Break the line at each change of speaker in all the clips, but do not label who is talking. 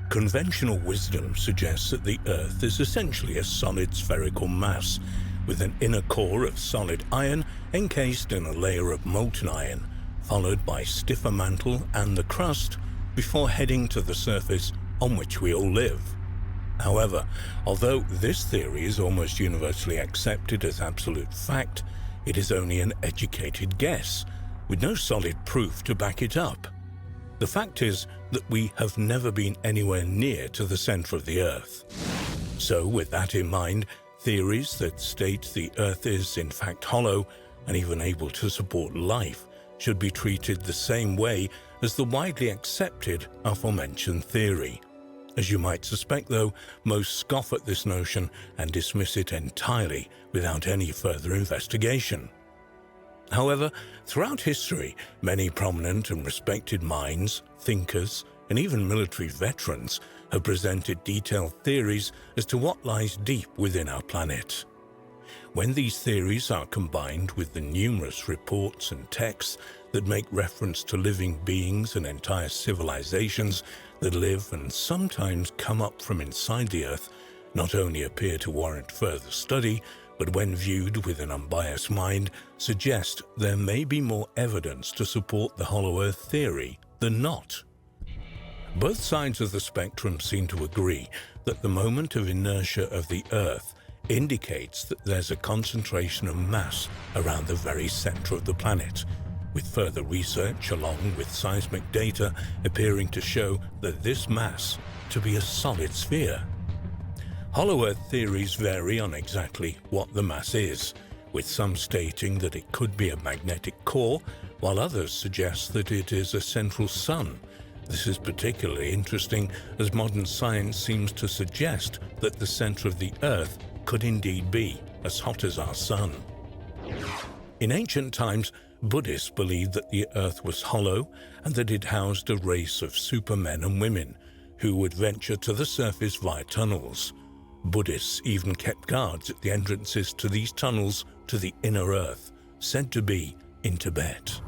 Conventional wisdom suggests that the Earth is essentially a solid spherical mass, with an inner core of solid iron encased in a layer of molten iron, followed by stiffer mantle and the crust, before heading to the surface on which we all live. However, although this theory is almost universally accepted as absolute fact, it is only an educated guess, with no solid proof to back it up. The fact is that we have never been anywhere near to the center of the Earth. So, with that in mind, theories that state the Earth is in fact hollow and even able to support life should be treated the same way as the widely accepted aforementioned theory. As you might suspect though, most scoff at this notion and dismiss it entirely without any further investigation. However, throughout history, many prominent and respected minds, thinkers, and even military veterans have presented detailed theories as to what lies deep within our planet. When these theories are combined with the numerous reports and texts that make reference to living beings and entire civilizations that live and sometimes come up from inside the Earth, not only appear to warrant further study, but when viewed with an unbiased mind, suggest there may be more evidence to support the hollow Earth theory than not. Both sides of the spectrum seem to agree that the moment of inertia of the Earth indicates that there's a concentration of mass around the very center of the planet, with further research along with seismic data appearing to show that this mass to be a solid sphere. Hollow Earth theories vary on exactly what the mass is, with some stating that it could be a magnetic core, while others suggest that it is a central sun. This is particularly interesting as modern science seems to suggest that the center of the Earth could indeed be as hot as our sun. In ancient times, Buddhists believed that the Earth was hollow and that it housed a race of supermen and women who would venture to the surface via tunnels. Buddhists even kept guards at the entrances to these tunnels to the inner Earth, said to be in Tibet.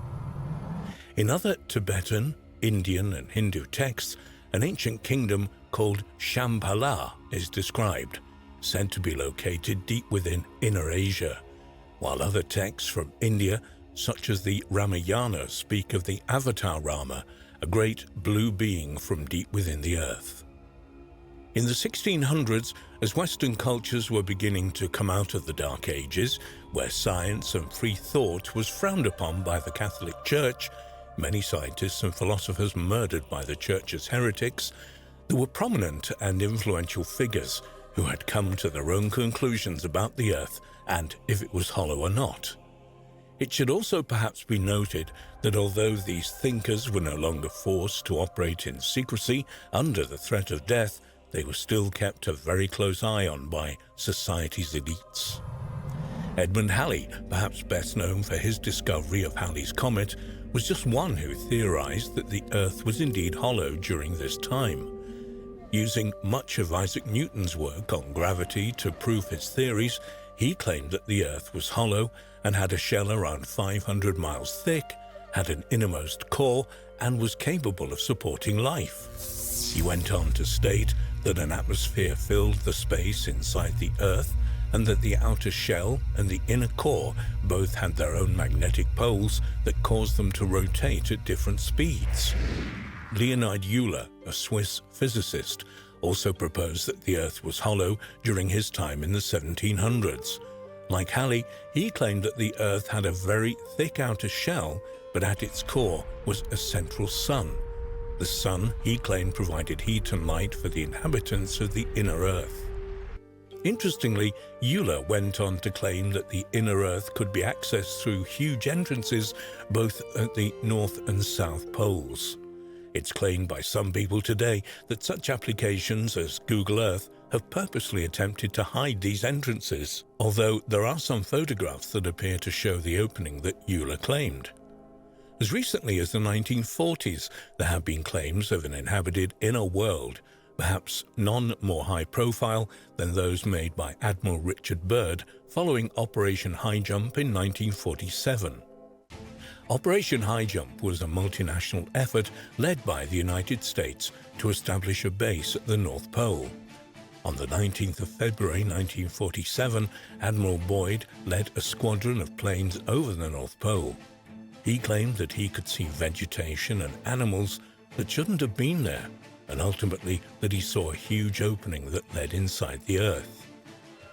In other Tibetan, Indian, and Hindu texts, an ancient kingdom called Shambhala is described, said to be located deep within Inner Asia, while other texts from India, such as the Ramayana, speak of the Avatar Rama, a great blue being from deep within the Earth. In the 1600s, as Western cultures were beginning to come out of the Dark Ages, where science and free thought was frowned upon by the Catholic Church, many scientists and philosophers murdered by the Church as heretics, there were prominent and influential figures who had come to their own conclusions about the Earth and if it was hollow or not. It should also perhaps be noted that although these thinkers were no longer forced to operate in secrecy under the threat of death, they were still kept a very close eye on by society's elites. Edmund Halley, perhaps best known for his discovery of Halley's Comet, was just one who theorized that the Earth was indeed hollow during this time. Using much of Isaac Newton's work on gravity to prove his theories, he claimed that the Earth was hollow and had a shell around 500 miles thick, had an innermost core, and was capable of supporting life. He went on to state that an atmosphere filled the space inside the Earth and that the outer shell and the inner core both had their own magnetic poles that caused them to rotate at different speeds. Leonid Euler, a Swiss physicist, also proposed that the Earth was hollow during his time in the 1700s. Like Halley, he claimed that the Earth had a very thick outer shell, but at its core was a central sun. The sun, he claimed, provided heat and light for the inhabitants of the inner Earth. Interestingly, Euler went on to claim that the inner Earth could be accessed through huge entrances both at the North and South poles. It's claimed by some people today that such applications as Google Earth have purposely attempted to hide these entrances, although there are some photographs that appear to show the opening that Euler claimed. As recently as the 1940s, there have been claims of an inhabited inner world, perhaps none more high-profile than those made by Admiral Richard Byrd following Operation High Jump in 1947. Operation High Jump was a multinational effort led by the United States to establish a base at the North Pole. On the 19th of February 1947, Admiral Boyd led a squadron of planes over the North Pole. He claimed that he could see vegetation and animals that shouldn't have been there, and ultimately that he saw a huge opening that led inside the Earth.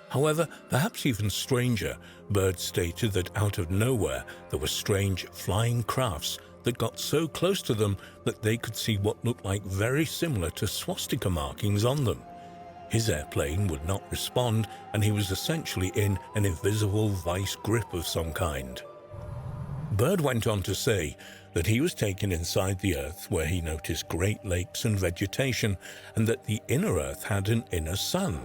However, perhaps even stranger, Byrd stated that out of nowhere there were strange flying crafts that got so close to them that they could see what looked like very similar to swastika markings on them. His airplane would not respond, and he was essentially in an invisible vice grip of some kind. Byrd went on to say that he was taken inside the Earth where he noticed great lakes and vegetation, and that the inner Earth had an inner sun.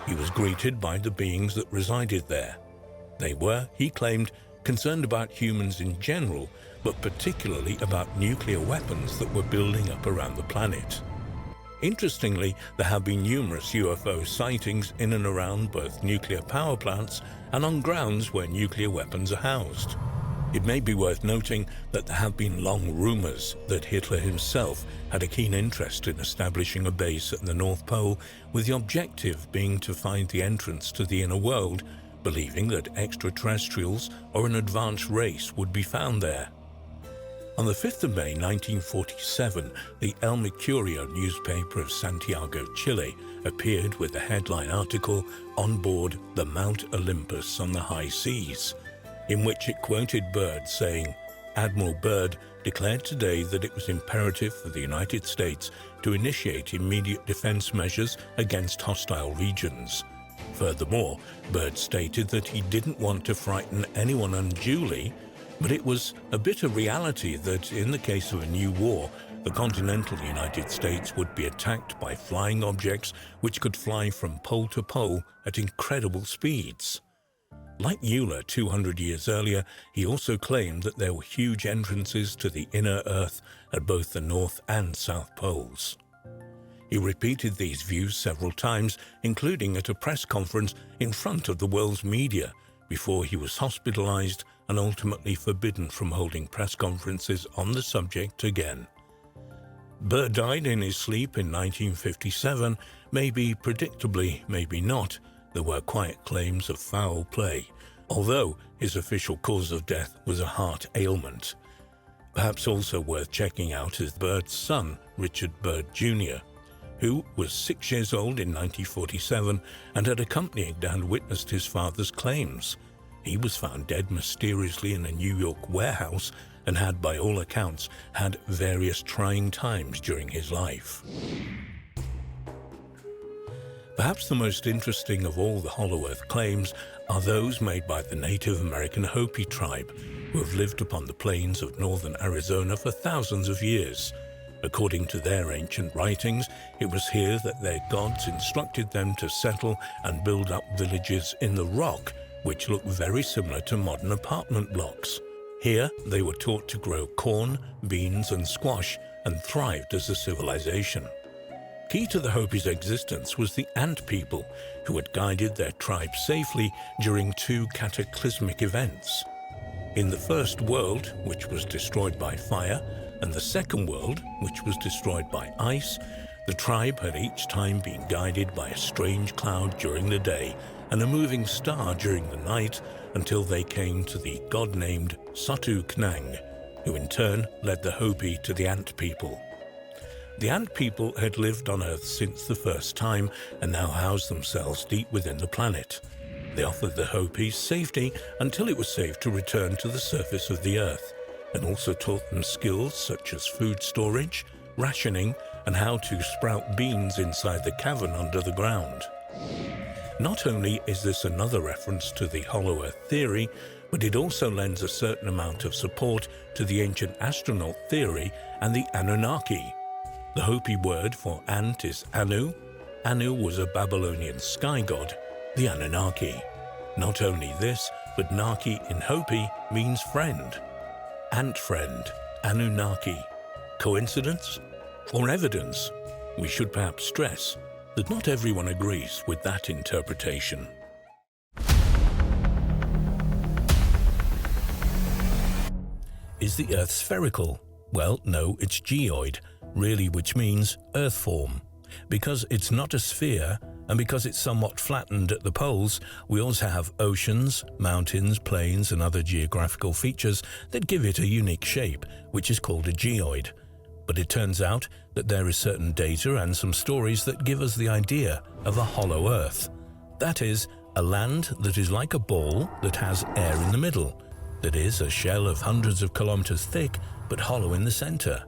He was greeted by the beings that resided there. They were, he claimed, concerned about humans in general, but particularly about nuclear weapons that were building up around the planet. Interestingly, there have been numerous UFO sightings in and around both nuclear power plants and on grounds where nuclear weapons are housed. It may be worth noting that there have been long rumors that Hitler himself had a keen interest in establishing a base at the North Pole, with the objective being to find the entrance to the inner world, believing that extraterrestrials or an advanced race would be found there. On the 5th of May 1947, the El Mercurio newspaper of Santiago, Chile, appeared with a headline article, "On board the Mount Olympus on the high seas," in which it quoted Byrd saying, "Admiral Byrd declared today that it was imperative for the United States to initiate immediate defense measures against hostile regions." Furthermore, Byrd stated that he didn't want to frighten anyone unduly, but it was a bitter reality that in the case of a new war, the continental United States would be attacked by flying objects which could fly from pole to pole at incredible speeds. Like Euler 200 years earlier, he also claimed that there were huge entrances to the inner Earth at both the North and South Poles. He repeated these views several times, including at a press conference in front of the world's media, before he was hospitalized and ultimately forbidden from holding press conferences on the subject again. Byrd died in his sleep in 1957, maybe predictably, maybe not. There were quiet claims of foul play, although his official cause of death was a heart ailment. Perhaps also worth checking out is Byrd's son, Richard Byrd Jr., who was 6 years old in 1947 and had accompanied and witnessed his father's claims. He was found dead mysteriously in a New York warehouse and had, by all accounts, had various trying times during his life. Perhaps the most interesting of all the Hollow Earth claims are those made by the Native American Hopi tribe, who have lived upon the plains of northern Arizona for thousands of years. According to their ancient writings, it was here that their gods instructed them to settle and build up villages in the rock, which look very similar to modern apartment blocks. Here, they were taught to grow corn, beans, and squash, and thrived as a civilization. Key to the Hopi's existence was the Ant People, who had guided their tribe safely during two cataclysmic events. In the First World, which was destroyed by fire, and the Second World, which was destroyed by ice, the tribe had each time been guided by a strange cloud during the day and a moving star during the night until they came to the god-named Satu Knang, who in turn led the Hopi to the Ant People. The Ant People had lived on Earth since the first time and now housed themselves deep within the planet. They offered the Hopis safety until it was safe to return to the surface of the Earth, and also taught them skills such as food storage, rationing, and how to sprout beans inside the cavern under the ground. Not only is this another reference to the Hollow Earth theory, but it also lends a certain amount of support to the ancient astronaut theory and the Anunnaki. The Hopi word for ant is Anu. Anu was a Babylonian sky god, the Anunnaki. Not only this, but Naki in Hopi means friend. Ant friend, Anunnaki. Coincidence or evidence? We should perhaps stress that not everyone agrees with that interpretation. Is the Earth spherical? Well, no, it's geoid, really, which means Earth form. Because it's not a sphere, and because it's somewhat flattened at the poles, we also have oceans, mountains, plains, and other geographical features that give it a unique shape, which is called a geoid. But it turns out that there is certain data and some stories that give us the idea of a hollow Earth. That is, a land that is like a ball that has air in the middle, that is, a shell of hundreds of kilometers thick but hollow in the center.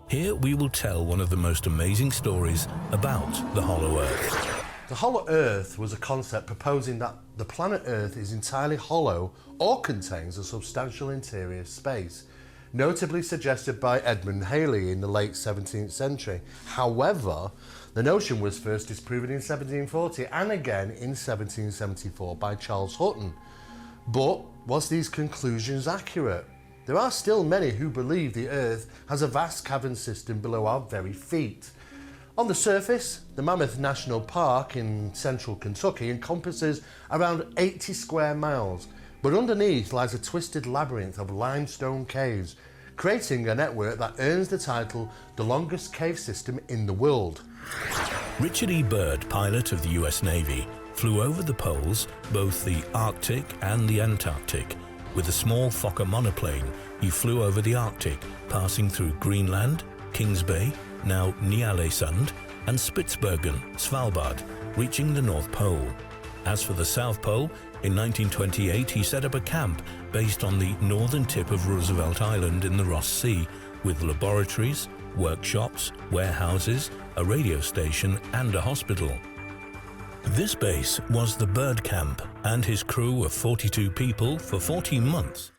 Here we will tell one of the most amazing stories about the hollow Earth.
The hollow Earth was a concept proposing that the planet Earth is entirely hollow or contains a substantial interior space, notably suggested by Edmund Halley in the late 17th century. However, the notion was first disproven in 1740 and again in 1774 by Charles Hutton. But was these conclusions accurate? There are still many who believe the Earth has a vast cavern system below our very feet. On the surface, the Mammoth National Park in central Kentucky encompasses around 80 square miles, but underneath lies a twisted labyrinth of limestone caves, creating a network that earns the title the longest cave system in the world.
Richard E. Byrd, pilot of the US Navy, flew over the poles, both the Arctic and the Antarctic. With a small Fokker monoplane, he flew over the Arctic, passing through Greenland, Kings Bay, now Ny-Ålesund, and Spitsbergen, Svalbard, reaching the North Pole. As for the South Pole, in 1928 he set up a camp based on the northern tip of Roosevelt Island in the Ross Sea, with laboratories, workshops, warehouses, a radio station, and a hospital. This base was the Byrd Camp and his crew of 42 people for 14 months.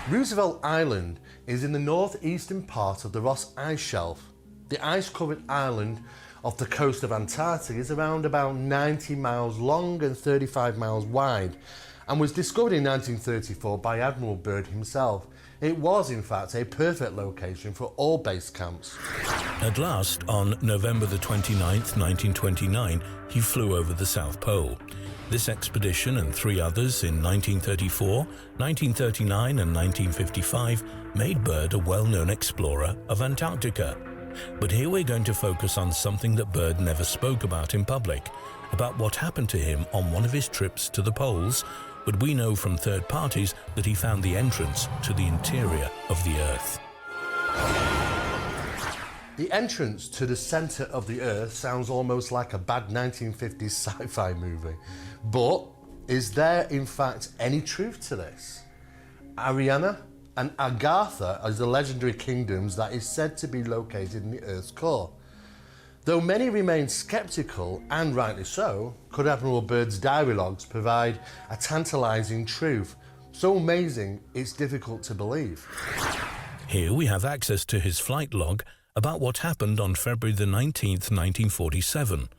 Roosevelt Island is in the northeastern part of the Ross Ice Shelf. The ice-covered island off the coast of Antarctica is around about 90 miles long and 35 miles wide, and was discovered in 1934 by Admiral Byrd himself. It was, in fact, a perfect location for all base camps.
At last, on November the 29th, 1929, he flew over the South Pole. This expedition and 3 others in 1934, 1939 and 1955 made Byrd a well-known explorer of Antarctica. But here we're going to focus on something that Byrd never spoke about in public, about what happened to him on one of his trips to the poles, but we know from third parties that he found the entrance to the interior of the Earth.
The entrance to the centre of the Earth sounds almost like a bad 1950s sci-fi movie. But is there in fact any truth to this? Ariana and Agartha are the legendary kingdoms that is said to be located in the Earth's core. Though many remain sceptical, and rightly so, could Admiral Byrd's diary logs provide a tantalising truth, so amazing it's difficult to believe.
Here we have access to his flight log about what happened on February the 19th, 1947.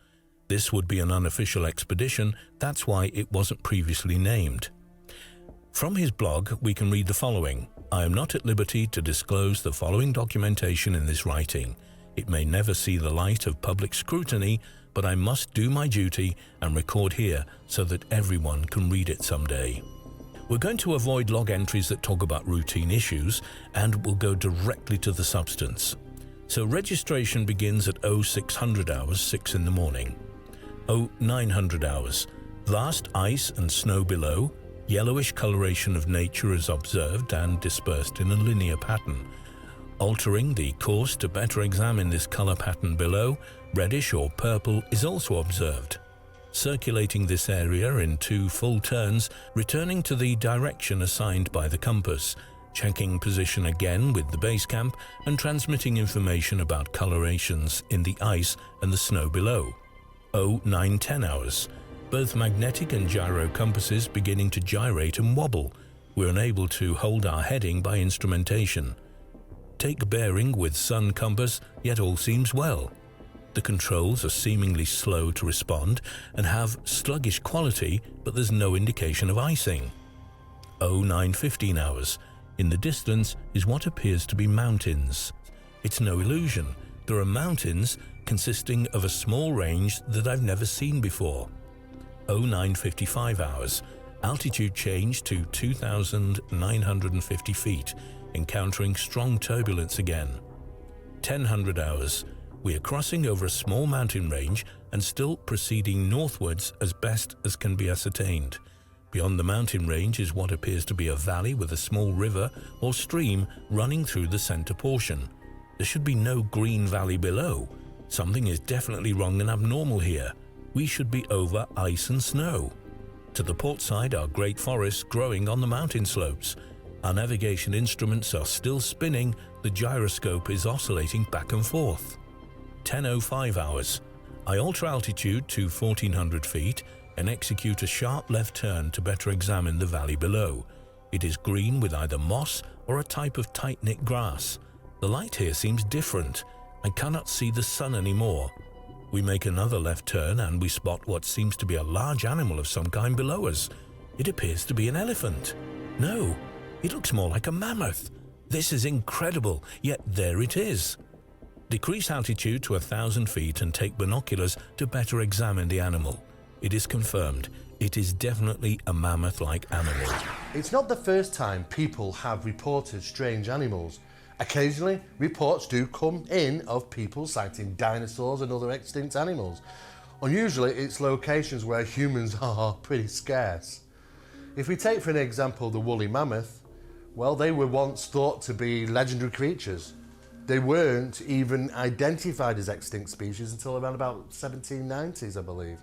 This would be an unofficial expedition, that's why it wasn't previously named. From his blog, we can read the following. I am not at liberty to disclose the following documentation in this writing. It may never see the light of public scrutiny, but I must do my duty and record here so that everyone can read it someday. We're going to avoid log entries that talk about routine issues, and we'll go directly to the substance. So registration begins at 0600 hours, 6 in the morning. 0900 hours, vast ice and snow below, yellowish coloration of nature is observed and dispersed in a linear pattern. Altering the course to better examine this color pattern below, reddish or purple is also observed. Circulating this area in 2 full turns, returning to the direction assigned by the compass, checking position again with the base camp, and transmitting information about colorations in the ice and the snow below. 0910 hours, both magnetic and gyro compasses beginning to gyrate and wobble. We're unable to hold our heading by instrumentation. Take bearing with sun compass, yet all seems well. The controls are seemingly slow to respond and have sluggish quality, but there's no indication of icing. 0915 hours. In the distance is what appears to be mountains. It's no illusion. There are mountains consisting of a small range that I've never seen before. 0955 hours. Altitude change to 2,950 feet. encountering strong turbulence again. 1000 hours. We are crossing over a small mountain range and still proceeding northwards as best as can be ascertained. Beyond the mountain range is what appears to be a valley with a small river or stream running through the center portion. There should be no green valley below. Something is definitely wrong and abnormal here. We should be over ice and snow. To the port side are great forests growing on the mountain slopes. Our navigation instruments are still spinning. The gyroscope is oscillating back and forth. 10:05 hours. I alter altitude to 1400 feet and execute a sharp left turn to better examine the valley below. It is green with either moss or a type of tight-knit grass. The light here seems different. I cannot see the sun anymore. We make another left turn and we spot what seems to be a large animal of some kind below us. It appears to be an elephant. No, it looks more like a mammoth. This is incredible, yet there it is. Decrease altitude to 1000 feet and take binoculars to better examine the animal. It is confirmed. It is definitely a mammoth-like animal.
It's not the first time people have reported strange animals. Occasionally, reports do come in of people sighting dinosaurs and other extinct animals. Unusually, it's locations where humans are pretty scarce. If we take for an example the woolly mammoth, well, they were once thought to be legendary creatures. They weren't even identified as extinct species until around about 1790s, I believe.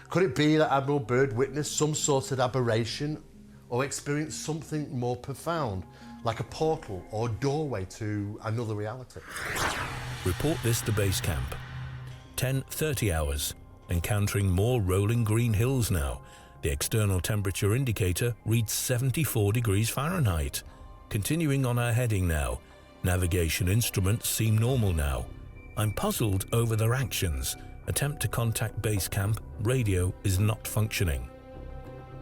Could it be that Admiral Byrd witnessed some sort of aberration or experienced something more profound, like a portal or doorway to another reality?
Report this to base camp. 10:30 hours. Encountering more rolling green hills now. The external temperature indicator reads 74 degrees Fahrenheit. Continuing on our heading now. Navigation instruments seem normal now. I'm puzzled over their actions. Attempt to contact base camp. Radio is not functioning.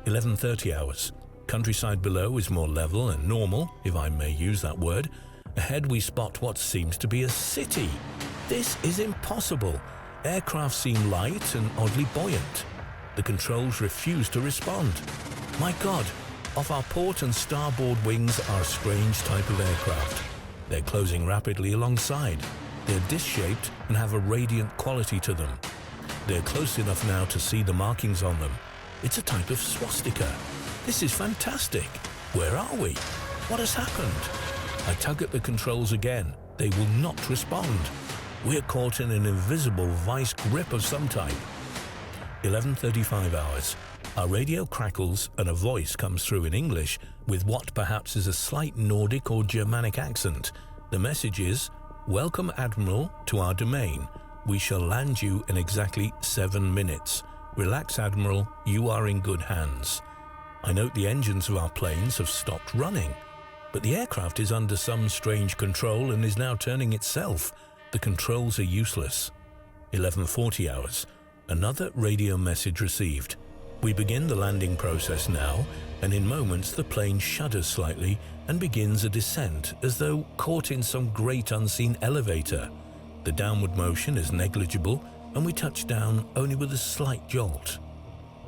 11:30 hours. Countryside below is more level and normal, if I may use that word. Ahead we spot what seems to be a city. This is impossible. Aircraft seem light and oddly buoyant. The controls refuse to respond. My God, off our port and starboard wings are a strange type of aircraft. They're closing rapidly alongside. They're disc-shaped and have a radiant quality to them. They're close enough now to see the markings on them. It's a type of swastika. This is fantastic. Where are we? What has happened? I tug at the controls again. They will not respond. We're caught in an invisible vice grip of some type. 11:35 hours. Our radio crackles and a voice comes through in English with what perhaps is a slight Nordic or Germanic accent. The message is, "Welcome, Admiral, to our domain. We shall land you in exactly 7 minutes. Relax, Admiral, you are in good hands." I note the engines of our planes have stopped running, but the aircraft is under some strange control and is now turning itself. The controls are useless. 11:40 hours. Another radio message received. We begin the landing process now, and in moments the plane shudders slightly and begins a descent as though caught in some great unseen elevator. The downward motion is negligible and we touch down only with a slight jolt.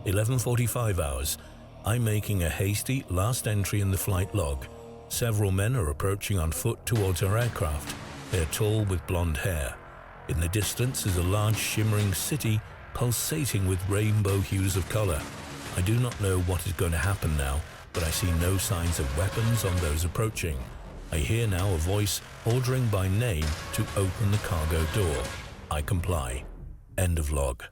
11:45 hours. I'm making a hasty last entry in the flight log. Several men are approaching on foot towards our aircraft. They are tall with blonde hair. In the distance is a large shimmering city pulsating with rainbow hues of color. I do not know what is going to happen now, but I see no signs of weapons on those approaching. I hear now a voice ordering by name to open the cargo door. I comply. End of log.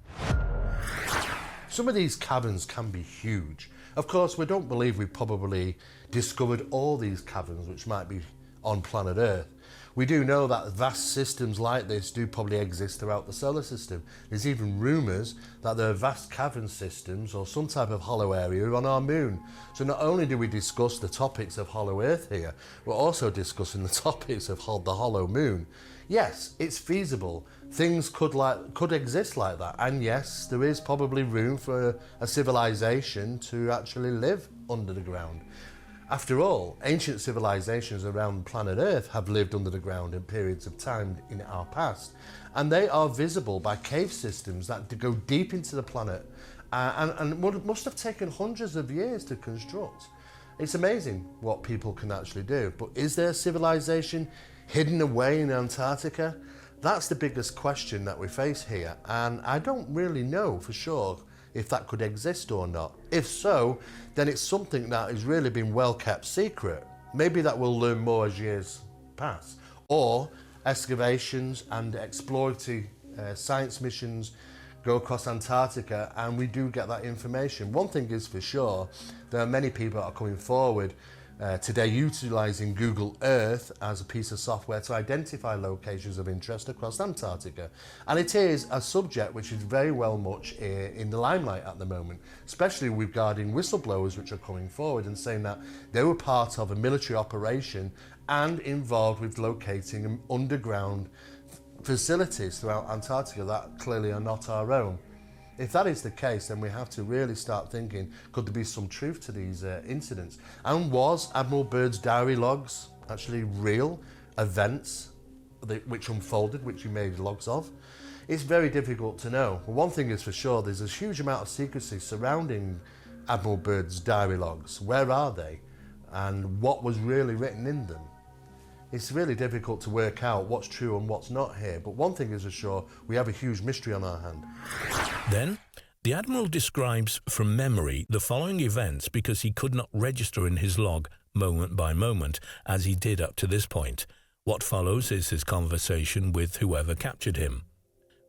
Some of these caverns can be huge. Of course, we don't believe we've probably discovered all these caverns which might be on planet Earth. We do know that vast systems like this do probably exist throughout the solar system. There's even rumours that there are vast cavern systems or some type of hollow area on our moon. So not only do we discuss the topics of hollow Earth here, we're also discussing the topics of the hollow moon. Yes, it's feasible. Things could exist like that. And yes, there is probably room for a civilization to actually live under the ground. After all, ancient civilizations around planet Earth have lived under the ground in periods of time in our past, and they are visible by cave systems that go deep into the planet and must have taken hundreds of years to construct. It's amazing what people can actually do. But is there civilization hidden away in Antarctica? That's the biggest question that we face here, and I don't really know for sure if that could exist or not. If so, then it's something that has really been well kept secret. Maybe that we'll learn more as years pass. Or excavations and exploratory science missions go across Antarctica and we do get that information. One thing is for sure, there are many people that are coming forward today utilising Google Earth as a piece of software to identify locations of interest across Antarctica. And it is a subject which is very well much in the limelight at the moment, especially regarding whistleblowers which are coming forward and saying that they were part of a military operation and involved with locating underground facilities throughout Antarctica that clearly are not our own. If that is the case, then we have to really start thinking, could there be some truth to these incidents? And was Admiral Byrd's diary logs actually real events which unfolded, which he made logs of? It's very difficult to know. But one thing is for sure, there's a huge amount of secrecy surrounding Admiral Byrd's diary logs. Where are they? And what was really written in them? It's really difficult to work out what's true and what's not here, but one thing is for sure, we have a huge mystery on our hand.
Then, the Admiral describes from memory the following events because he could not register in his log moment by moment as he did up to this point. What follows is his conversation with whoever captured him.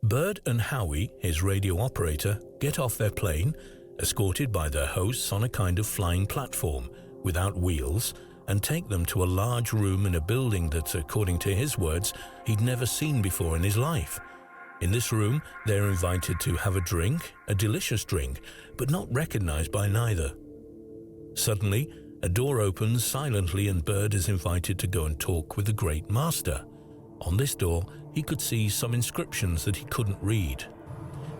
Byrd and Howie, his radio operator, get off their plane, escorted by their hosts on a kind of flying platform without wheels, and take them to a large room in a building that, according to his words, he'd never seen before in his life. In this room, they're invited to have a drink, a delicious drink, but not recognized by neither. Suddenly, a door opens silently and Byrd is invited to go and talk with the Great Master. On this door, he could see some inscriptions that he couldn't read.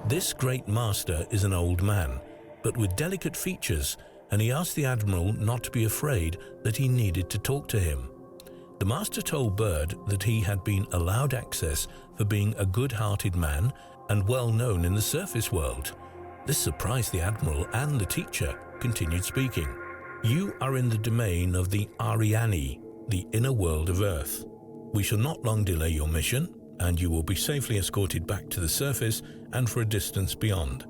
This Great Master is an old man, but with delicate features, and he asked the Admiral not to be afraid that he needed to talk to him. The Master told Byrd that he had been allowed access for being a good-hearted man and well known in the surface world. This surprised the Admiral, and the teacher continued speaking. "You are in the domain of the Ariani, the inner world of Earth. We shall not long delay your mission, and you will be safely escorted back to the surface and for a distance beyond.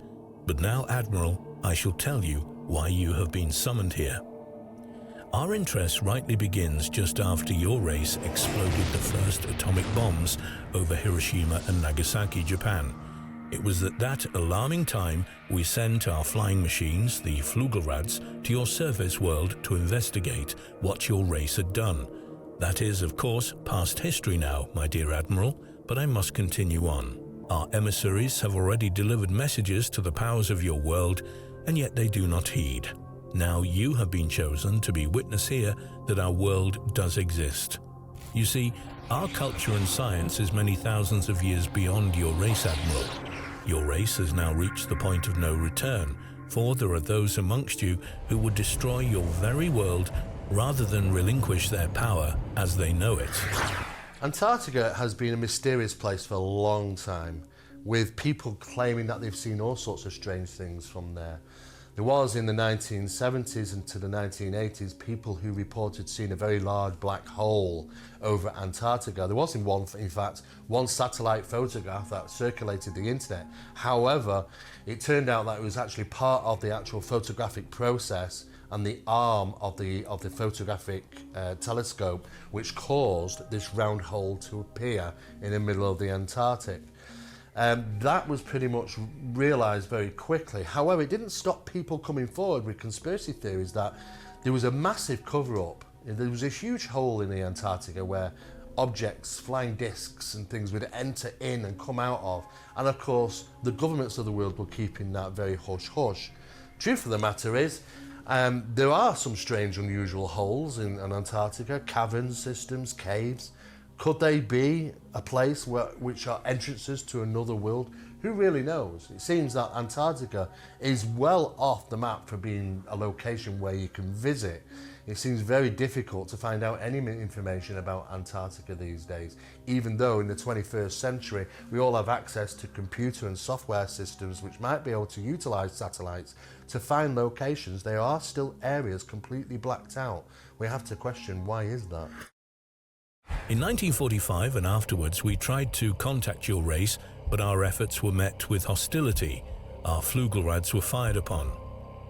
But now, Admiral, I shall tell you why you have been summoned here. Our interest rightly begins just after your race exploded the first atomic bombs over Hiroshima and Nagasaki, Japan. It was at that alarming time we sent our flying machines, the Flugelrads, to your surface world to investigate what your race had done. That is, of course, past history now, my dear Admiral, but I must continue on. Our emissaries have already delivered messages to the powers of your world, and yet they do not heed. Now you have been chosen to be witness here that our world does exist. You see, our culture and science is many thousands of years beyond your race, Admiral. Your race has now reached the point of no return, for there are those amongst you who would destroy your very world rather than relinquish their power as they know it."
Antarctica has been a mysterious place for a long time, with people claiming that they've seen all sorts of strange things from there. There was, in the 1970s and to the 1980s, people who reported seeing a very large black hole over Antarctica. There was, in fact, one satellite photograph that circulated the internet. However, it turned out that it was actually part of the actual photographic process and the arm of the photographic telescope which caused this round hole to appear in the middle of the Antarctic. That was pretty much realised very quickly. However, it didn't stop people coming forward with conspiracy theories that there was a massive cover-up. There was a huge hole in the Antarctica where objects, flying discs and things would enter in and come out of. And of course, the governments of the world were keeping that very hush-hush. Truth of the matter is, there are some strange, unusual holes in Antarctica, cavern systems, caves. Could they be a place which are entrances to another world? Who really knows? It seems that Antarctica is well off the map for being a location where you can visit. It seems very difficult to find out any information about Antarctica these days, even though in the 21st century we all have access to computer and software systems which might be able to utilize satellites to find locations. There are still areas completely blacked out. We have to question, why is that?
In 1945 and afterwards, we tried to contact your race, but our efforts were met with hostility. Our flugelrads were fired upon.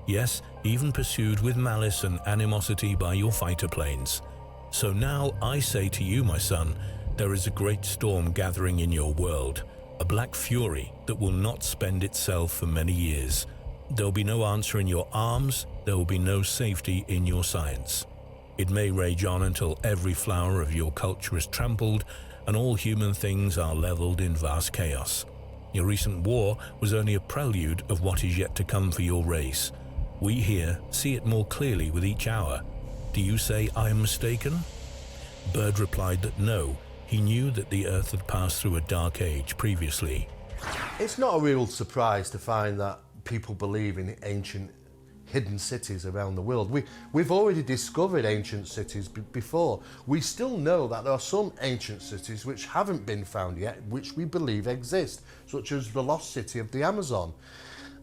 Yes, even pursued with malice and animosity by your fighter planes. So now I say to you, my son, there is a great storm gathering in your world, a black fury that will not spend itself for many years. There will be no answer in your arms, there will be no safety in your science. It may rage on until every flower of your culture is trampled and all human things are leveled in vast chaos. Your recent war was only a prelude of what is yet to come for your race. We here see it more clearly with each hour. Do you say I am mistaken? Bird replied that no, he knew that the Earth had passed through a dark age previously.
It's not a real surprise to find that people believe in ancient hidden cities around the world. We've already discovered ancient cities before. We still know that there are some ancient cities which haven't been found yet, which we believe exist, such as the lost city of the Amazon.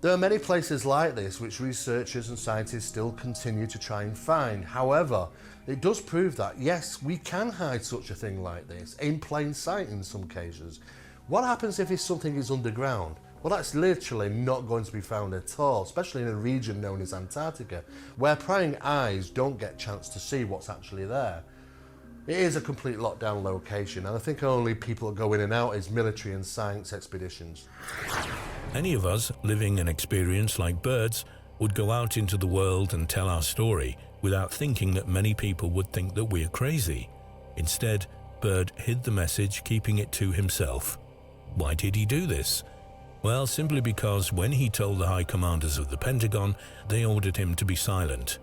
There are many places like this which researchers and scientists still continue to try and find. However, it does prove that, yes, we can hide such a thing like this in plain sight in some cases. What happens if something is underground? Well, that's literally not going to be found at all, especially in a region known as Antarctica, where prying eyes don't get a chance to see what's actually there. It is a complete lockdown location, and I think only people that go in and out is military and science expeditions.
Any of us living an experience like Bird's would go out into the world and tell our story without thinking that many people would think that we're crazy. Instead, Bird hid the message, keeping it to himself. Why did he do this? Well, simply because when he told the high commanders of the Pentagon, they ordered him to be silent.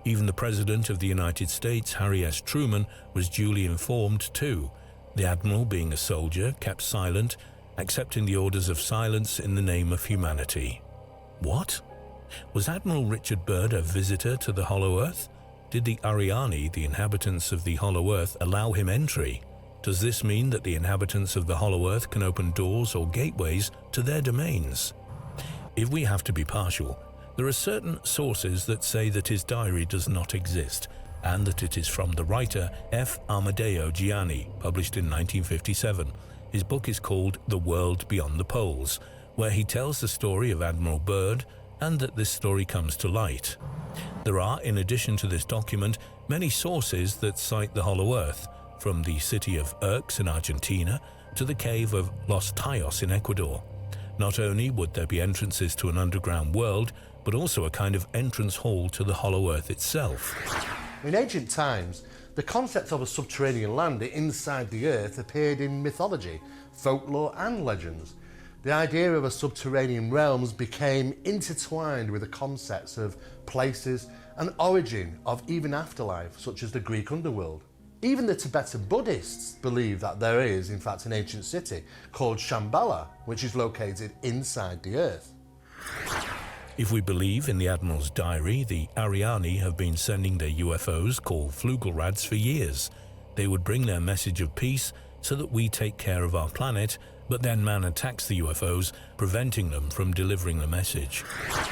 Even the President of the United States, Harry S. Truman, was duly informed too. The Admiral, being a soldier, kept silent, accepting the orders of silence in the name of humanity. What? Was Admiral Richard Byrd a visitor to the Hollow Earth? Did the Ariani, the inhabitants of the Hollow Earth, allow him entry? Does this mean that the inhabitants of the Hollow Earth can open doors or gateways to their domains? If we have to be partial, there are certain sources that say that his diary does not exist, and that it is from the writer F. Amadeo Gianni, published in 1957. His book is called The World Beyond the Poles, where he tells the story of Admiral Byrd, and that this story comes to light. There are, in addition to this document, many sources that cite the Hollow Earth, from the city of Urx in Argentina to the cave of Los Tayos in Ecuador. Not only would there be entrances to an underground world, but also a kind of entrance hall to the Hollow Earth itself.
In ancient times, the concept of a subterranean land inside the Earth appeared in mythology, folklore and legends. The idea of a subterranean realms became intertwined with the concepts of places and origin of even afterlife, such as the Greek underworld. Even the Tibetan Buddhists believe that there is, in fact, an ancient city called Shambhala, which is located inside the Earth.
If we believe in the Admiral's diary, the Ariani have been sending their UFOs, called flugelrads, for years. They would bring their message of peace so that we take care of our planet, but then man attacks the UFOs, preventing them from delivering the message.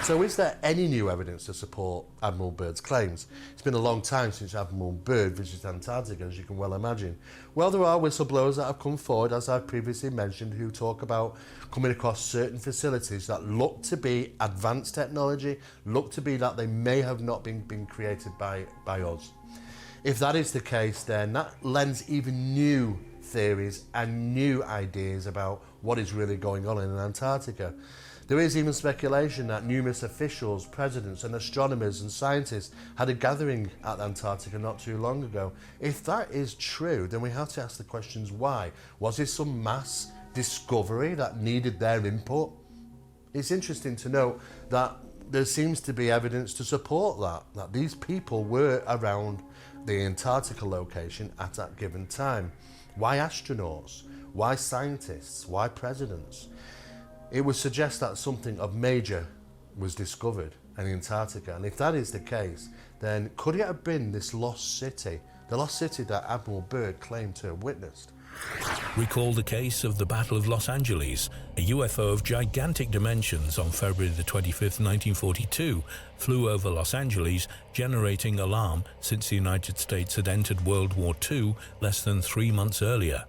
So is there any new evidence to support Admiral Byrd's claims? It's been a long time since Admiral Byrd visited Antarctica, as you can well imagine. Well, there are whistleblowers that have come forward, as I've previously mentioned, who talk about coming across certain facilities that look to be advanced technology, look to be that they may have not been created by us. If that is the case, then that lends even new theories and new ideas about what is really going on in Antarctica. There is even speculation that numerous officials, presidents and astronomers and scientists had a gathering at Antarctica not too long ago. If that is true, then we have to ask the questions why. Was this some mass discovery that needed their input? It's interesting to note that there seems to be evidence to support that these people were around the Antarctica location at that given time. Why astronauts? Why scientists? Why presidents? It would suggest that something of major was discovered in Antarctica, and if that is the case, then could it have been this lost city, the lost city that Admiral Byrd claimed to have witnessed?
Recall the case of the Battle of Los Angeles. A UFO of gigantic dimensions on February the 25th, 1942, flew over Los Angeles, generating alarm since the United States had entered World War II less than 3 months earlier.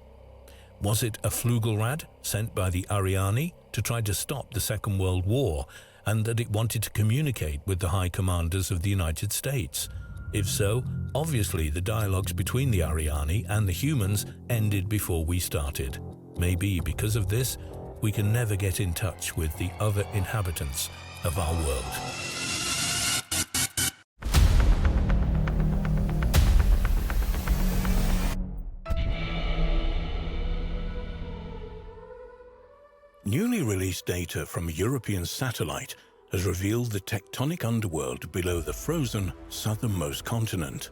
Was it a Flugelrad sent by the Ariane to try to stop the Second World War, and that it wanted to communicate with the high commanders of the United States? If so, obviously the dialogues between the Ariane and the humans ended before we started. Maybe because of this, we can never get in touch with the other inhabitants of our world. Newly released data from a European satellite has revealed the tectonic underworld below the frozen southernmost continent.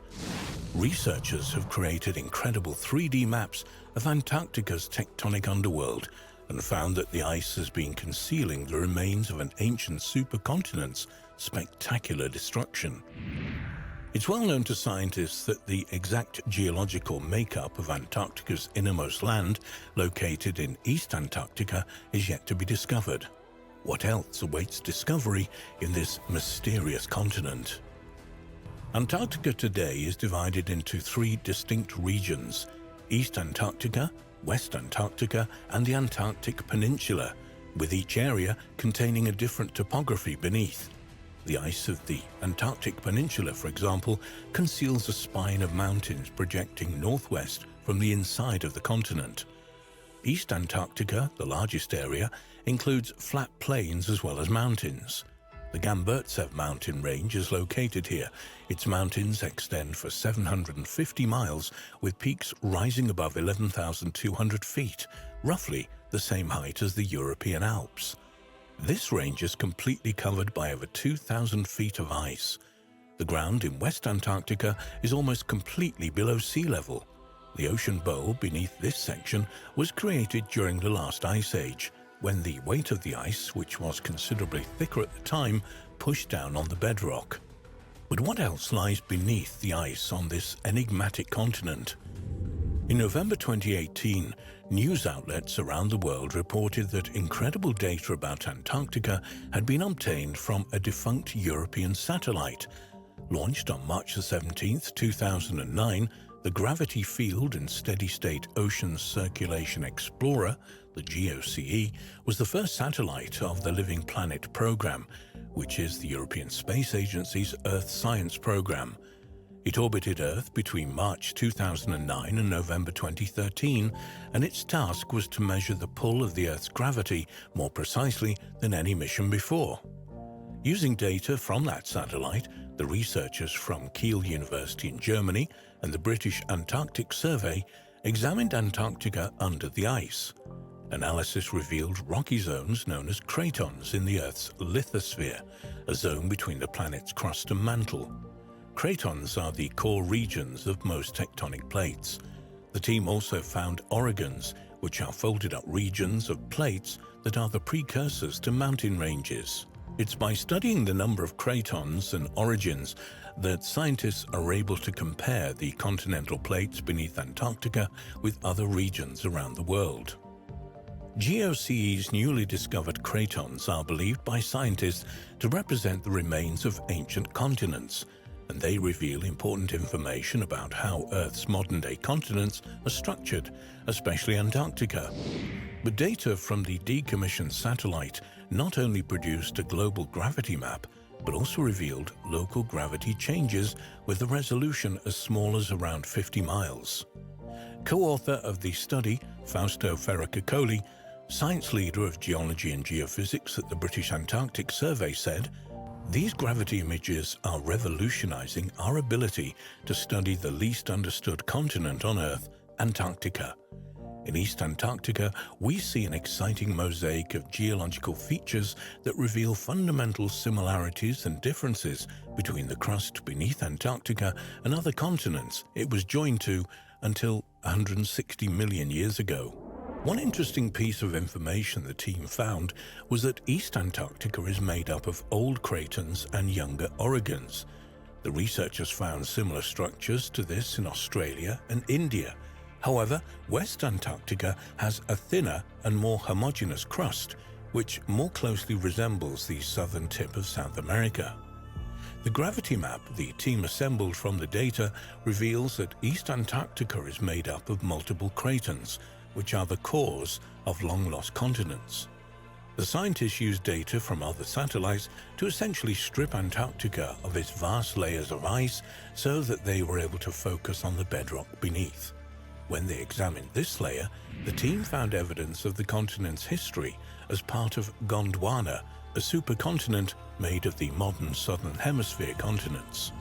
Researchers have created incredible 3D maps of Antarctica's tectonic underworld and found that the ice has been concealing the remains of an ancient supercontinent's spectacular destruction. It's well known to scientists that the exact geological makeup of Antarctica's innermost land, located in East Antarctica, is yet to be discovered. What else awaits discovery in this mysterious continent? Antarctica today is divided into 3 distinct regions: East Antarctica, West Antarctica, and the Antarctic Peninsula, with each area containing a different topography beneath. The ice of the Antarctic Peninsula, for example, conceals a spine of mountains projecting northwest from the inside of the continent. East Antarctica, the largest area, includes flat plains as well as mountains. The Gamburtsev mountain range is located here. Its mountains extend for 750 miles, with peaks rising above 11,200 feet, roughly the same height as the European Alps. This range is completely covered by over 2,000 feet of ice. The ground in West Antarctica is almost completely below sea level. The ocean bowl beneath this section was created during the last ice age, when the weight of the ice, which was considerably thicker at the time, pushed down on the bedrock. But what else lies beneath the ice on this enigmatic continent? In November 2018, news outlets around the world reported that incredible data about Antarctica had been obtained from a defunct European satellite. Launched on March 17, 2009, the Gravity Field and Steady-State Oceans Circulation Explorer, the GOCE, was the first satellite of the Living Planet program, which is the European Space Agency's Earth Science program. It orbited Earth between March 2009 and November 2013, and its task was to measure the pull of the Earth's gravity more precisely than any mission before. Using data from that satellite, the researchers from Kiel University in Germany and the British Antarctic Survey examined Antarctica under the ice. Analysis revealed rocky zones known as cratons in the Earth's lithosphere, a zone between the planet's crust and mantle. Cratons are the core regions of most tectonic plates. The team also found orogons, which are folded-up regions of plates that are the precursors to mountain ranges. It's by studying the number of cratons and orogons that scientists are able to compare the continental plates beneath Antarctica with other regions around the world. GOCE's newly discovered cratons are believed by scientists to represent the remains of ancient continents, and they reveal important information about how Earth's modern-day continents are structured, especially Antarctica. But data from the decommissioned satellite not only produced a global gravity map, but also revealed local gravity changes with a resolution as small as around 50 miles. Co-author of the study, Fausto Ferracicoli, science leader of geology and geophysics at the British Antarctic Survey, said, "These gravity images are revolutionizing our ability to study the least understood continent on Earth, Antarctica. In East Antarctica, we see an exciting mosaic of geological features that reveal fundamental similarities and differences between the crust beneath Antarctica and other continents it was joined to until 160 million years ago." One interesting piece of information the team found was that East Antarctica is made up of old cratons and younger orogons. The researchers found similar structures to this in Australia and India. However, West Antarctica has a thinner and more homogeneous crust, which more closely resembles the southern tip of South America. The gravity map the team assembled from the data reveals that East Antarctica is made up of multiple cratons, which are the cores of long-lost continents. The scientists used data from other satellites to essentially strip Antarctica of its vast layers of ice so that they were able to focus on the bedrock beneath. When they examined this layer, the team found evidence of the continent's history as part of Gondwana, a supercontinent made of the modern southern hemisphere continents.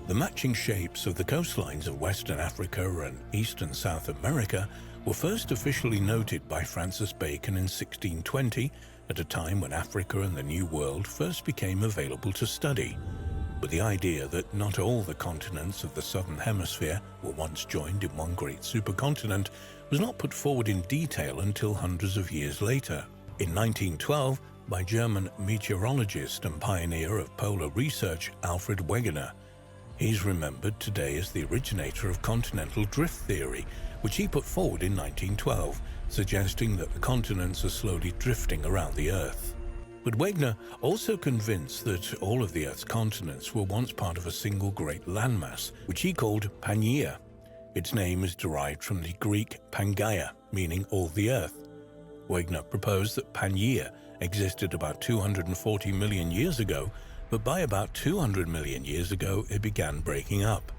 The matching shapes of the coastlines of Western Africa and Eastern South America were first officially noted by Francis Bacon in 1620, at a time when Africa and the New World first became available to study. But the idea that not all the continents of the southern hemisphere were once joined in one great supercontinent was not put forward in detail until hundreds of years later. In 1912, by German meteorologist and pioneer of polar research Alfred Wegener. He's remembered today as the originator of continental drift theory, which he put forward in 1912, suggesting that the continents are slowly drifting around the Earth. But Wegener also convinced that all of the Earth's continents were once part of a single great landmass, which he called Pangaea. Its name is derived from the Greek Pangaea, meaning all the Earth. Wegener proposed that Pangaea existed about 240 million years ago, but by about 200 million years ago it began breaking up.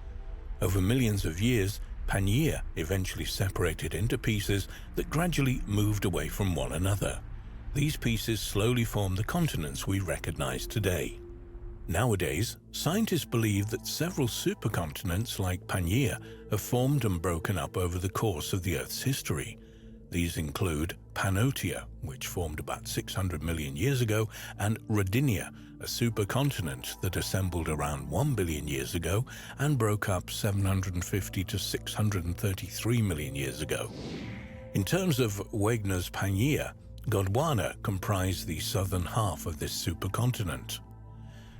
Over millions of years, Pangaea eventually separated into pieces that gradually moved away from one another. These pieces slowly formed the continents we recognize today. Nowadays, scientists believe that several supercontinents like Pangaea have formed and broken up over the course of the Earth's history. These include Pannotia, which formed about 600 million years ago, and Rodinia, a supercontinent that assembled around 1 billion years ago and broke up 750 to 633 million years ago. In terms of Wegener's Pangaea, Gondwana comprised the southern half of this supercontinent.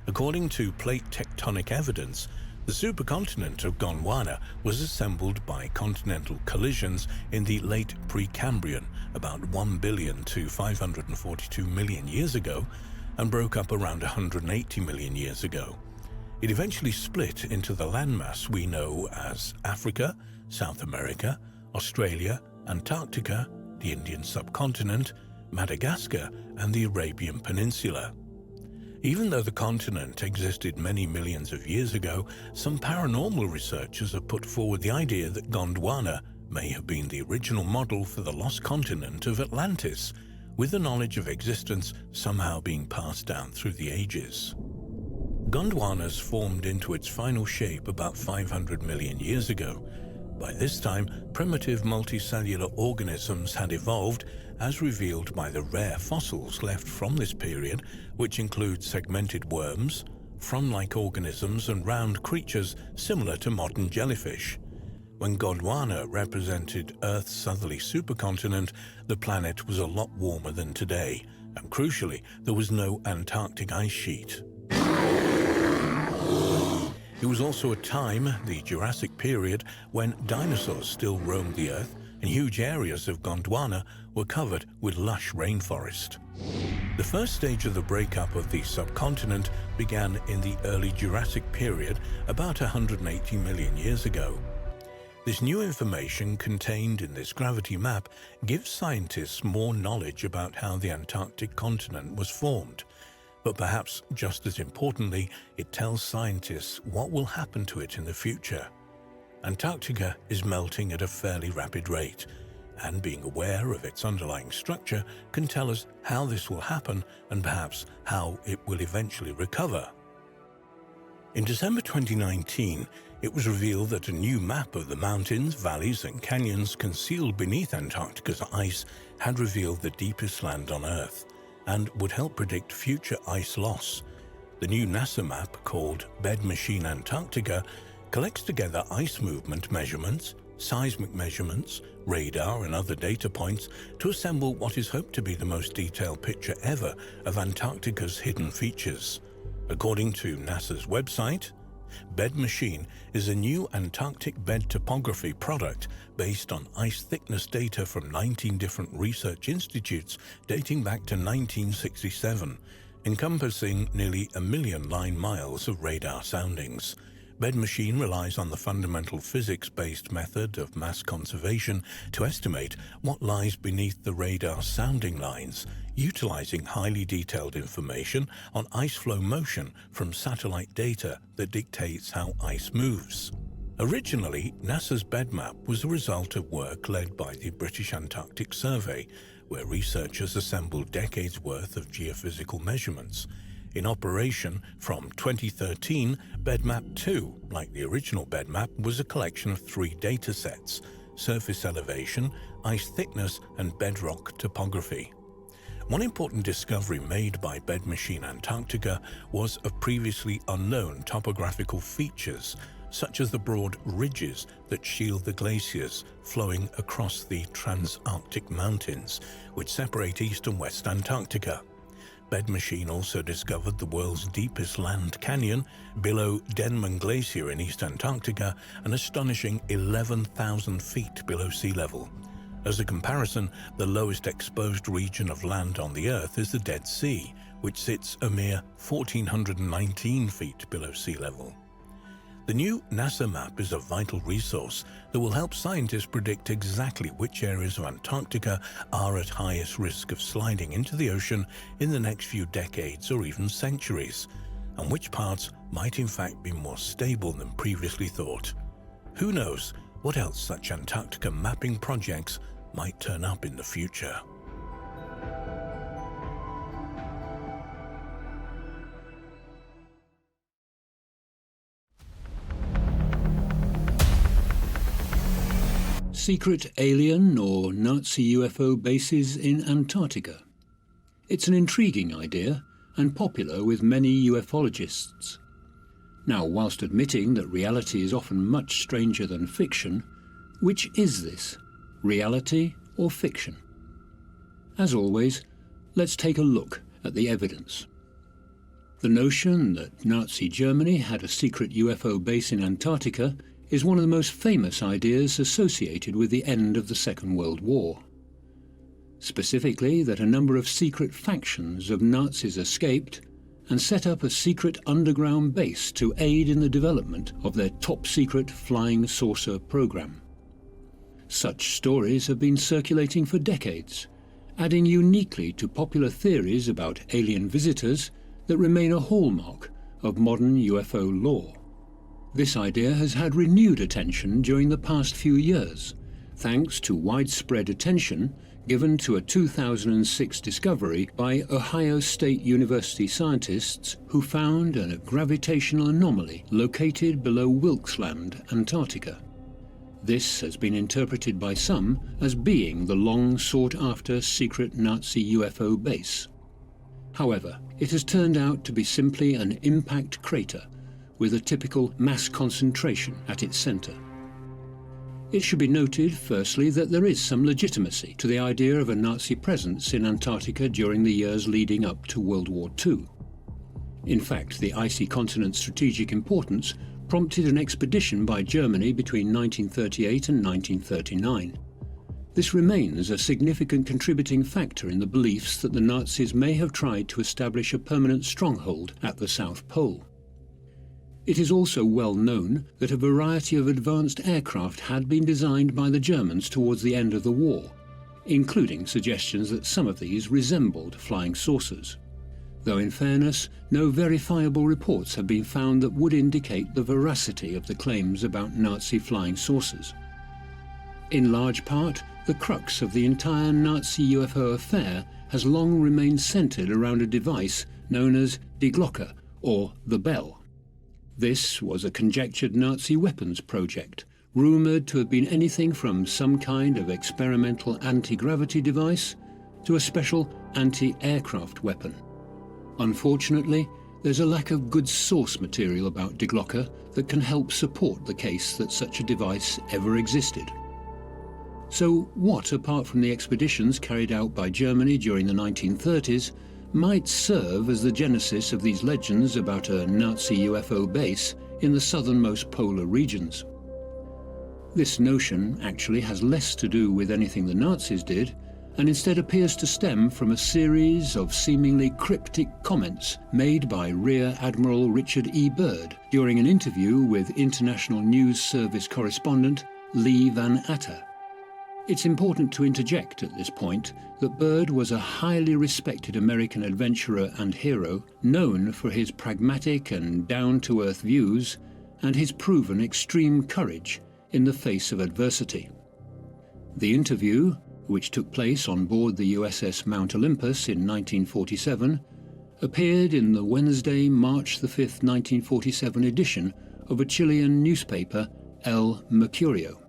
According to plate tectonic evidence, the supercontinent of Gondwana was assembled by continental collisions in the late Precambrian, about 1 billion to 542 million years ago, and broke up around 180 million years ago. It eventually split into the landmass we know as Africa, South America, Australia, Antarctica, the Indian subcontinent, Madagascar, and the Arabian Peninsula. Even though the continent existed many millions of years ago, some paranormal researchers have put forward the idea that Gondwana may have been the original model for the lost continent of Atlantis, with the knowledge of existence somehow being passed down through the ages. Gondwana's formed into its final shape about 500 million years ago. By this time, primitive multicellular organisms had evolved, as revealed by the rare fossils left from this period, which include segmented worms, frond-like organisms, and round creatures similar to modern jellyfish. When Gondwana represented Earth's southerly supercontinent, the planet was a lot warmer than today, and crucially, there was no Antarctic ice sheet. It was also a time, the Jurassic period, when dinosaurs still roamed the Earth and huge areas of Gondwana were covered with lush rainforest. The first stage of the breakup of the subcontinent began in the early Jurassic period, about 180 million years ago. This new information contained in this gravity map gives scientists more knowledge about how the Antarctic continent was formed. But perhaps just as importantly, it tells scientists what will happen to it in the future. Antarctica is melting at a fairly rapid rate, and being aware of its underlying structure can tell us how this will happen and perhaps how it will eventually recover. In December 2019, it was revealed that a new map of the mountains, valleys, and canyons concealed beneath Antarctica's ice had revealed the deepest land on Earth, and would help predict future ice loss. The new NASA map, called Bed Machine Antarctica, collects together ice movement measurements, seismic measurements, radar and other data points to assemble what is hoped to be the most detailed picture ever of Antarctica's hidden features. According to NASA's website, Bed Machine is a new Antarctic bed topography product based on ice thickness data from 19 different research institutes dating back to 1967, encompassing nearly 1 million line-miles of radar soundings. Bed Machine relies on the fundamental physics-based method of mass conservation to estimate what lies beneath the radar sounding lines, utilizing highly detailed information on ice flow motion from satellite data that dictates how ice moves. Originally, NASA's bed map was a result of work led by the British Antarctic Survey, where researchers assembled decades' worth of geophysical measurements. In operation from 2013, BedMap 2, like the original BedMap, was a collection of 3 data sets: surface elevation, ice thickness, and bedrock topography. One important discovery made by Bed Machine Antarctica was of previously unknown topographical features, such as the broad ridges that shield the glaciers flowing across the Transantarctic Mountains, which separate East and West Antarctica. Bed Machine also discovered the world's deepest land canyon below Denman Glacier in East Antarctica, an astonishing 11,000 feet below sea level. As a comparison, the lowest exposed region of land on the Earth is the Dead Sea, which sits a mere 1,419 feet below sea level. The new NASA map is a vital resource that will help scientists predict exactly which areas of Antarctica are at highest risk of sliding into the ocean in the next few decades or even centuries, and which parts might in fact be more stable than previously thought. Who knows what else such Antarctica mapping projects might turn up in the future.
Secret alien or Nazi UFO bases in Antarctica. It's an intriguing idea and popular with many ufologists. Now, whilst admitting that reality is often much stranger than fiction, which is this, reality or fiction? As always, let's take a look at the evidence. The notion that Nazi Germany had a secret UFO base in Antarctica is one of the most famous ideas associated with the end of the Second World War. Specifically, that a number of secret factions of Nazis escaped and set up a secret underground base to aid in the development of their top-secret flying saucer program. Such stories have been circulating for decades, adding uniquely to popular theories about alien visitors that remain a hallmark of modern UFO lore. This idea has had renewed attention during the past few years, thanks to widespread attention given to a 2006 discovery by Ohio State University scientists who found a gravitational anomaly located below Wilkes Land, Antarctica. This has been interpreted by some as being the long sought-after secret Nazi UFO base. However, it has turned out to be simply an impact crater with a typical mass concentration at its center. It should be noted, firstly, that there is some legitimacy to the idea of a Nazi presence in Antarctica during the years leading up to World War II. In fact, the icy continent's strategic importance prompted an expedition by Germany between 1938 and 1939. This remains a significant contributing factor in the beliefs that the Nazis may have tried to establish a permanent stronghold at the South Pole. It is also well known that a variety of advanced aircraft had been designed by the Germans towards the end of the war, including suggestions that some of these resembled flying saucers. Though in fairness, no verifiable reports have been found that would indicate the veracity of the claims about Nazi flying saucers. In large part, the crux of the entire Nazi UFO affair has long remained centered around a device known as Die Glocke, or the bell. This was a conjectured Nazi weapons project, rumored to have been anything from some kind of experimental anti-gravity device to a special anti-aircraft weapon. Unfortunately, there's a lack of good source material about Die Glocke that can help support the case that such a device ever existed. So what, apart from the expeditions carried out by Germany during the 1930s, might serve as the genesis of these legends about a Nazi UFO base in the southernmost polar regions? This notion actually has less to do with anything the Nazis did, and instead appears to stem from a series of seemingly cryptic comments made by Rear Admiral Richard E. Byrd during an interview with International News Service correspondent Lee Van Atta. It's important to interject at this point that Byrd was a highly respected American adventurer and hero, known for his pragmatic and down-to-earth views and his proven extreme courage in the face of adversity. The interview, which took place on board the USS Mount Olympus in 1947, appeared in the Wednesday, March 5, 1947 edition of a Chilean newspaper, El Mercurio.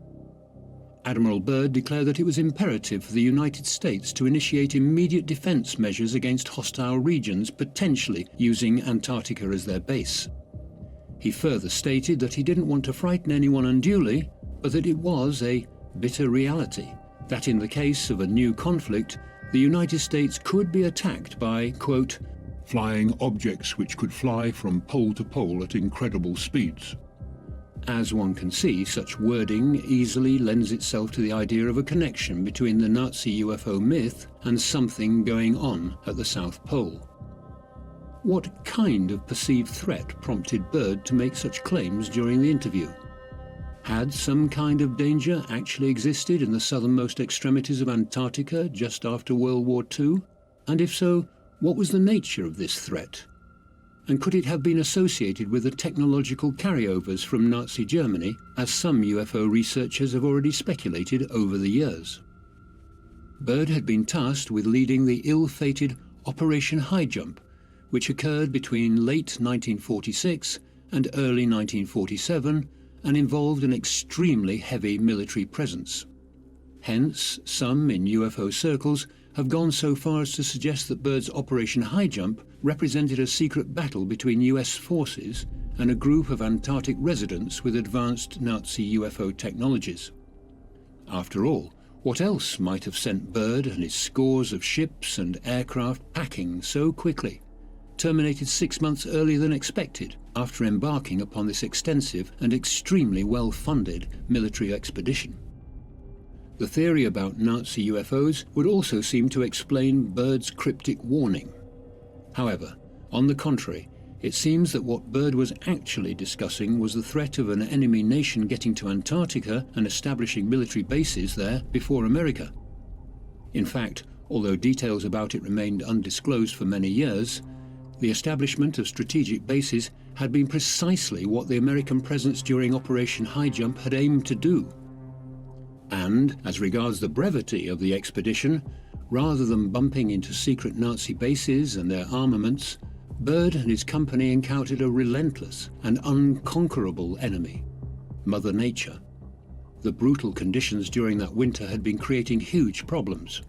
Admiral Byrd declared that it was imperative for the United States to initiate immediate defense measures against hostile regions potentially using Antarctica as their base. He further stated that he didn't want to frighten anyone unduly, but that it was a bitter reality that in the case of a new conflict, the United States could be attacked by, quote, flying objects which could fly from pole to pole at incredible speeds. As one can see, such wording easily lends itself to the idea of a connection between the Nazi UFO myth and something going on at the South Pole. What kind of perceived threat prompted Byrd to make such claims during the interview? Had some kind of danger actually existed in the southernmost extremities of Antarctica just after World War II? And if so, what was the nature of this threat? And could it have been associated with the technological carryovers from Nazi Germany, as some UFO researchers have already speculated over the years? Byrd had been tasked with leading the ill-fated Operation High Jump, which occurred between late 1946 and early 1947 and involved an extremely heavy military presence. Hence, some in UFO circles have gone so far as to suggest that Byrd's Operation High Jump represented a secret battle between US forces and a group of Antarctic residents with advanced Nazi UFO technologies. After all, what else might have sent Byrd and his scores of ships and aircraft packing so quickly, terminated 6 months earlier than expected after embarking upon this extensive and extremely well-funded military expedition? The theory about Nazi UFOs would also seem to explain Byrd's cryptic warning. However, on the contrary, it seems that what Byrd was actually discussing was the threat of an enemy nation getting to Antarctica and establishing military bases there before America. In fact, although details about it remained undisclosed for many years, the establishment of strategic bases had been precisely what the American presence during Operation High Jump had aimed to do. And, as regards the brevity of the expedition, rather than bumping into secret Nazi bases and their armaments, Byrd and his company encountered a relentless and unconquerable enemy, Mother Nature. The brutal conditions during that winter had been creating huge problems.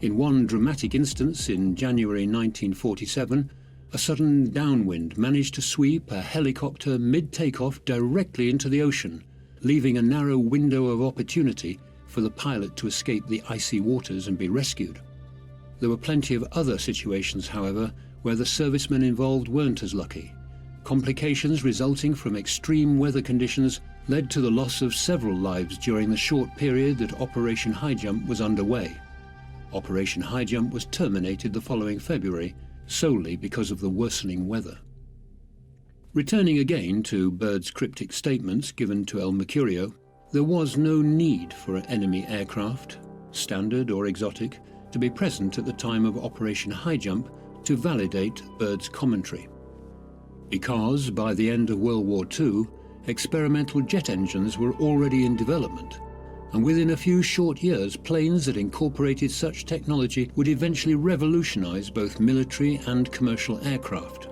In one dramatic instance in January 1947, a sudden downwind managed to sweep a helicopter mid-takeoff directly into the ocean, leaving a narrow window of opportunity for the pilot to escape the icy waters and be rescued. There were plenty of other situations, however, where the servicemen involved weren't as lucky. Complications resulting from extreme weather conditions led to the loss of several lives during the short period that Operation High Jump was underway. Operation High Jump was terminated the following February, solely because of the worsening weather. Returning again to Byrd's cryptic statements given to El Mercurio, there was no need for enemy aircraft, standard or exotic, to be present at the time of Operation High Jump to validate Byrd's commentary. Because by the end of World War II, experimental jet engines were already in development, and within a few short years, planes that incorporated such technology would eventually revolutionize both military and commercial aircraft.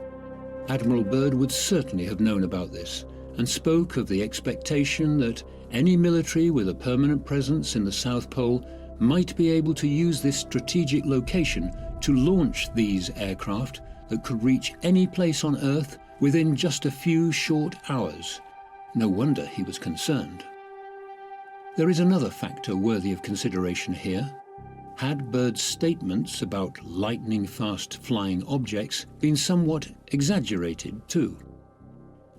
Admiral Byrd would certainly have known about this, and spoke of the expectation that any military with a permanent presence in the South Pole might be able to use this strategic location to launch these aircraft that could reach any place on Earth within just a few short hours. No wonder he was concerned. There is another factor worthy of consideration here. Had Bird's statements about lightning-fast flying objects been somewhat exaggerated too?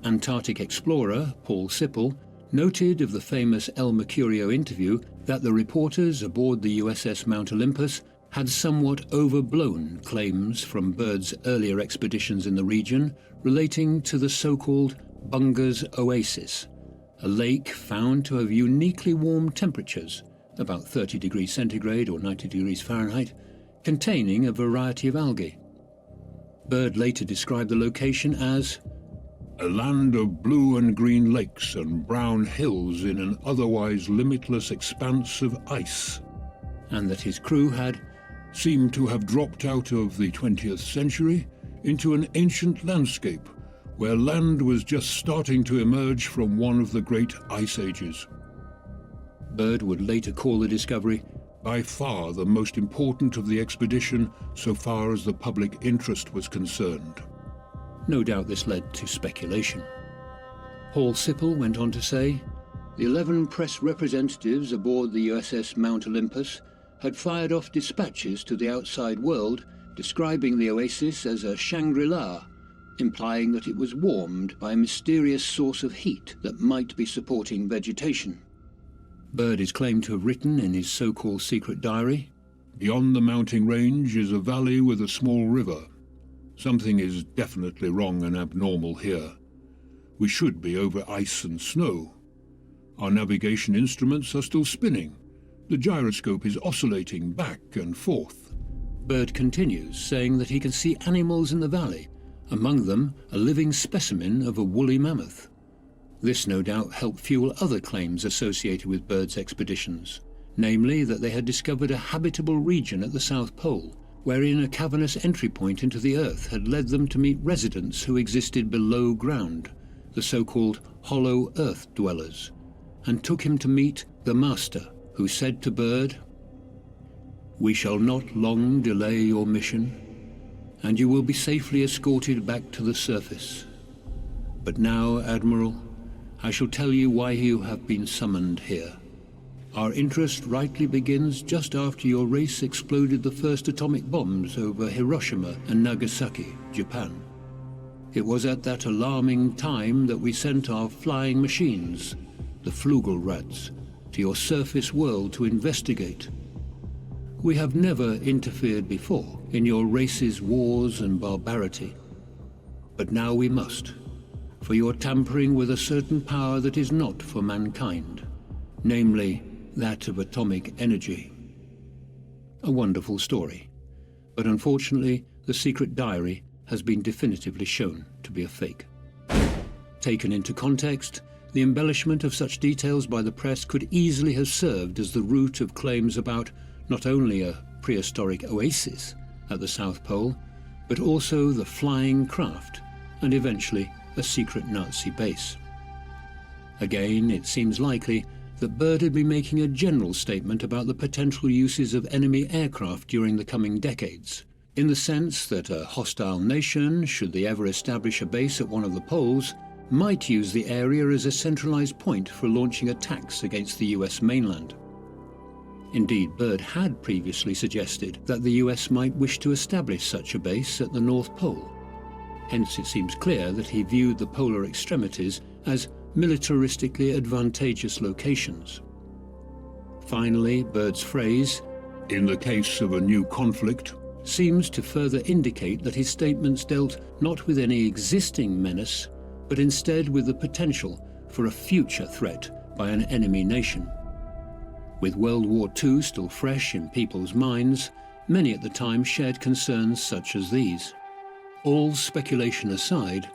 Antarctic explorer Paul Sipple noted of the famous El Mercurio interview that the reporters aboard the USS Mount Olympus had somewhat overblown claims from Bird's earlier expeditions in the region relating to the so-called Bunga's Oasis, a lake found to have uniquely warm temperatures, about 30 degrees centigrade or 90 degrees Fahrenheit, containing a variety of algae. Bird later described the location as
a land of blue and green lakes and brown hills in an otherwise limitless expanse of ice,
and that his crew had
seemed to have dropped out of the 20th century into an ancient landscape where land was just starting to emerge from one of the great ice ages.
Bird would later call the discovery
by far the most important of the expedition so far as the public interest was concerned.
No doubt this led to speculation. Paul Sipple went on to say, the 11 press representatives aboard the USS Mount Olympus had fired off dispatches to the outside world describing the oasis as a Shangri-La, implying that it was warmed by a mysterious source of heat that might be supporting vegetation. Bird is claimed to have written in his so-called secret diary,
beyond the mountain range is a valley with a small river. Something is definitely wrong and abnormal here. We should be over ice and snow. Our navigation instruments are still spinning. The gyroscope is oscillating back and forth.
Bird continues, saying that he can see animals in the valley, among them a living specimen of a woolly mammoth. This no doubt helped fuel other claims associated with Bird's expeditions, namely that they had discovered a habitable region at the South Pole, wherein a cavernous entry point into the Earth had led them to meet residents who existed below ground, the so-called hollow Earth dwellers, and took him to meet the Master, who said to Bird, "We shall not long delay your mission, and you will be safely escorted back to the surface. But now, Admiral, I shall tell you why you have been summoned here. Our interest rightly begins just after your race exploded the first atomic bombs over Hiroshima and Nagasaki, Japan. It was at that alarming time that we sent our flying machines, the Flugelrads, to your surface world to investigate. We have never interfered before in your race's wars and barbarity. But now we must, for you are tampering with a certain power that is not for mankind, namely that of atomic energy." A wonderful story, but unfortunately the secret diary has been definitively shown to be a fake. Taken into context, the embellishment of such details by the press could easily have served as the root of claims about not only a prehistoric oasis at the South Pole, but also the flying craft and eventually a secret Nazi base. Again, it seems likely that Bird had been making a general statement about the potential uses of enemy aircraft during the coming decades, in the sense that a hostile nation, should they ever establish a base at one of the poles, might use the area as a centralized point for launching attacks against the US mainland. Indeed, Bird had previously suggested that the US might wish to establish such a base at the North Pole. Hence it seems clear that he viewed the polar extremities as militaristically advantageous locations. Finally, Bird's phrase,
"In the case of a new conflict,"
seems to further indicate that his statements dealt not with any existing menace, but instead with the potential for a future threat by an enemy nation. With World War II still fresh in people's minds, many at the time shared concerns such as these. All speculation aside,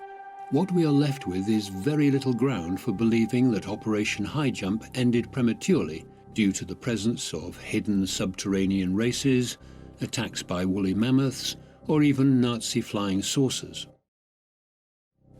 what we are left with is very little ground for believing that Operation High Jump ended prematurely due to the presence of hidden subterranean races, attacks by woolly mammoths, or even Nazi flying saucers.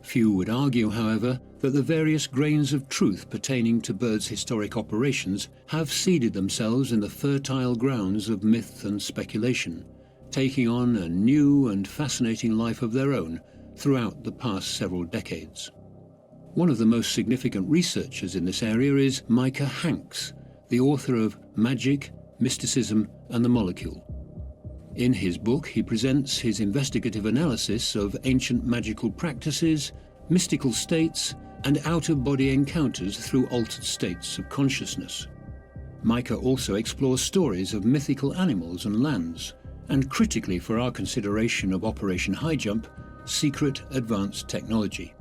Few would argue, however, that the various grains of truth pertaining to Bird's historic operations have seeded themselves in the fertile grounds of myth and speculation, taking on a new and fascinating life of their own throughout the past several decades. One of the most significant researchers in this area is Micah Hanks, the author of Magic, Mysticism and the Molecule. In his book, he presents his investigative analysis of ancient magical practices, mystical states, and out-of-body encounters through altered states of consciousness. Micah also explores stories of mythical animals and lands, and critically for our consideration of Operation High Jump, secret advanced technology.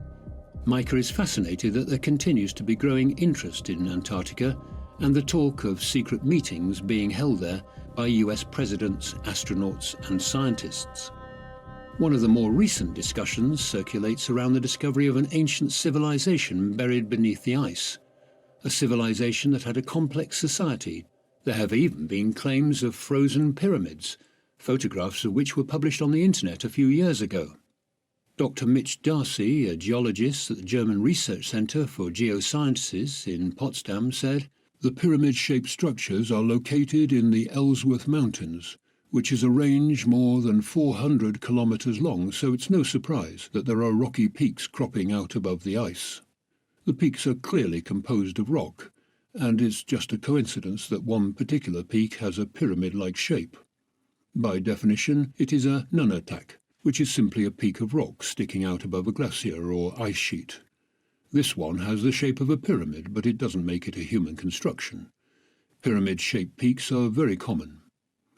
Micah is fascinated that there continues to be growing interest in Antarctica and the talk of secret meetings being held there by US presidents, astronauts and scientists. One of the more recent discussions circulates around the discovery of an ancient civilization buried beneath the ice, a civilization that had a complex society. There have even been claims of frozen pyramids, photographs of which were published on the internet a few years ago. Dr. Mitch Darcy, a geologist at the German Research Center for Geosciences in Potsdam, said,
"The pyramid-shaped structures are located in the Ellsworth Mountains, which is a range more than 400 kilometers long, so it's no surprise that there are rocky peaks cropping out above the ice. The peaks are clearly composed of rock, and it's just a coincidence that one particular peak has a pyramid-like shape. By definition, it is a nunatak, which is simply a peak of rock sticking out above a glacier or ice sheet. This one has the shape of a pyramid, but it doesn't make it a human construction. Pyramid-shaped peaks are very common.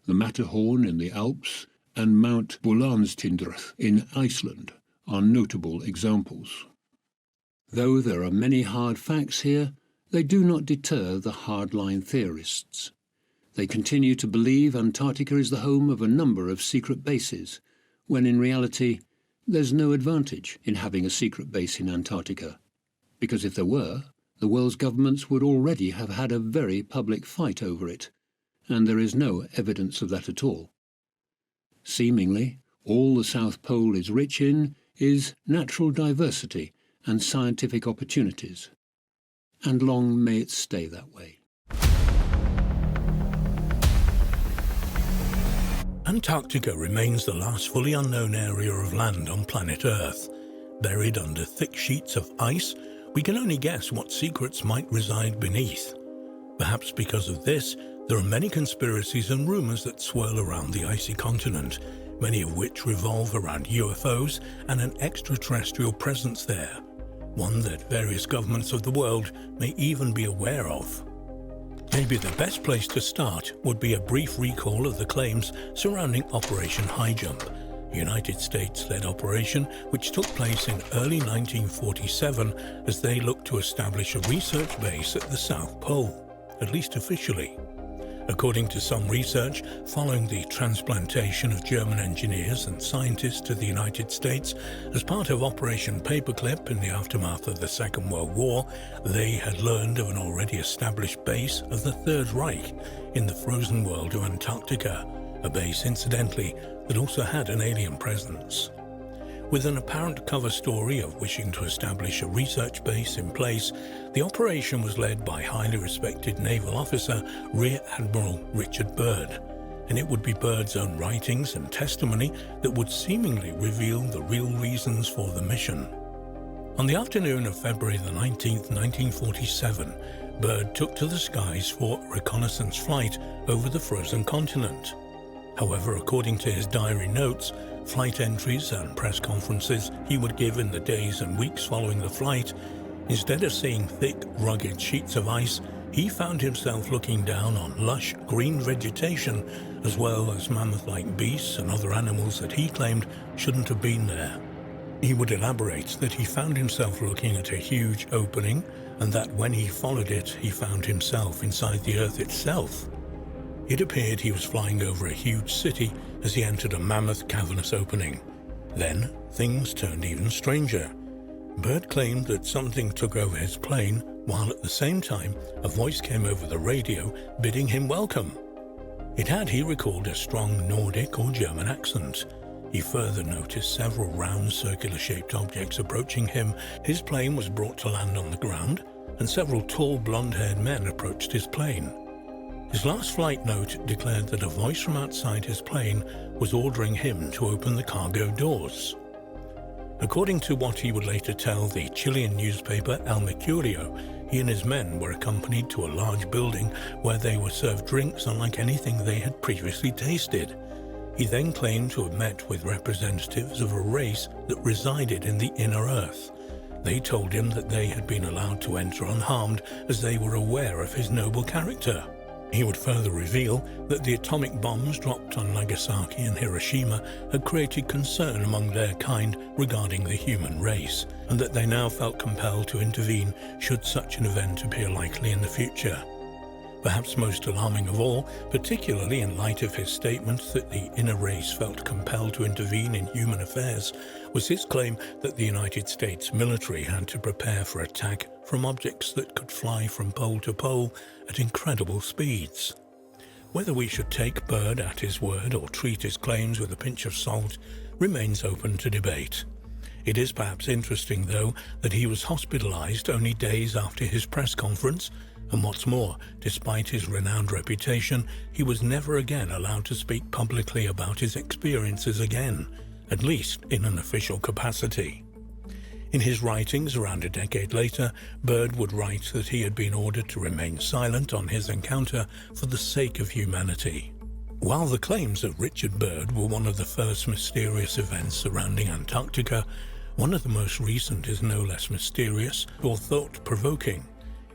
The Matterhorn in the Alps and Mount Búlandstindrð in Iceland are notable examples."
Though there are many hard facts here, they do not deter the hardline theorists. They continue to believe Antarctica is the home of a number of secret bases, when in reality there's no advantage in having a secret base in Antarctica. Because if there were, the world's governments would already have had a very public fight over it, and there is no evidence of that at all. Seemingly, all the South Pole is rich in is natural diversity and scientific opportunities. And long may it stay that way.
Antarctica remains the last fully unknown area of land on planet Earth. Buried under thick sheets of ice, we can only guess what secrets might reside beneath. Perhaps because of this, there are many conspiracies and rumors that swirl around the icy continent, many of which revolve around UFOs and an extraterrestrial presence there, one that various governments of the world may even be aware of. Maybe the best place to start would be a brief recall of the claims surrounding Operation High Jump, a United States-led operation which took place in early 1947 as they looked to establish a research base at the South Pole, at least officially. According to some research, following the transplantation of German engineers and scientists to the United States as part of Operation Paperclip in the aftermath of the Second World War, they had learned of an already established base of the Third Reich in the frozen world of Antarctica, a base, incidentally, that also had an alien presence. With an apparent cover story of wishing to establish a research base in place, the operation was led by highly respected naval officer Rear Admiral Richard Byrd, and it would be Byrd's own writings and testimony that would seemingly reveal the real reasons for the mission. On the afternoon of February the 19th, 1947, Byrd took to the skies for a reconnaissance flight over the frozen continent. However, according to his diary notes, flight entries and press conferences he would give in the days and weeks following the flight, instead of seeing thick, rugged sheets of ice, he found himself looking down on lush green vegetation, as well as mammoth-like beasts and other animals that he claimed shouldn't have been there. He would elaborate that he found himself looking at a huge opening, and that when he followed it, he found himself inside the Earth itself. It appeared he was flying over a huge city as he entered a mammoth cavernous opening. Then, things turned even stranger. Byrd claimed that something took over his plane, while at the same time, a voice came over the radio bidding him welcome. It had, he recalled, a strong Nordic or German accent. He further noticed several round, circular-shaped objects approaching him. His plane was brought to land on the ground, and several tall, blonde-haired men approached his plane. His last flight note declared that a voice from outside his plane was ordering him to open the cargo doors. According to what he would later tell the Chilean newspaper El Mercurio, he and his men were accompanied to a large building where they were served drinks unlike anything they had previously tasted. He then claimed to have met with representatives of a race that resided in the inner earth. They told him that they had been allowed to enter unharmed as they were aware of his noble character. He would further reveal that the atomic bombs dropped on Nagasaki and Hiroshima had created concern among their kind regarding the human race, and that they now felt compelled to intervene should such an event appear likely in the future. Perhaps most alarming of all, particularly in light of his statement that the inner race felt compelled to intervene in human affairs, was his claim that the United States military had to prepare for attack from objects that could fly from pole to pole at incredible speeds. Whether we should take Byrd at his word or treat his claims with a pinch of salt remains open to debate. It is perhaps interesting, though, that he was hospitalized only days after his press conference, and what's more, despite his renowned reputation, he was never again allowed to speak publicly about his experiences again, at least in an official capacity. In his writings around a decade later, Byrd would write that he had been ordered to remain silent on his encounter for the sake of humanity. While the claims of Richard Byrd were one of the first mysterious events surrounding Antarctica, one of the most recent is no less mysterious or thought-provoking.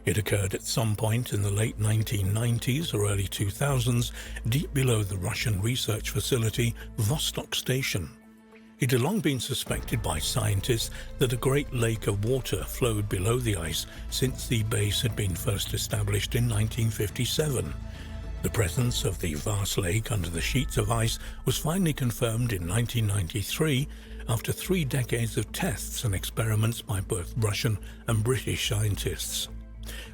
It occurred at some point in the late 1990s or early 2000s, deep below the Russian research facility Vostok Station. It had long been suspected by scientists that a great lake of water flowed below the ice since the base had been first established in 1957. The presence of the vast lake under the sheets of ice was finally confirmed in 1993 after 3 decades of tests and experiments by both Russian and British scientists.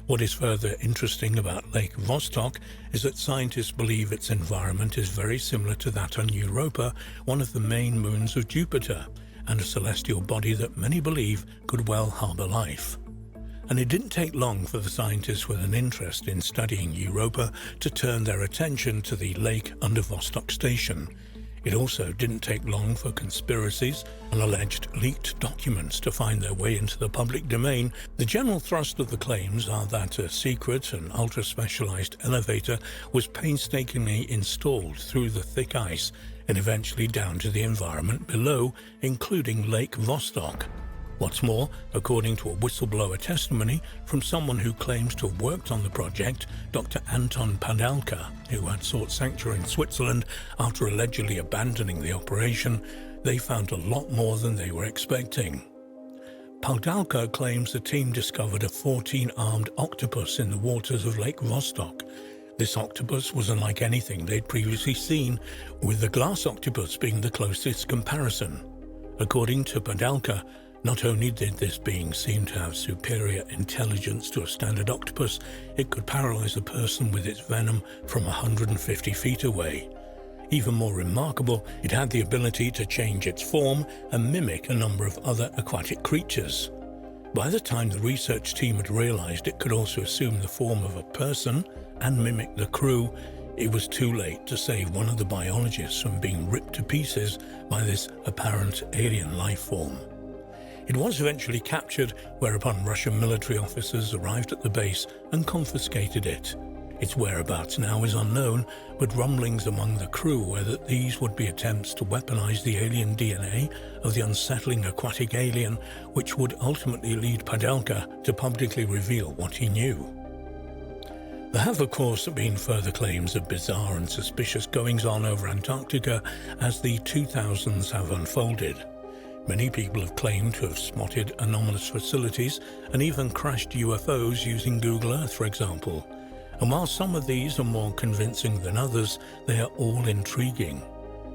What is further interesting about Lake Vostok is that scientists believe its environment is very similar to that on Europa, one of the main moons of Jupiter, and a celestial body that many believe could well harbour life. And it didn't take long for the scientists with an interest in studying Europa to turn their attention to the lake under Vostok Station. It also didn't take long for conspiracies and alleged leaked documents to find their way into the public domain. The general thrust of the claims are that a secret and ultra-specialized elevator was painstakingly installed through the thick ice and eventually down to the environment below, including Lake Vostok. What's more, according to a whistleblower testimony from someone who claims to have worked on the project, Dr. Anton Padalka, who had sought sanctuary in Switzerland after allegedly abandoning the operation, they found a lot more than they were expecting. Padalka claims the team discovered a 14-armed octopus in the waters of Lake Vostok. This octopus was unlike anything they'd previously seen, with the glass octopus being the closest comparison. According to Padalka, not only did this being seem to have superior intelligence to a standard octopus, it could paralyze a person with its venom from 150 feet away. Even more remarkable, it had the ability to change its form and mimic a number of other aquatic creatures. By the time the research team had realized it could also assume the form of a person and mimic the crew, it was too late to save one of the biologists from being ripped to pieces by this apparent alien life form. It was eventually captured, whereupon Russian military officers arrived at the base and confiscated it. Its whereabouts now is unknown, but rumblings among the crew were that these would be attempts to weaponize the alien DNA of the unsettling aquatic alien, which would ultimately lead Padalka to publicly reveal what he knew. There have, of course, been further claims of bizarre and suspicious goings-on over Antarctica as the 2000s have unfolded. Many people have claimed to have spotted anomalous facilities and even crashed UFOs using Google Earth, for example. And while some of these are more convincing than others, they are all intriguing.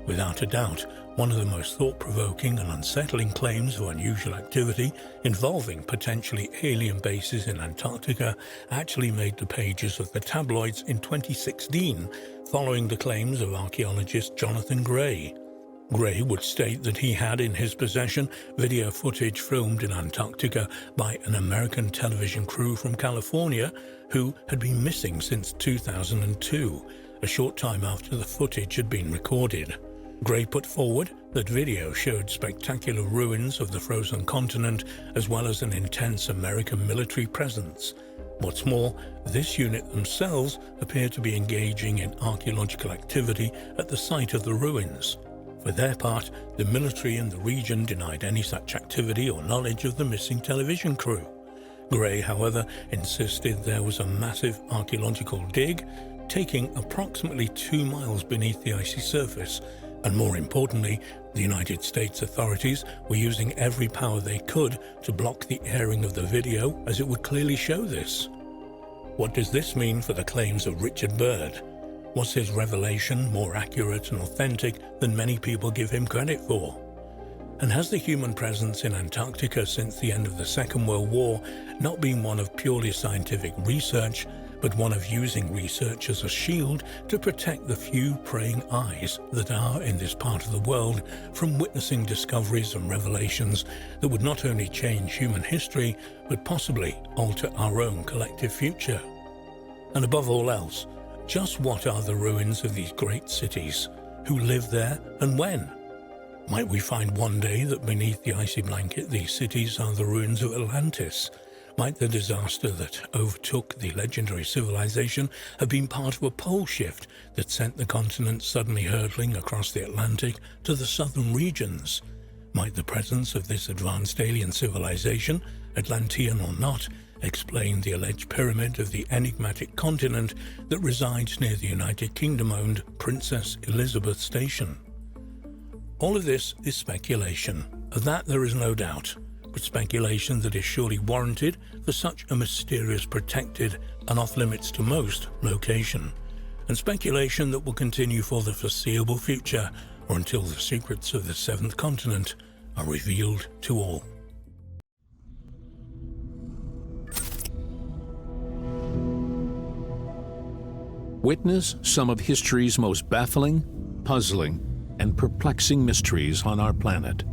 Without a doubt, one of the most thought-provoking and unsettling claims of unusual activity involving potentially alien bases in Antarctica actually made the pages of the tabloids in 2016, following the claims of archaeologist Jonathan Gray. Gray would state that he had in his possession video footage filmed in Antarctica by an American television crew from California who had been missing since 2002, a short time after the footage had been recorded. Gray put forward that video showed spectacular ruins of the frozen continent as well as an intense American military presence. What's more, this unit themselves appeared to be engaging in archaeological activity at the site of the ruins. For their part, the military in the region denied any such activity or knowledge of the missing television crew. Gray, however, insisted there was a massive archaeological dig taking approximately 2 miles beneath the icy surface, and more importantly, the United States authorities were using every power they could to block the airing of the video, as it would clearly show this. What does this mean for the claims of Richard Byrd? Was his revelation more accurate and authentic than many people give him credit for? And has the human presence in Antarctica since the end of the Second World War not been one of purely scientific research, but one of using research as a shield to protect the few praying eyes that are in this part of the world from witnessing discoveries and revelations that would not only change human history, but possibly alter our own collective future? And above all else, just what are the ruins of these great cities? Who lived there and when? Might we find one day that beneath the icy blanket these cities are the ruins of Atlantis? Might the disaster that overtook the legendary civilization have been part of a pole shift that sent the continent suddenly hurtling across the Atlantic to the southern regions? Might the presence of this advanced alien civilization, Atlantean or not, explain the alleged pyramid of the enigmatic continent that resides near the United Kingdom-owned Princess Elizabeth Station? All of this is speculation. Of that there is no doubt, but speculation that is surely warranted for such a mysterious, protected, and off-limits to most location, and speculation that will continue for the foreseeable future or until the secrets of the seventh continent are revealed to all.
Witness some of history's most baffling, puzzling, and perplexing mysteries on our planet.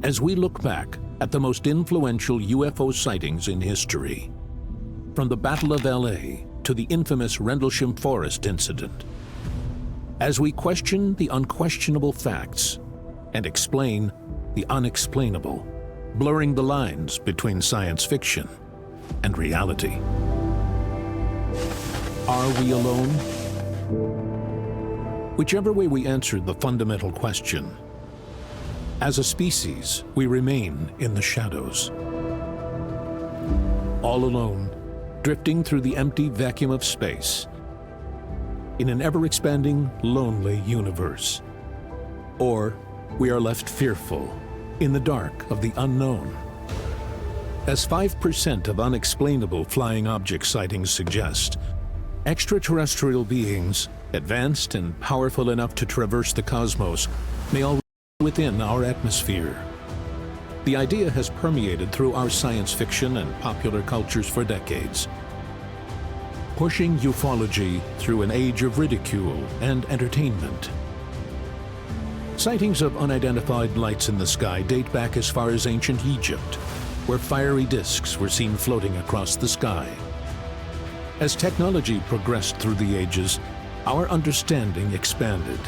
As we look back at the most influential UFO sightings in history, from the Battle of LA to the infamous Rendlesham Forest incident, as we question the unquestionable facts and explain the unexplainable, blurring the lines between science fiction and reality. Are we alone? Whichever way we answer the fundamental question, as a species, we remain in the shadows. All alone, drifting through the empty vacuum of space, in an ever-expanding, lonely universe. Or we are left fearful, in the dark of the unknown. As 5% of unexplainable flying object sightings suggest, extraterrestrial beings, advanced and powerful enough to traverse the cosmos, may already be within our atmosphere. The idea has permeated through our science fiction and popular cultures for decades, pushing ufology through an age of ridicule and entertainment. Sightings of unidentified lights in the sky date back as far as ancient Egypt, where fiery discs were seen floating across the sky. As technology progressed through the ages, our understanding expanded.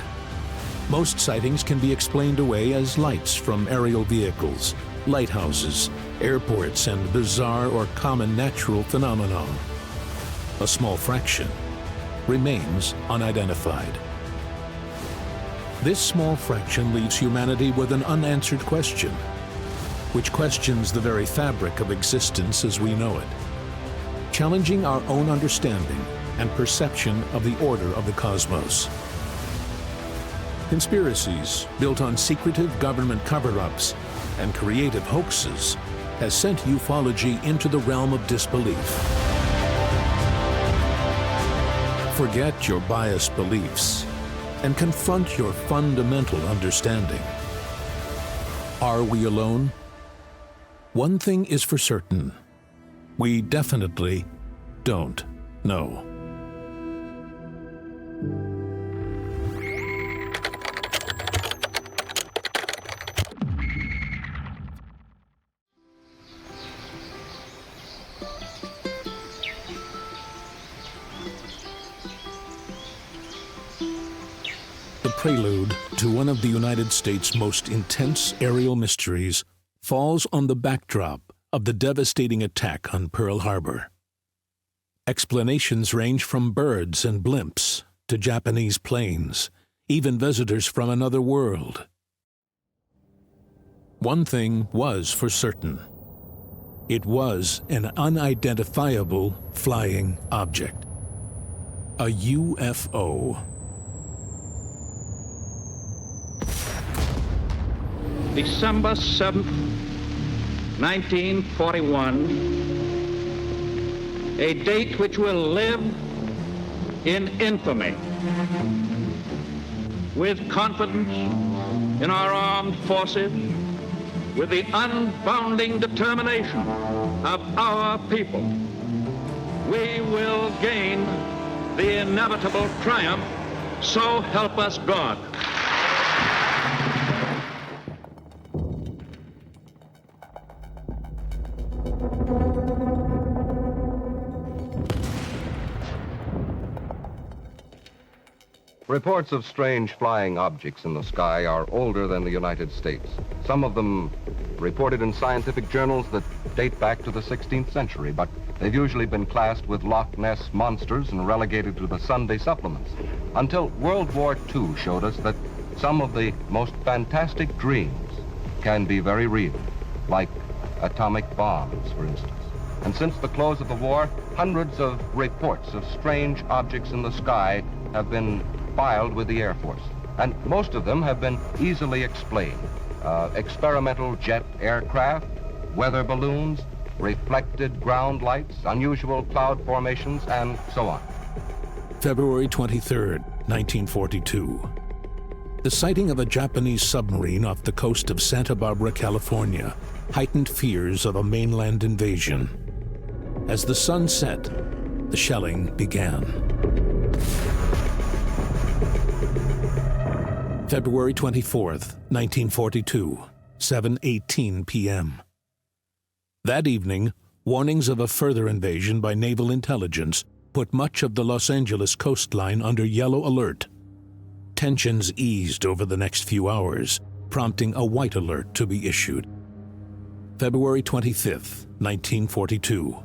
Most sightings can be explained away as lights from aerial vehicles, lighthouses, airports, and bizarre or common natural phenomena. A small fraction remains unidentified. This small fraction leaves humanity with an unanswered question, which questions the very fabric of existence as we know it, challenging our own understanding and perception of the order of the cosmos. Conspiracies built on secretive government cover-ups and creative hoaxes has sent ufology into the realm of disbelief. Forget your biased beliefs and confront your fundamental understanding. Are we alone? One thing is for certain. We definitely don't know. the prelude to one of the United States' most intense aerial mysteries falls on the backdrop of the devastating attack on Pearl Harbor. Explanations range from birds and blimps to Japanese planes, even visitors from another world. One thing was for certain. It was an unidentifiable flying object. A UFO.
December 7th, 1941, a date which will live in infamy. With confidence in our armed forces, with the unbounding determination of our people, we will gain the inevitable triumph, so help us God.
Reports of strange flying objects in the sky are older than the United States. Some of them reported in scientific journals that date back to the 16th century, but they've usually been classed with Loch Ness monsters and relegated to the Sunday supplements, until World War II showed us that some of the most fantastic dreams can be very real, like atomic bombs, for instance. And since the close of the war, hundreds of reports of strange objects in the sky have been filed with the Air Force, and most of them have been easily explained. Experimental jet aircraft, weather balloons, reflected ground lights, unusual cloud formations, and so on.
February 23rd, 1942. The sighting of a Japanese submarine off the coast of Santa Barbara, California, heightened fears of a mainland invasion. As the sun set, the shelling began. February 24th, 1942, 7:18 p.m. That evening, warnings of a further invasion by naval intelligence put much of the Los Angeles coastline under yellow alert. Tensions eased over the next few hours, prompting a white alert to be issued. February 25th, 1942,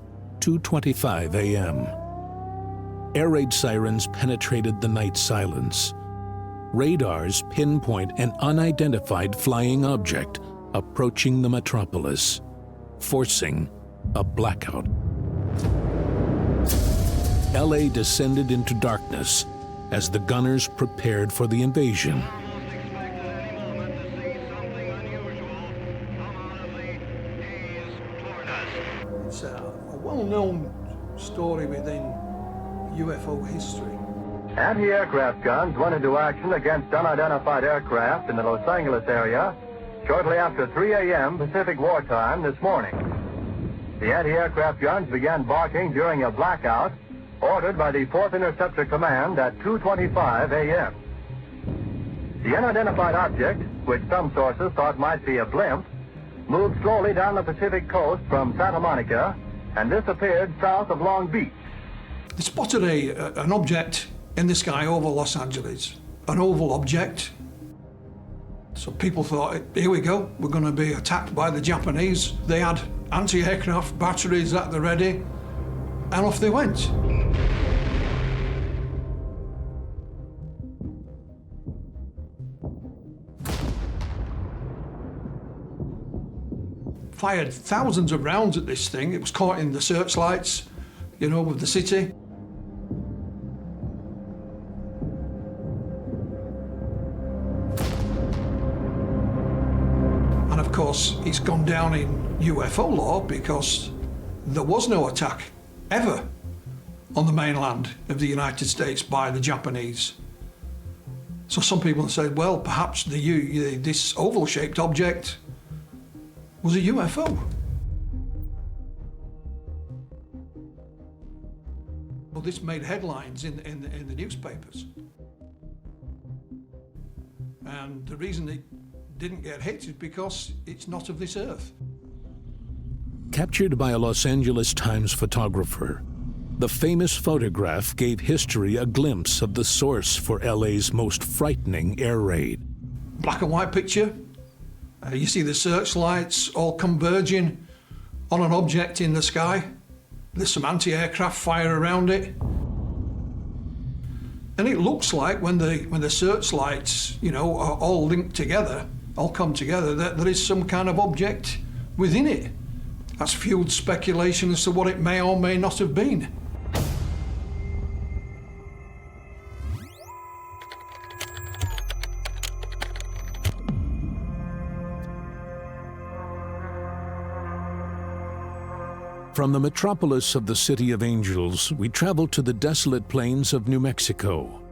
2:25 a.m. Air raid sirens penetrated the night silence. Radars pinpoint an unidentified flying object approaching the metropolis, forcing a blackout. LA descended into darkness as the gunners prepared for the invasion.
It's a well-known story within UFO history.
Anti-aircraft guns went into action against unidentified aircraft in the Los Angeles area shortly after 3 a.m. Pacific wartime this morning. The anti-aircraft guns began barking during a blackout ordered by the 4th Interceptor Command at 2:25 a.m. The unidentified object, which some sources thought might be a blimp, moved slowly down the Pacific coast from Santa Monica and disappeared south of Long Beach.
They spotted an object in the sky over Los Angeles, an oval object. So people thought, here we go, we're going to be attacked by the Japanese. They had anti-aircraft batteries at the ready, and off they went. Fired thousands of rounds at this thing. It was caught in the searchlights, you know, of the city. And of course, it's gone down in UFO lore because there was no attack ever on the mainland of the United States by the Japanese. So some people said, well, perhaps this oval-shaped object was a UFO. Well, this made headlines in the newspapers. And the reason it didn't get hit is because it's not of this earth.
Captured by a Los Angeles Times photographer, The famous photograph gave history a glimpse of the source for LA's most frightening air raid.
Black and white picture. You see the searchlights all converging on an object in the sky. There's some anti-aircraft fire around it. And it looks like when the searchlights, are all linked together, all come together, that there is some kind of object within it. That's fueled speculation as to what it may or may not have been.
From the metropolis of the City of Angels, we travel to the desolate plains of New Mexico,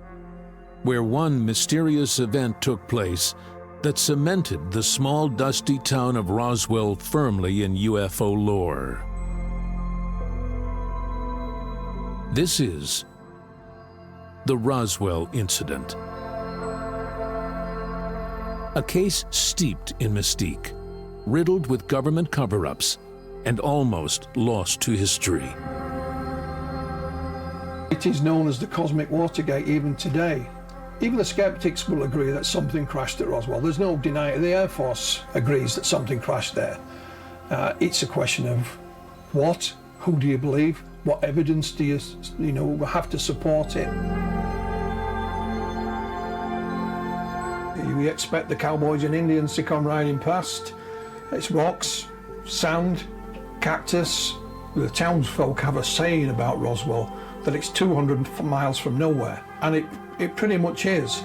where one mysterious event took place that cemented the small, dusty town of Roswell firmly in UFO lore. This is the Roswell Incident, a case steeped in mystique, riddled with government cover-ups, and almost lost to history.
It is known as the Cosmic Watergate even today. Even the skeptics will agree that something crashed at Roswell. There's no denying. The Air Force agrees that something crashed there. It's a question of what, who do you believe, what evidence do you have to support it. You expect the cowboys and Indians to come riding past. It's rocks, sand, cactus. The townsfolk have a saying about Roswell that it's 200 miles from nowhere, and it pretty much is.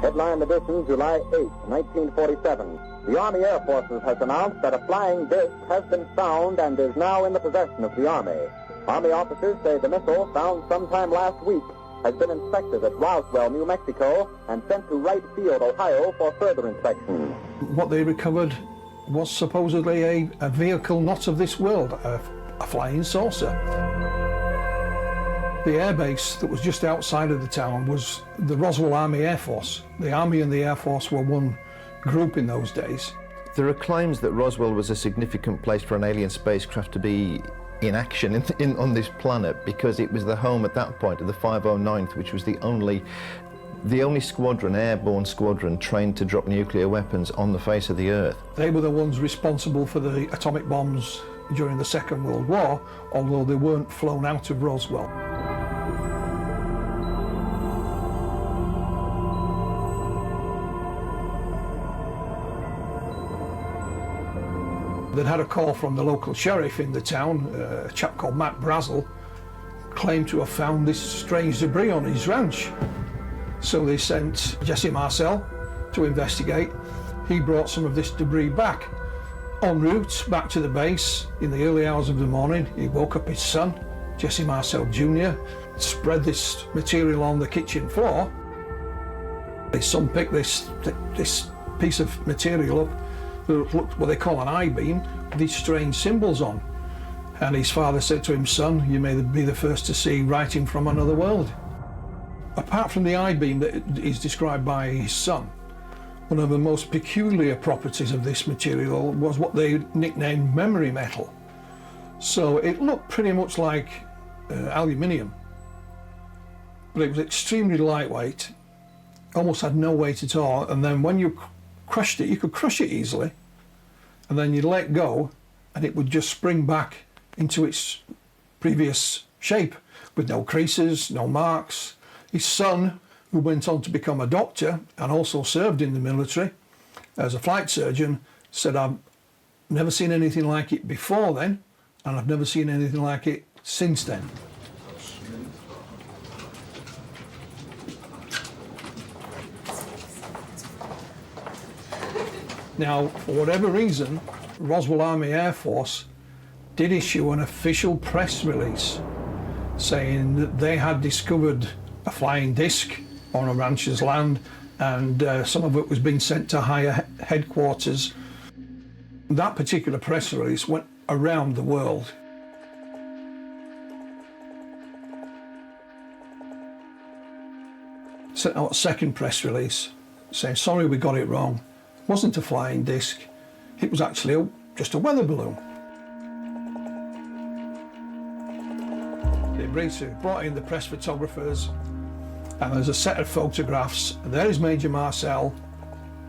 Headline edition, July 8, 1947. The Army Air Forces has announced that a flying disc has been found and is now in the possession of the Army. Army officers say the missile, found sometime last week, has been inspected at Roswell, New Mexico, and sent to Wright Field, Ohio, for further inspection.
What they recovered was supposedly a vehicle not of this world, a flying saucer. The airbase that was just outside of the town was the Roswell Army Air Force. The Army and the Air Force were one group in those days.
There are claims that Roswell was a significant place for an alien spacecraft to be in action on this planet, because it was the home at that point of the 509th, which was the only squadron, airborne squadron, trained to drop nuclear weapons on the face of the Earth.
They were the ones responsible for the atomic bombs during the Second World War, although they weren't flown out of Roswell. They'd had a call from the local sheriff in the town, a chap called Matt Brazel, claimed to have found this strange debris on his ranch. So they sent Jesse Marcel to investigate. He brought some of this debris back. En route back to the base in the early hours of the morning, he woke up his son, Jesse Marcel Jr., spread this material on the kitchen floor. His son picked this piece of material up that looked what they call an I-beam, with these strange symbols on. And his father said to him, "Son, you may be the first to see writing from another world." Apart from the I-beam that is described by his son, one of the most peculiar properties of this material was what they nicknamed memory metal. So it looked pretty much like aluminium, but it was extremely lightweight, almost had no weight at all, and then when you crushed it, you could crush it easily, and then you'd let go and it would just spring back into its previous shape with no creases, no marks. His son, who went on to become a doctor and also served in the military as a flight surgeon, said, "I've never seen anything like it before then, and I've never seen anything like it since then." Now, for whatever reason, Roswell Army Air Force did issue an official press release saying that they had discovered a flying disc on a rancher's land, and some of it was being sent to higher headquarters. That particular press release went around the world. Sent out a second press release saying, "Sorry, we got it wrong. It wasn't a flying disc. It was actually just a weather balloon." debris. So we brought in the press photographers, and there's a set of photographs. And there is Major Marcel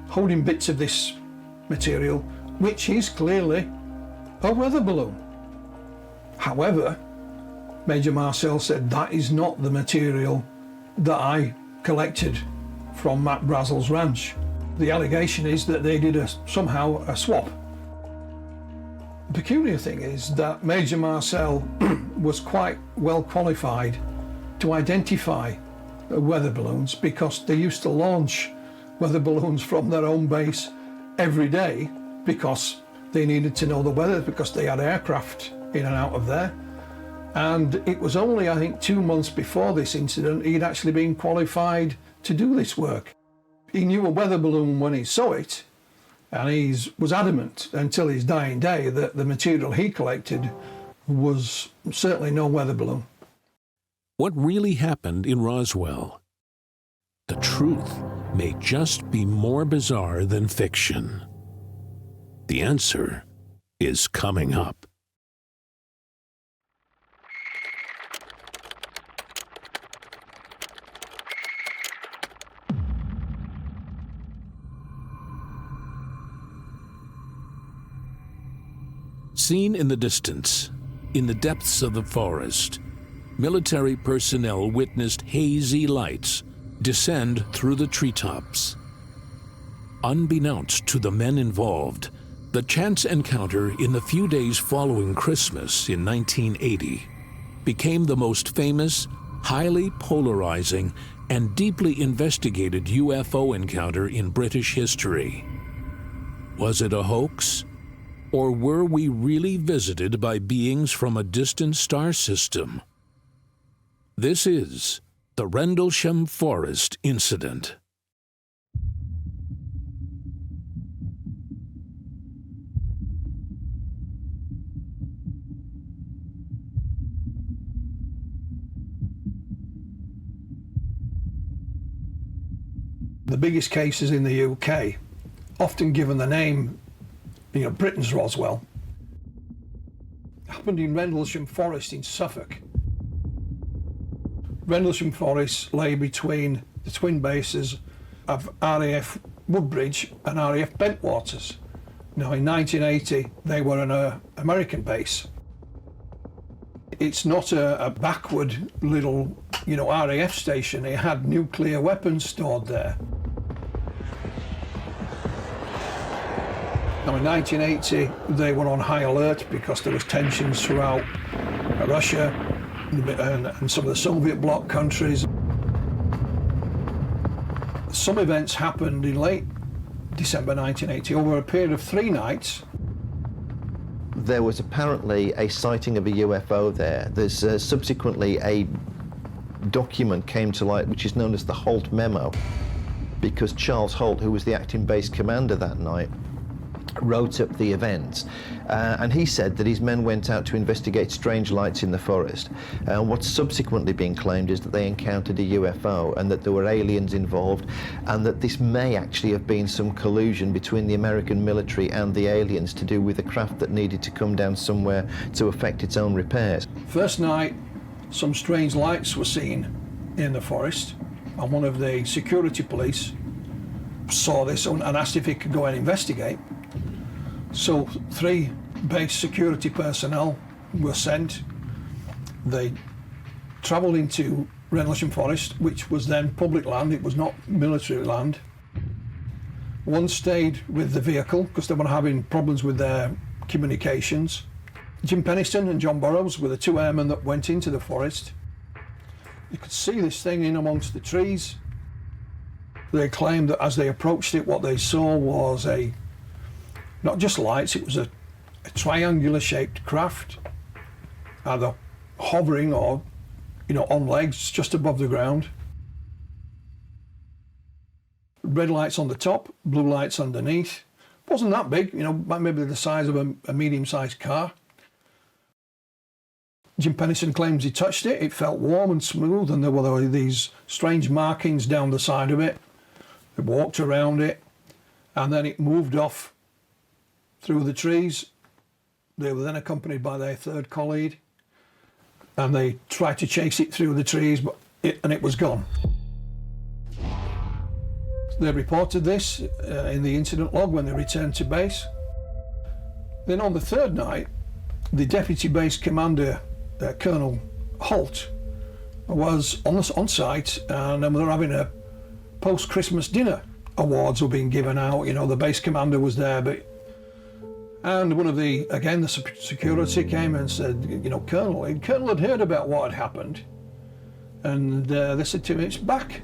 holding bits of this material, which is clearly a weather balloon. However, Major Marcel said that is not the material that I collected from Matt Brazel's ranch. The allegation is that they did somehow a swap. The peculiar thing is that Major Marcel was quite well qualified to identify weather balloons, because they used to launch weather balloons from their own base every day, because they needed to know the weather, because they had aircraft in and out of there. And it was only, I think, 2 months before this incident he'd actually been qualified to do this work. He knew a weather balloon when he saw it, and he was adamant until his dying day that the material he collected was certainly no weather balloon.
What really happened in Roswell? The truth may just be more bizarre than fiction. The answer is coming up. Seen in the distance, in the depths of the forest, military personnel witnessed hazy lights descend through the treetops. Unbeknownst to the men involved, the chance encounter in the few days following Christmas in 1980 became the most famous, highly polarizing, and deeply investigated UFO encounter in British history. Was it a hoax? Or were we really visited by beings from a distant star system? This is the Rendlesham Forest Incident.
The biggest cases in the UK, often given the name, Britain's Roswell, happened in Rendlesham Forest in Suffolk. Rendlesham Forest lay between the twin bases of RAF Woodbridge and RAF Bentwaters. Now, in 1980, they were an American base. It's not a backward little, RAF station. It had nuclear weapons stored there. Now, in 1980, they were on high alert because there was tensions throughout Russia and some of the Soviet bloc countries. Some events happened in late December 1980 over a period of 3 nights.
There was apparently a sighting of a UFO there. There's subsequently a document came to light which is known as the Holt Memo, because Charles Holt, who was the acting base commander that night, wrote up the events, and he said that his men went out to investigate strange lights in the forest. What's subsequently been claimed is that they encountered a UFO and that there were aliens involved, and that this may actually have been some collusion between the American military and the aliens to do with a craft that needed to come down somewhere to effect its own repairs.
First night, some strange lights were seen in the forest, and one of the security police saw this and asked if he could go and investigate. So 3 base security personnel were sent. They travelled into Rendlesham Forest, which was then public land, it was not military land. One stayed with the vehicle because they were having problems with their communications. Jim Penniston and John Burroughs were the 2 airmen that went into the forest. You could see this thing in amongst the trees. They claimed that as they approached it, what they saw was not just lights, it was a triangular shaped craft, either hovering or, on legs just above the ground. Red lights on the top, blue lights underneath. Wasn't that big, maybe the size of a medium-sized car. Jim Pennison claims he touched it. It felt warm and smooth, and there were these strange markings down the side of it. They walked around it, and then it moved off through the trees. They were then accompanied by their 3rd colleague. and they tried to chase it through the trees, but it was gone. They reported this in the incident log when they returned to base. Then on the third night, the deputy base commander, Colonel Holt, was on site, and they were having a post-Christmas dinner. Awards were being given out, you know, the base commander was there, and one of the security came and said, you know, Colonel had heard about what had happened, and they said to him, it's back.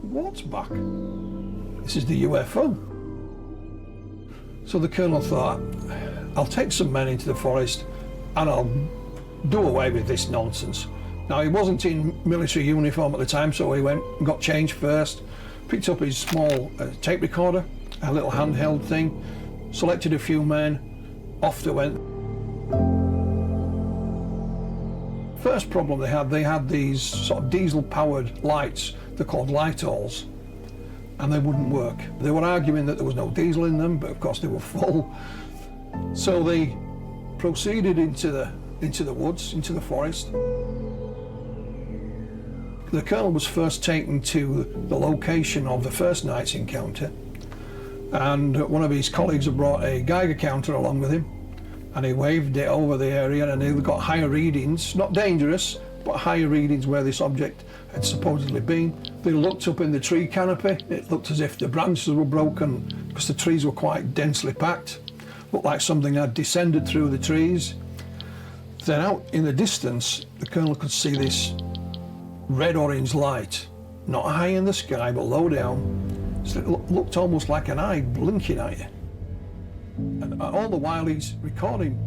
What's back? This is the UFO. So the Colonel thought, I'll take some men into the forest and I'll do away with this nonsense. Now, he wasn't in military uniform at the time, so he went and got changed first, picked up his small tape recorder, a little handheld thing, selected a few men, off they went. First problem they had these sort of diesel-powered lights, they're called light-alls, and they wouldn't work. They were arguing that there was no diesel in them, but of course they were full. So they proceeded into the woods, into the forest. The Colonel was first taken to the location of the first night's encounter, and one of his colleagues had brought a Geiger counter along with him, and he waved it over the area, and he got higher readings, not dangerous, but higher readings where this object had supposedly been. They looked up in the tree canopy. It looked as if the branches were broken because the trees were quite densely packed. Looked like something had descended through the trees. Then out in the distance, the Colonel could see this red-orange light, not high in the sky, but low down. So it looked almost like an eye blinking at you. And all the while he's recording.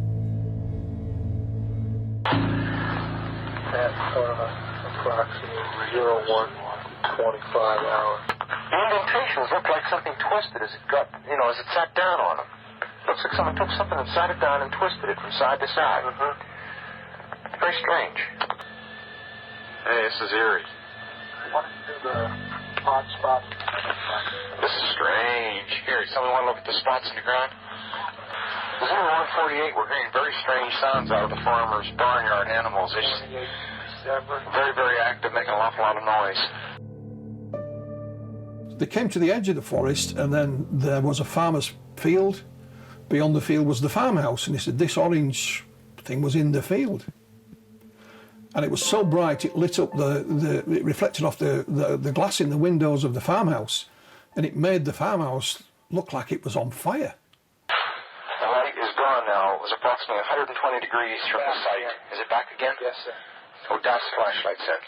At approximately 01:25 hours. The indentations look like something twisted as it sat down on them. Looks like someone took something and sat it down and twisted it from side to side. Very strange. Hey, this is eerie. What is the hot spots? This is strange. Here, somebody want to look at the spots in the ground? This is 148. We're hearing very strange sounds out of the farmers' barnyard animals. It's very, very active, making an awful lot of noise.
They came to the edge of the forest, and then there was a farmer's field. Beyond the field was the farmhouse, and he said this orange thing was in the field. And it was so bright it lit up it reflected off the glass in the windows of the farmhouse, and it made the farmhouse look like it was on fire.
The light is gone now. It was approximately 120 degrees from the site. Is it back again? Yes, sir. Oh, that's the flashlight set.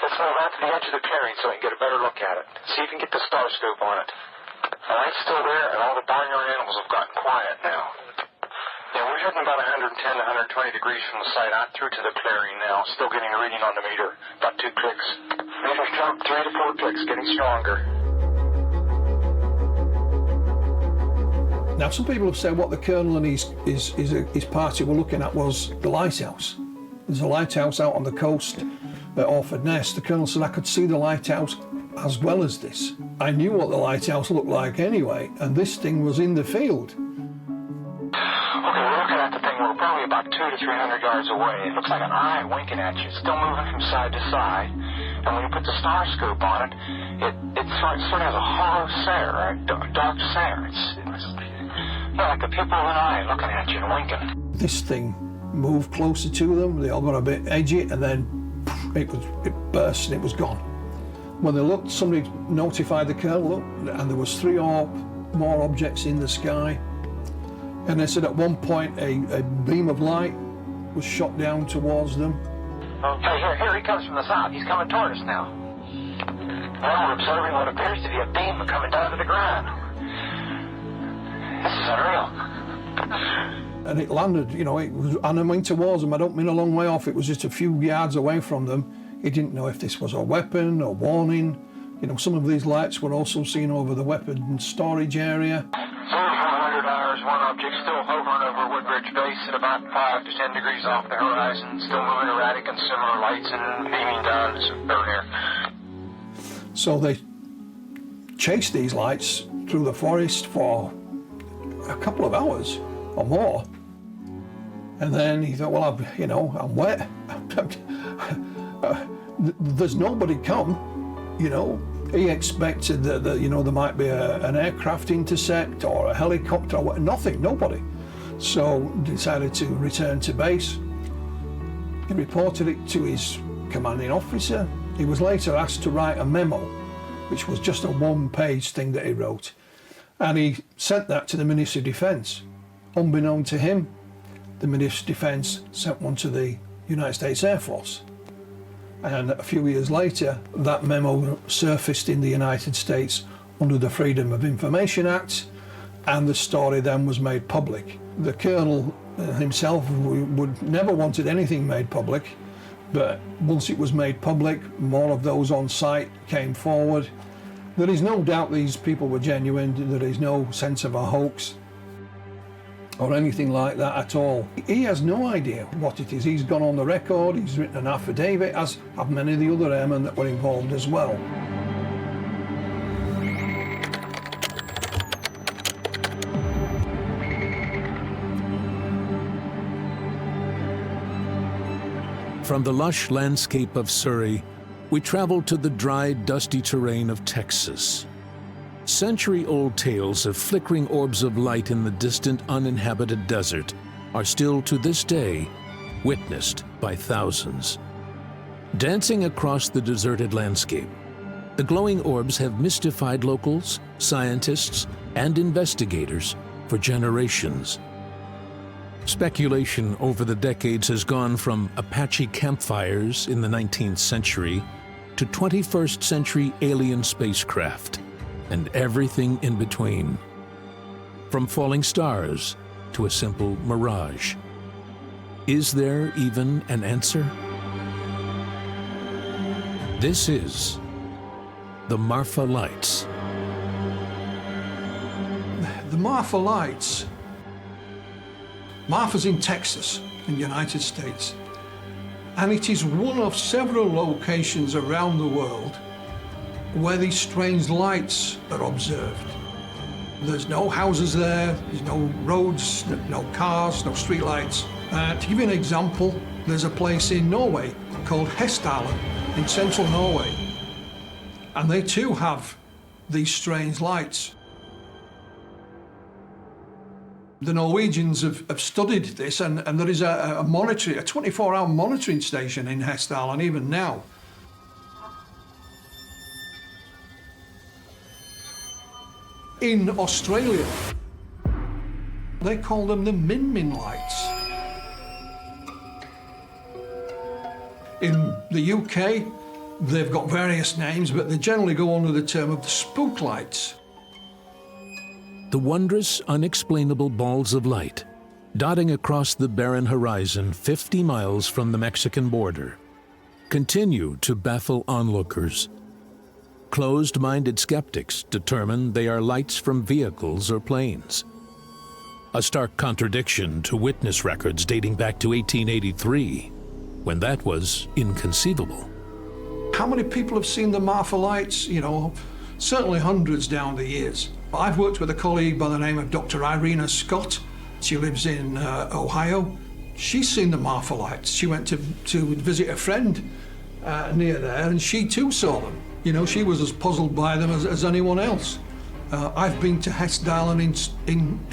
Let's move out to the edge of the clearing so we can get a better look at it. See if you can get the star scope on it. The light's still there, and all the barnyard animals have gotten quiet now. Yeah, we're heading about 110 to 120 degrees from the site out through to the clearing now. Still getting a reading on the meter. About 2 clicks. Meter's jumped 3 to 4 clicks, getting stronger.
Now, some people have said what the Colonel and his party were looking at was the lighthouse. There's a lighthouse out on the coast at Orford Ness. The Colonel said I could see the lighthouse as well as this. I knew what the lighthouse looked like anyway, and this thing was in the field.
Okay, we're looking at the thing. We're probably about 200 to 300 yards away. It looks like an eye winking at you. It's still moving from side to side. And when you put the star scope on it, it sort of has a hollow stare, a dark stare. It's like the pupil of an eye looking at you and winking.
This thing moved closer to them. They all got a bit edgy, and then it burst and it was gone. When they looked, somebody notified the Colonel, and there was 3 or more objects in the sky. And they said at one point a beam of light was shot down towards them.
Okay, here he comes from the south. He's coming toward us now. Well, we're observing what appears to be a beam coming down to the ground. This is unreal.
And it landed, it was animating towards them. I don't mean a long way off, it was just a few yards away from them. He didn't know if this was a weapon or warning. Some of these lights were also seen over the weapon storage area.
400 hours, one object still hovering over Woodbridge Base at about 5 to 10 degrees off the horizon, still moving erratic and similar lights and beaming down over here.
So they chased these lights through the forest for a couple of hours or more. And then he thought, well, I'm wet. There's nobody come, you know. He expected that there might be an aircraft intercept or a helicopter, or nothing, nobody. So decided to return to base. He reported it to his commanding officer. He was later asked to write a memo, which was just a one-page thing that he wrote. And he sent that to the Ministry of Defence. Unbeknown to him, the Ministry of Defence sent one to the United States Air Force. And a few years later, that memo surfaced in the United States under the Freedom of Information Act, and the story then was made public. The Colonel himself would never wanted anything made public, but once it was made public, more of those on site came forward. There is no doubt these people were genuine. There is no sense of a hoax or anything like that at all. He has no idea what it is. He's gone on the record, he's written an affidavit, as have many of the other airmen that were involved as well.
From the lush landscape of Surrey, we travel to the dry, dusty terrain of Texas. Century-old tales of flickering orbs of light in the distant, uninhabited desert are still to this day witnessed by thousands. Dancing across the deserted landscape, the glowing orbs have mystified locals, scientists, and investigators for generations. Speculation over the decades has gone from Apache campfires in the 19th century to 21st century alien spacecraft, and everything in between. From falling stars to a simple mirage. Is there even an answer? This is the Marfa Lights.
The Marfa Lights. Marfa's in Texas, in the United States, and it is one of several locations around the world where these strange lights are observed. There's no houses there, there's no roads, no cars, no street lights. To give you an example, there's a place in Norway called Hessdalen in central Norway, and they too have these strange lights. The Norwegians have studied this, and there is a 24-hour monitoring station in Hessdalen even now. In Australia, they call them the Min Min lights. In the UK, they've got various names, but they generally go under the term of the spook lights.
The wondrous, unexplainable balls of light, dotting across the barren horizon 50 miles from the Mexican border, continue to baffle onlookers. Closed-minded skeptics determine they are lights from vehicles or planes. A stark contradiction to witness records dating back to 1883, when that was inconceivable.
How many people have seen the Marfa lights? You know, certainly hundreds down the years. I've worked with a colleague by the name of Dr. Irina Scott. She lives in Ohio. She's seen the Marfa lights. She went to visit a friend near there, and she too saw them. You know, she was as puzzled by them as anyone else. I've been to Hessdalen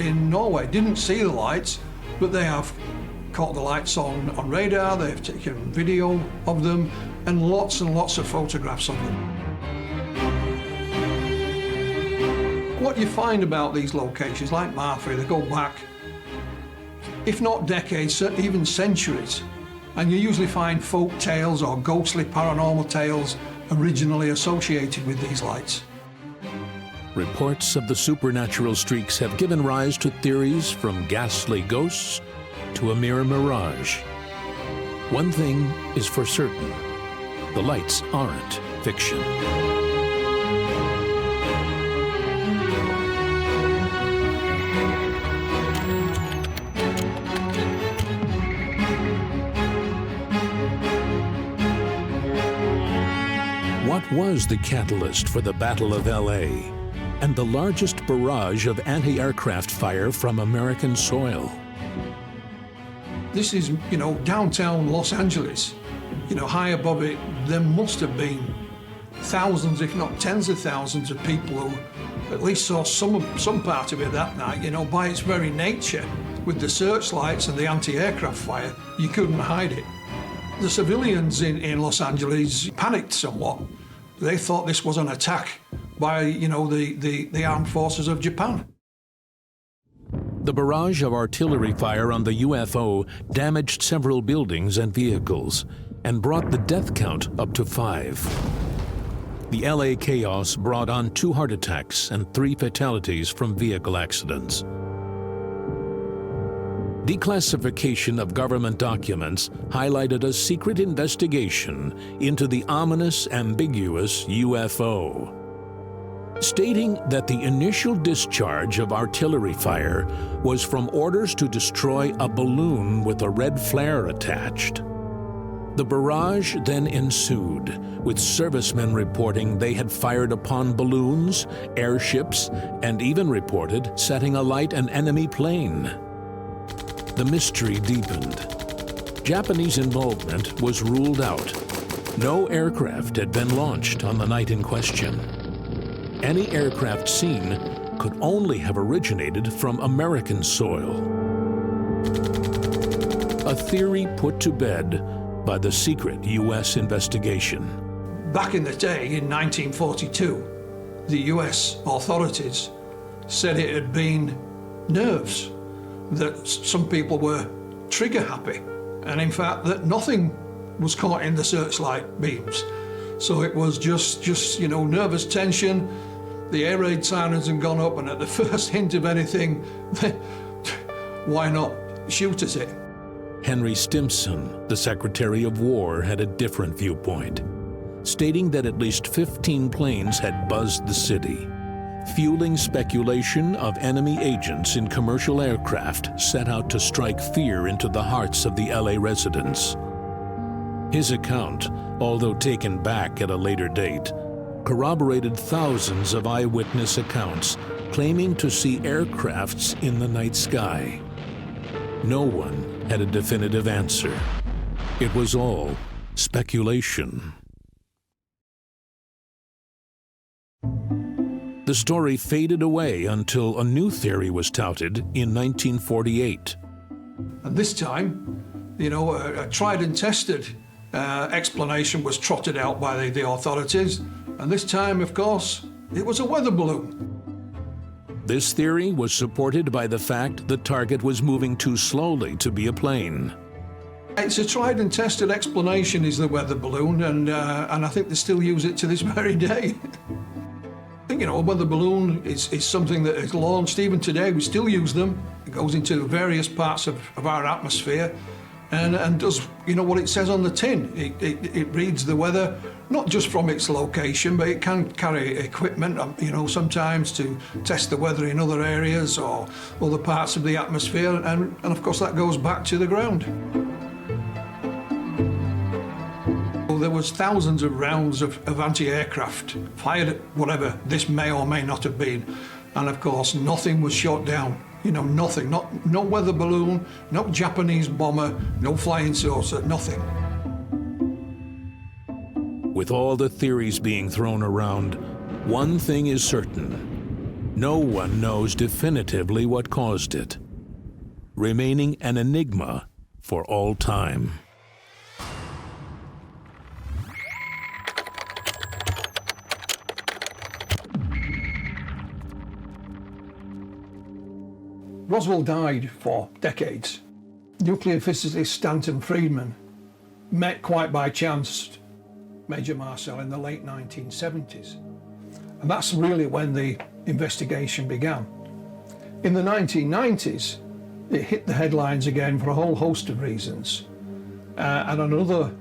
in Norway. Didn't see the lights, but they have caught the lights on radar. They've taken video of them, and lots of photographs of them. What you find about these locations, like Marfa, they go back, if not decades, even centuries. And you usually find folk tales or ghostly paranormal tales originally associated with these lights.
Reports of the supernatural streaks have given rise to theories from ghastly ghosts to a mere mirage. One thing is for certain, the lights aren't fiction. What was the catalyst for the Battle of LA and the largest barrage of anti-aircraft fire from American soil?
This is, you know, downtown Los Angeles. You know, high above it, there must have been thousands, if not tens of thousands of people who at least saw some part of it that night. You know, by its very nature, with the searchlights and the anti-aircraft fire, you couldn't hide it. The civilians in Los Angeles panicked somewhat. They thought this was an attack by, you know, the armed forces of Japan.
The barrage of artillery fire on the UFO damaged several buildings and vehicles and brought the death count up to 5. The LA chaos brought on 2 heart attacks and 3 fatalities from vehicle accidents. Declassification of government documents highlighted a secret investigation into the ominous, ambiguous UFO, stating that the initial discharge of artillery fire was from orders to destroy a balloon with a red flare attached. The barrage then ensued, with servicemen reporting they had fired upon balloons, airships, and even reported setting alight an enemy plane. The mystery deepened. Japanese involvement was ruled out. No aircraft had been launched on the night in question. Any aircraft seen could only have originated from American soil. A theory put to bed by the secret U.S. investigation.
Back in the day, in 1942, the U.S. authorities said it had been nerves, that some people were trigger happy, and in fact that nothing was caught in the searchlight beams. So it was just you know, nervous tension. The air raid sirens had gone up, and at the first hint of anything, why not shoot at it?
Henry Stimson, the Secretary of War, had a different viewpoint, stating that at least 15 planes had buzzed the city, fueling speculation of enemy agents in commercial aircraft set out to strike fear into the hearts of the LA residents. His account, although taken back at a later date, corroborated thousands of eyewitness accounts claiming to see aircrafts in the night sky. No one had a definitive answer. It was all speculation. The story faded away until a new theory was touted in 1948.
And this time, you know, a tried and tested explanation was trotted out by the authorities. And this time, of course, it was a weather balloon.
This theory was supported by the fact the target was moving too slowly to be a plane.
It's a tried and tested explanation, is the weather balloon, and I think they still use it to this very day. I think, you know, a weather balloon is something that is launched even today. We still use them. It goes into various parts of our atmosphere and does, you know, what it says on the tin. It reads the weather, not just from its location, but it can carry equipment, you know, sometimes to test the weather in other areas or other parts of the atmosphere, and of course that goes back to the ground. There was thousands of rounds of anti-aircraft fired at whatever this may or may not have been, and of course nothing was shot down. You know, nothing, no weather balloon, no Japanese bomber, no flying saucer, nothing.
With all the theories being thrown around, one thing is certain. No one knows definitively what caused it, remaining an enigma for all time.
Roswell died for decades. Nuclear physicist Stanton Friedman met quite by chance Major Marcel in the late 1970s. And that's really when the investigation began. In the 1990s, it hit the headlines again for a whole host of reasons. And another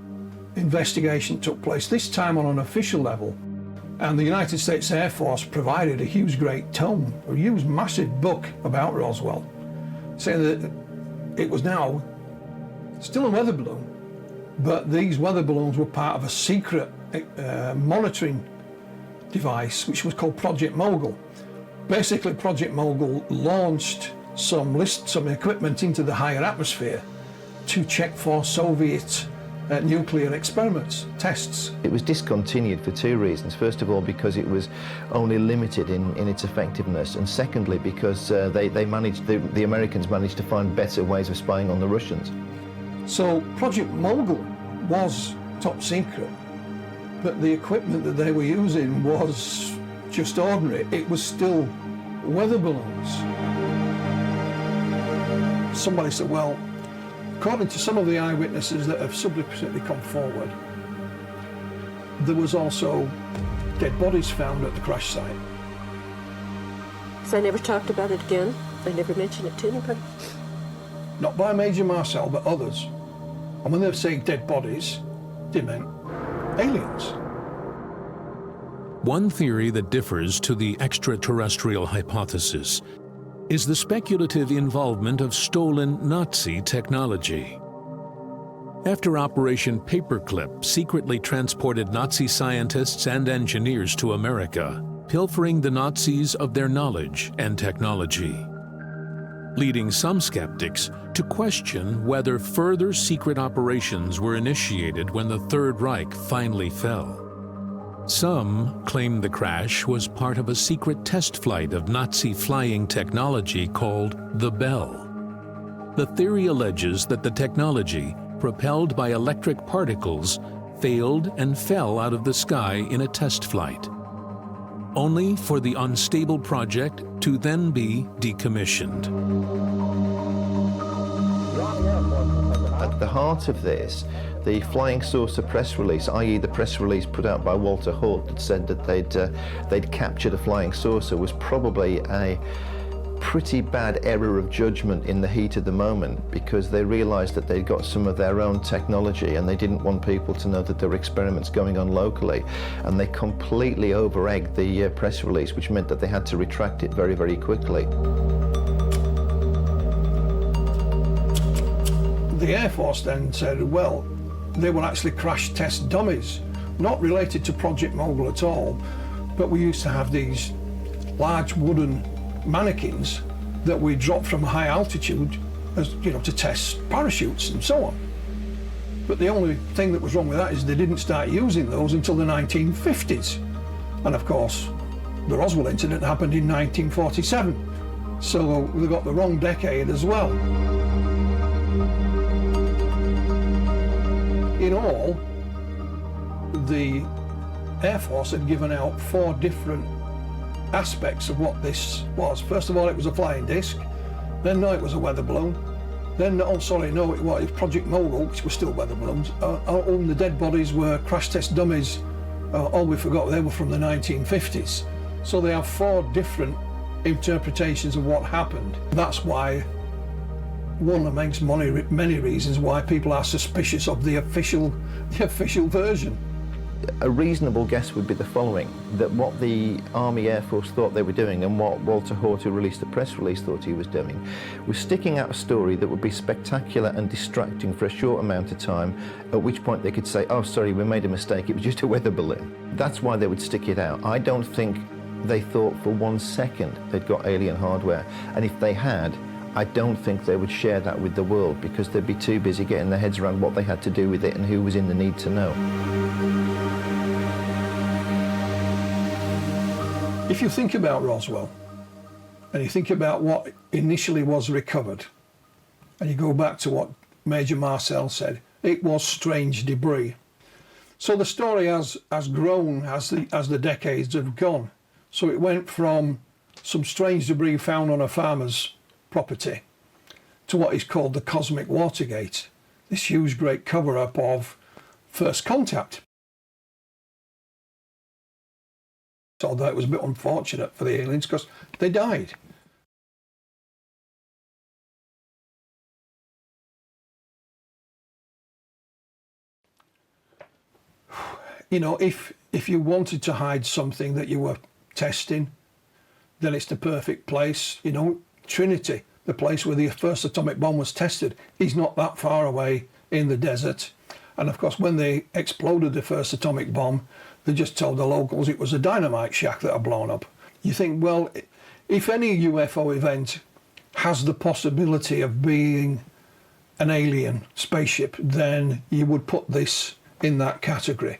investigation took place, this time on an official level. And the United States Air Force provided a huge great tome, a huge massive book about Roswell, saying that it was now still a weather balloon, but these weather balloons were part of a secret monitoring device which was called Project Mogul. Basically, Project Mogul launched some equipment into the higher atmosphere to check for Soviet nuclear experiments, tests.
It was discontinued for two reasons. First of all, because it was only limited in its effectiveness, and secondly, because the Americans managed to find better ways of spying on the Russians.
So Project Mogul was top secret, but the equipment that they were using was just ordinary. It was still weather balloons. Somebody said, well, according to some of the eyewitnesses that have subsequently come forward, there was also dead bodies found at the crash site.
So I never talked about it again? I never mentioned it to anybody?
Not by Major Marcel, but others. And when they were saying dead bodies, they meant aliens.
One theory that differs to the extraterrestrial hypothesis is the speculative involvement of stolen Nazi technology. After Operation Paperclip secretly transported Nazi scientists and engineers to America, pilfering the Nazis of their knowledge and technology, leading some skeptics to question whether further secret operations were initiated when the Third Reich finally fell. Some claim the crash was part of a secret test flight of Nazi flying technology called the Bell. The theory alleges that the technology, propelled by electric particles, failed and fell out of the sky in a test flight, only for the unstable project to then be decommissioned.
At the heart of this, the flying saucer press release, i.e. the press release put out by Walter Haut that said that they'd captured a flying saucer, was probably a pretty bad error of judgment in the heat of the moment, because they realized that they'd got some of their own technology and they didn't want people to know that there were experiments going on locally, and they completely over-egged the press release, which meant that they had to retract it very, very quickly.
The Air Force then said, well, they were actually crash test dummies, not related to Project Mogul at all, but we used to have these large wooden mannequins that we dropped from a high altitude, as you know, to test parachutes and so on. But the only thing that was wrong with that is they didn't start using those until the 1950s. And of course, the Roswell incident happened in 1947. So they got the wrong decade as well. In all, the Air Force had given out 4 different aspects of what this was. First of all, it was a flying disc. Then, no, it was a weather balloon. Then, oh, sorry, no, it was Project Mogul, which was still weather balloons. And the dead bodies were crash test dummies. All we forgot, they were from the 1950s. So they have 4 different interpretations of what happened. That's why, one amongst many reasons why people are suspicious of the official version.
A reasonable guess would be the following, that what the Army Air Force thought they were doing and what Walter Haut, who released the press release, thought he was doing, was sticking out a story that would be spectacular and distracting for a short amount of time, at which point they could say, oh, sorry, we made a mistake, it was just a weather balloon. That's why they would stick it out. I don't think they thought for 1 second they'd got alien hardware, and if they had, I don't think they would share that with the world, because they'd be too busy getting their heads around what they had to do with it and who was in the need to know.
If you think about Roswell, and you think about what initially was recovered, and you go back to what Major Marcel said, it was strange debris. So the story has grown as the decades have gone. So it went from some strange debris found on a farmer's property to what is called the Cosmic Watergate, this huge great cover-up of first contact. Although it was a bit unfortunate for the aliens because they died. You know, if you wanted to hide something that you were testing, then it's the perfect place. You know, Trinity, the place where the first atomic bomb was tested, is not that far away in the desert. And of course, when they exploded the first atomic bomb, they just told the locals it was a dynamite shack that had blown up. You think, well, if any UFO event has the possibility of being an alien spaceship, then you would put this in that category.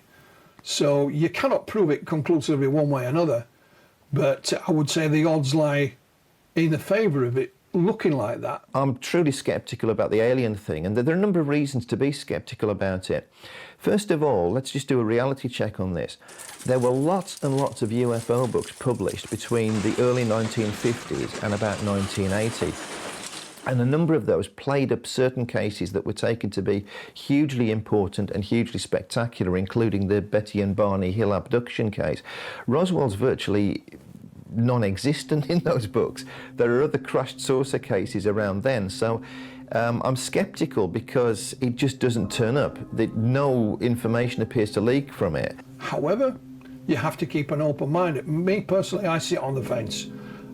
So you cannot prove it conclusively one way or another, but I would say the odds lie in the favour of it looking like that.
I'm truly sceptical about the alien thing, and there are a number of reasons to be sceptical about it. First of all, let's just do a reality check on this. There were lots and lots of UFO books published between the early 1950s and about 1980. And a number of those played up certain cases that were taken to be hugely important and hugely spectacular, including the Betty and Barney Hill abduction case. Roswell's virtually non-existent in those books. There are other crashed saucer cases around then, so I'm sceptical because it just doesn't turn up. No information appears to leak from it.
However, you have to keep an open mind. Me personally, I sit on the fence.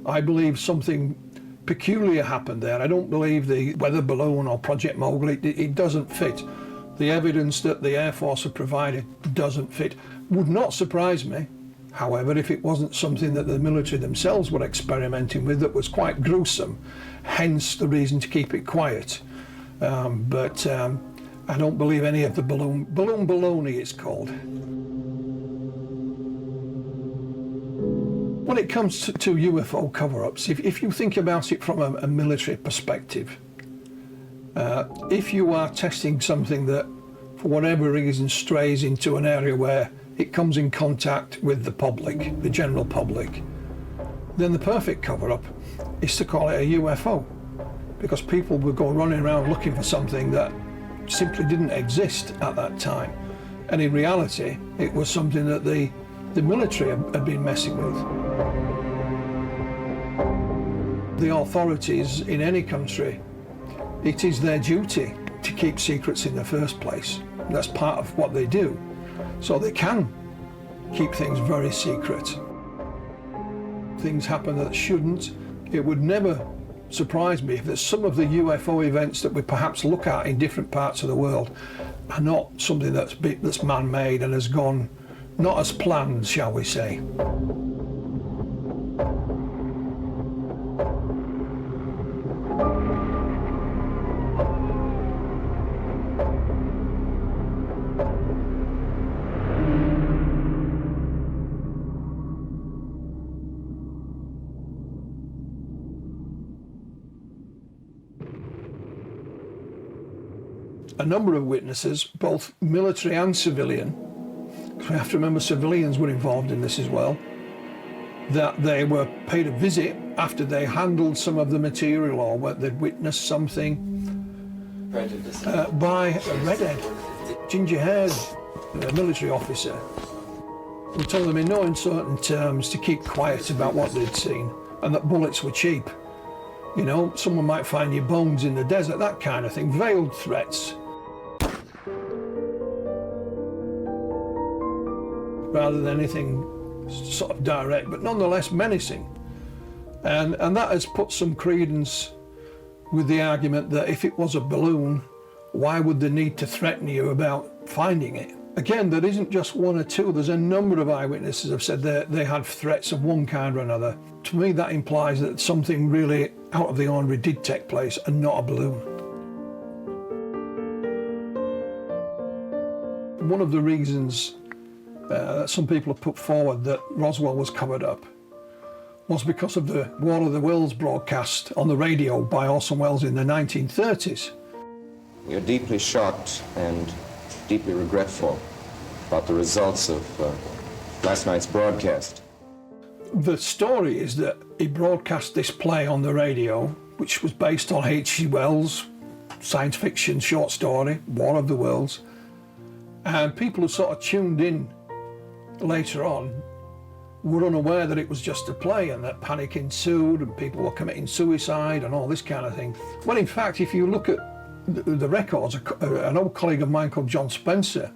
I believe something peculiar happened there. I don't believe the weather balloon or Project Mogul, it doesn't fit. The evidence that the Air Force have provided doesn't fit. Would not surprise me, however, if it wasn't something that the military themselves were experimenting with that was quite gruesome, hence the reason to keep it quiet. But I don't believe any of the balloon baloney it's called. When it comes to UFO cover-ups, if you think about it from a military perspective, if you are testing something that, for whatever reason, strays into an area where it comes in contact with the public, the general public, then the perfect cover-up is to call it a UFO, because people would go running around looking for something that simply didn't exist at that time. And in reality, it was something that the military had been messing with. The authorities in any country, it is their duty to keep secrets in the first place. That's part of what they do. So they can keep things very secret. Things happen that shouldn't. It would never surprise me if there's some of the UFO events that we perhaps look at in different parts of the world are not something that's man-made and has gone not as planned, shall we say. A number of witnesses, both military and civilian, because we have to remember civilians were involved in this as well, that they were paid a visit after they handled some of the material or they'd witnessed something by a redhead, ginger-haired military officer, who told them in no uncertain terms to keep quiet about what they'd seen and that bullets were cheap. You know, someone might find your bones in the desert, that kind of thing, veiled threats. Rather than anything sort of direct, but nonetheless menacing. And that has put some credence with the argument that if it was a balloon, why would they need to threaten you about finding it? Again, there isn't just one or two, there's a number of eyewitnesses who have said they had threats of one kind or another. To me, that implies that something really out of the ordinary did take place and not a balloon. One of the reasons that some people have put forward that Roswell was covered up was because of the War of the Worlds broadcast on the radio by Orson Welles in the 1930s.
We are deeply shocked and deeply regretful about the results of last night's broadcast.
The story is that he broadcast this play on the radio, which was based on H.G. Wells' science fiction short story, War of the Worlds, and people who sort of tuned in later on were unaware that it was just a play and that panic ensued and people were committing suicide and all this kind of thing. Well, in fact, if you look at the records, an old colleague of mine called John Spencer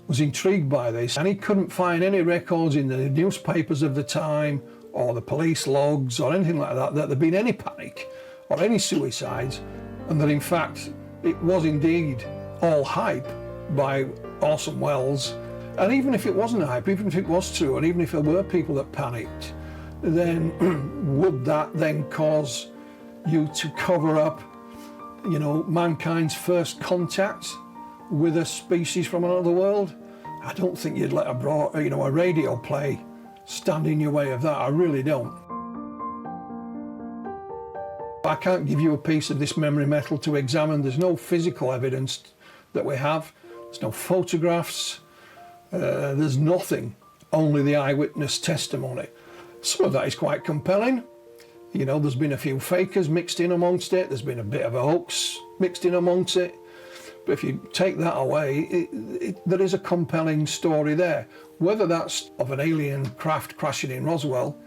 was intrigued by this, and he couldn't find any records in the newspapers of the time or the police logs or anything like that there'd been any panic or any suicides, and that in fact it was indeed all hype by Orson Welles. And even if it wasn't hype, even if it was true, and even if there were people that panicked, then would that then cause you to cover up you know, mankind's first contact with a species from another world, I don't think you'd let a radio play stand in your way of that. I really don't. I can't give you a piece of this memory metal to examine. There's no physical evidence that we have. There's no photographs. There's nothing. Only the eyewitness testimony. Some of that is quite compelling. You know, there's been a few fakers mixed in amongst it. There's been a bit of a hoax mixed in amongst it. But if you take that away, there is a compelling story there. Whether that's of an alien craft crashing in Roswell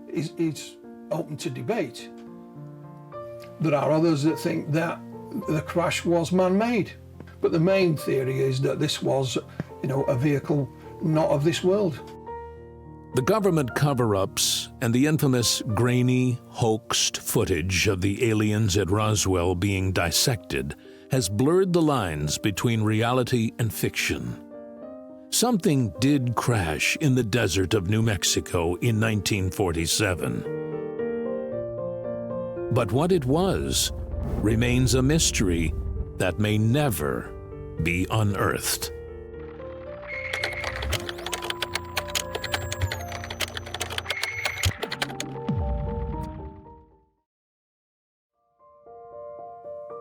is open to debate. There are others that think that the crash was man-made. But the main theory is that this was, you know, a vehicle not of this world.
The government cover-ups and the infamous grainy, hoaxed footage of the aliens at Roswell being dissected has blurred the lines between reality and fiction. Something did crash in the desert of New Mexico in 1947. But what it was remains a mystery that may never be unearthed.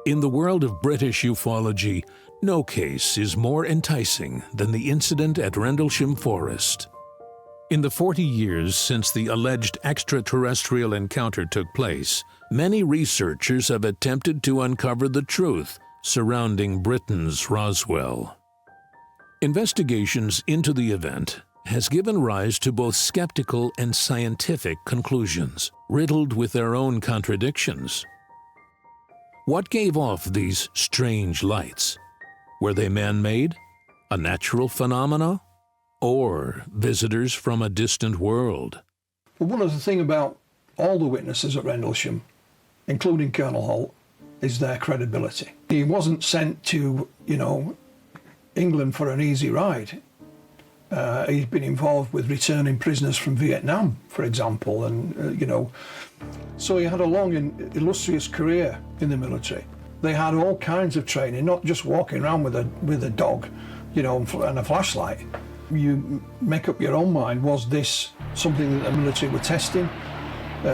In the world of British ufology, no case is more enticing than the incident at Rendlesham Forest. In the 40 years since the alleged extraterrestrial encounter took place, many researchers have attempted to uncover the truth surrounding Britain's Roswell. Investigations into the event has given rise to both skeptical and scientific conclusions, riddled with their own contradictions. What gave off these strange lights? Were they man-made, a natural phenomena, or visitors from a distant world?
Well, one of the things about all the witnesses at Rendlesham, including Colonel Holt, is their credibility. He wasn't sent to, you know, England for an easy ride. He's been involved with returning prisoners from Vietnam, for example, and, you know, so he had a long and illustrious career in the military. They had all kinds of training, not just walking around with a dog, you know, and a flashlight. You make up your own mind, was this something that the military were testing?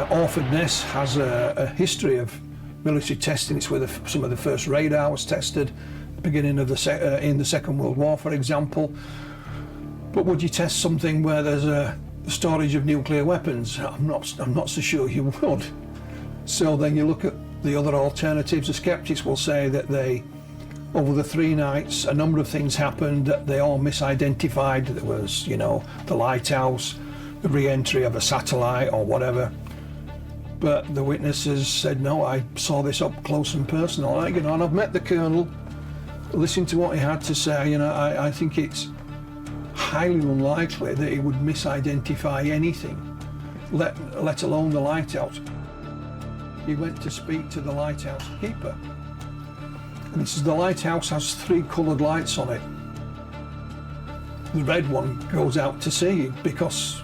Orford Ness has a history of military testing. It's where some of the first radar was tested, the beginning of in the Second World War, for example. But would you test something where there's a storage of nuclear weapons? I'm not so sure you would. So then you look at the other alternatives. The skeptics will say that over the 3 nights, a number of things happened that they all misidentified. There was, you know, the lighthouse, the re-entry of a satellite or whatever. But the witnesses said, no, I saw this up close and personal. You know, and I've met the colonel, listened to what he had to say, you know, I think it's highly unlikely that he would misidentify anything, let alone the lighthouse. He went to speak to the lighthouse keeper, and he says the lighthouse has 3 coloured lights on it. The red one goes out to sea because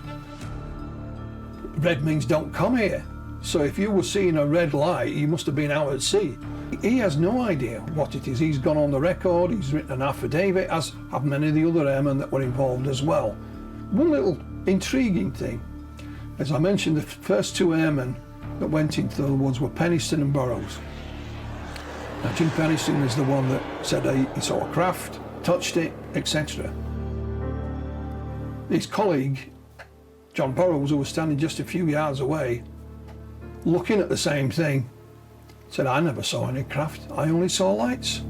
red means don't come here. So if you were seeing a red light, you must have been out at sea. He has no idea what it is. He's gone on the record, he's written an affidavit, as have many of the other airmen that were involved as well. One little intriguing thing, as I mentioned, the first 2 airmen that went into the woods were Penniston and Burroughs. Now, Jim Penniston is the one that said he saw a craft, touched it, etc. His colleague, John Burroughs, who was standing just a few yards away, looking at the same thing, said, I never saw any craft, I only saw lights.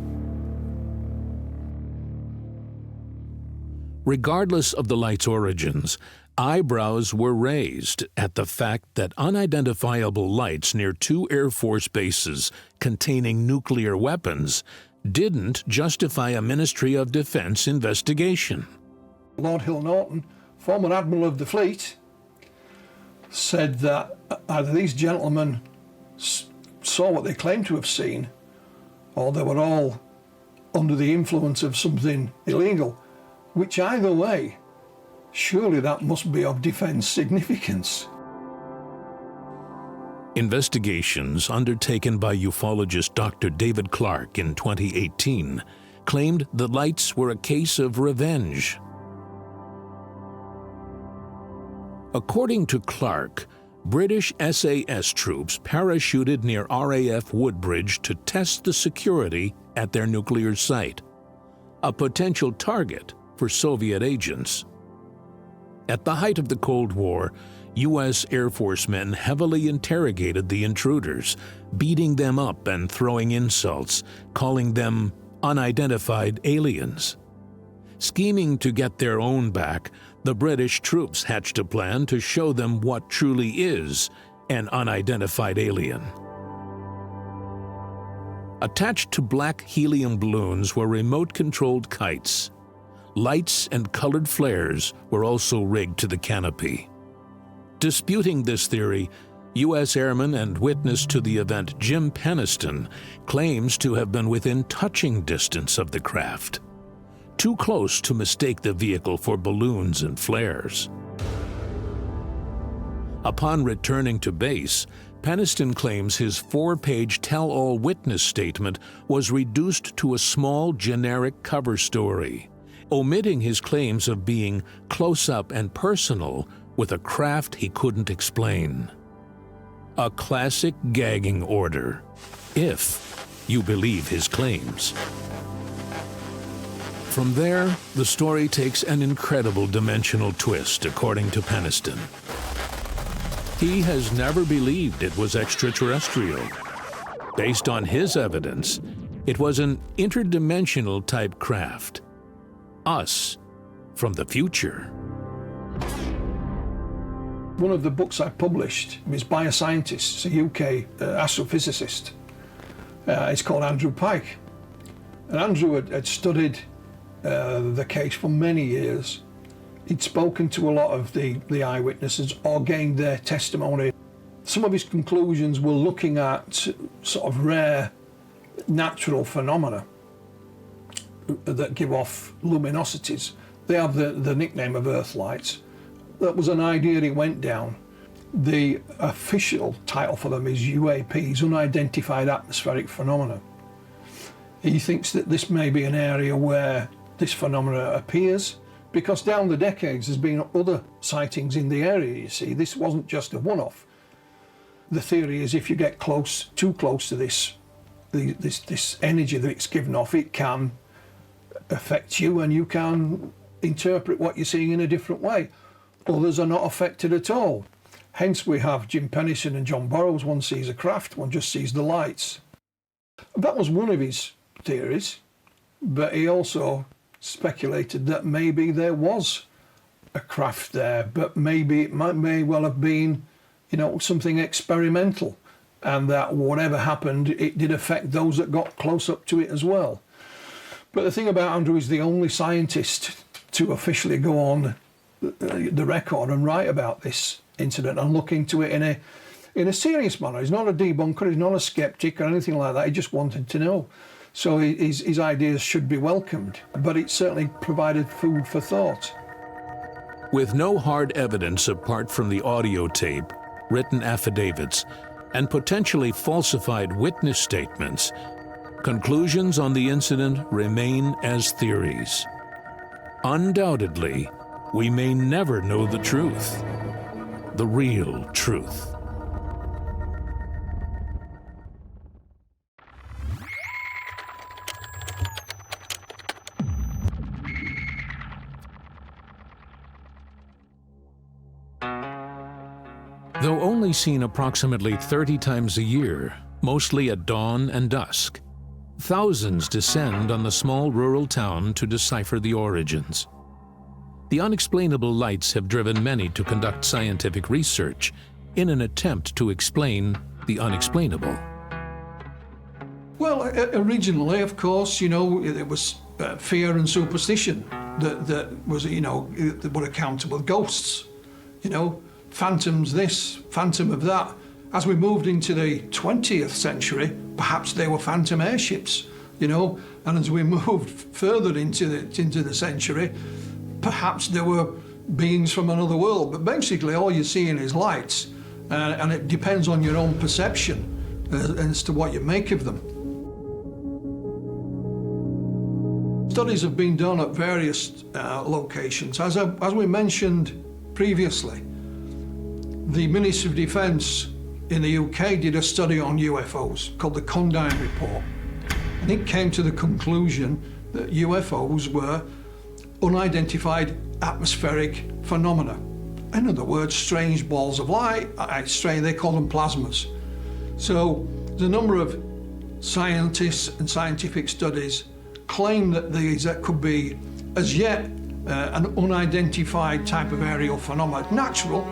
Regardless of the light's origins, eyebrows were raised at the fact that unidentifiable lights near 2 Air Force bases containing nuclear weapons didn't justify a Ministry of Defense investigation.
Lord Hill Norton, former Admiral of the Fleet, said that either these gentlemen saw what they claimed to have seen, or they were all under the influence of something illegal, which either way, surely that must be of defence significance.
Investigations undertaken by ufologist Dr. David Clark in 2018 claimed the lights were a case of revenge. According to Clark, British SAS troops parachuted near RAF Woodbridge to test the security at their nuclear site, a potential target for Soviet agents. At the height of the Cold War, U.S. Air Force men heavily interrogated the intruders, beating them up and throwing insults, calling them unidentified aliens. Scheming to get their own back, the British troops hatched a plan to show them what truly is an unidentified alien. Attached to black helium balloons were remote-controlled kites. Lights and colored flares were also rigged to the canopy. Disputing this theory, U.S. airman and witness to the event Jim Penniston claims to have been within touching distance of the craft, too close to mistake the vehicle for balloons and flares. Upon returning to base, Penniston claims his 4-page tell-all witness statement was reduced to a small generic cover story, omitting his claims of being close-up and personal with a craft he couldn't explain. A classic gagging order, if you believe his claims. From there, the story takes an incredible dimensional twist, according to Penniston. He has never believed it was extraterrestrial. Based on his evidence, it was an interdimensional type craft. Us from the future.
One of the books I published is by a scientist, a UK astrophysicist. It's called Andrew Pike. And Andrew had studied the case for many years. He'd spoken to a lot of the eyewitnesses or gained their testimony. Some of his conclusions were looking at sort of rare natural phenomena that give off luminosities. They have the nickname of Earth lights. That was an idea he went down. The official title for them is UAPs, unidentified atmospheric phenomena. He thinks that this may be an area where this phenomena appears, because down the decades there's been other sightings in the area, you see. This wasn't just a one-off. The theory is if you get too close to this energy that it's given off, it can affect you and you can interpret what you're seeing in a different way. Others are not affected at all. Hence we have Jim Penniston and John Burroughs. One sees a craft, one just sees the lights. That was one of his theories, but he also speculated that maybe there was a craft there, but maybe it may well have been, something experimental, and that whatever happened, it did affect those that got close up to it as well. But the thing about Andrew is the only scientist to officially go on the record and write about this incident and look into it in a serious manner. He's not a debunker, he's not a skeptic or anything like that. He just wanted to know. So his ideas should be welcomed, but it certainly provided food for thought.
With no hard evidence apart from the audio tape, written affidavits, and potentially falsified witness statements, conclusions on the incident remain as theories. Undoubtedly, we may never know the truth, the real truth. Though only seen approximately 30 times a year, mostly at dawn and dusk, thousands descend on the small rural town to decipher the origins. The unexplainable lights have driven many to conduct scientific research in an attempt to explain the unexplainable.
Well, originally, of course, it was fear and superstition that was, that were accountable. Ghosts, phantoms this, phantom of that. As we moved into the 20th century, perhaps they were phantom airships, and as we moved further into the century, perhaps there were beings from another world. But basically all you're seeing is lights, and it depends on your own perception as to what you make of them. Studies have been done at various locations. As we mentioned previously, the Ministry of Defence in the UK did a study on UFOs called the Condine Report, and it came to the conclusion that UFOs were unidentified atmospheric phenomena. In other words, strange balls of light, they call them plasmas. So there's a number of scientists and scientific studies claim that these could be, as yet, an unidentified type of aerial phenomena, natural.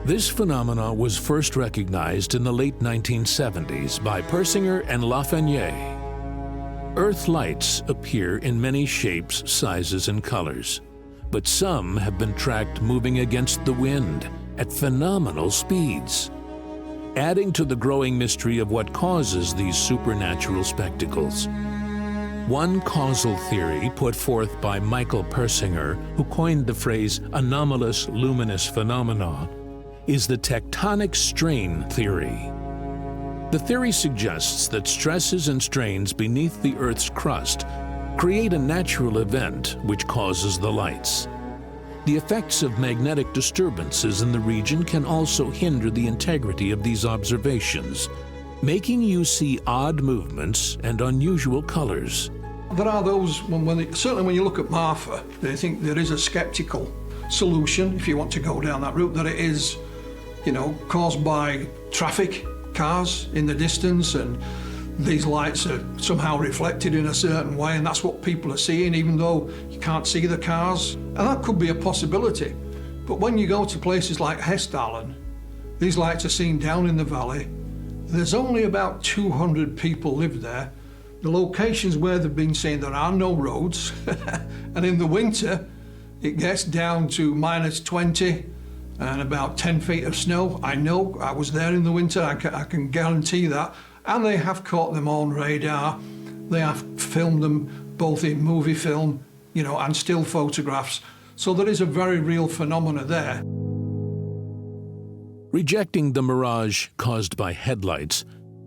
This phenomena was first recognized in the late 1970s by Persinger and Lafreniere. Earth lights appear in many shapes, sizes, and colors, but some have been tracked moving against the wind at phenomenal speeds, adding to the growing mystery of what causes these supernatural spectacles. One causal theory put forth by Michael Persinger, who coined the phrase anomalous luminous phenomena, is the tectonic strain theory. The theory suggests that stresses and strains beneath the Earth's crust create a natural event which causes the lights. The effects of magnetic disturbances in the region can also hinder the integrity of these observations, making you see odd movements and unusual colors.
There are those, certainly when you look at Marfa, they think there is a skeptical solution, if you want to go down that route, that it is, caused by traffic, cars in the distance, and these lights are somehow reflected in a certain way, and that's what people are seeing, even though you can't see the cars. And that could be a possibility. But when you go to places like Hessdalen, these lights are seen down in the valley. There's only about 200 people live there. The locations where they've been seen, there are no roads. And in the winter, it gets down to -20 and about 10 feet of snow. I know, I was there in the winter, I can guarantee that. And they have caught them on radar. They have filmed them both in movie film, and still photographs. So there is a very real phenomena there.
Rejecting the mirage caused by headlights,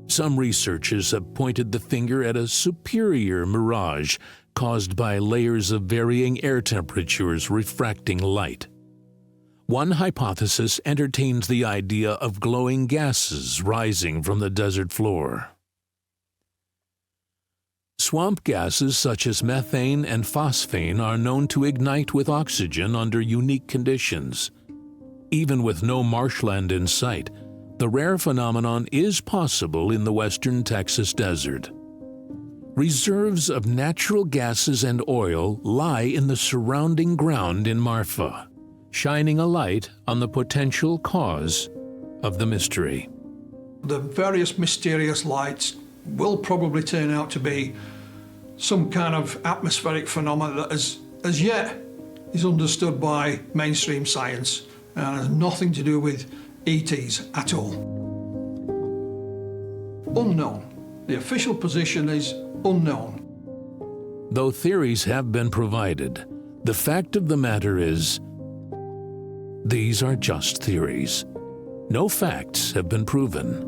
some researchers have pointed the finger at a superior mirage caused by layers of varying air temperatures refracting light. One hypothesis entertains the idea of glowing gases rising from the desert floor. Swamp gases such as methane and phosphine are known to ignite with oxygen under unique conditions. Even with no marshland in sight, the rare phenomenon is possible in the western Texas desert. Reserves of natural gases and oil lie in the surrounding ground in Marfa, shining a light on the potential cause of the mystery.
The various mysterious lights will probably turn out to be some kind of atmospheric phenomena that as yet is understood by mainstream science and has nothing to do with ETs at all. Unknown. The official position is unknown.
Though theories have been provided, the fact of the matter is, these are just theories. No facts have been proven.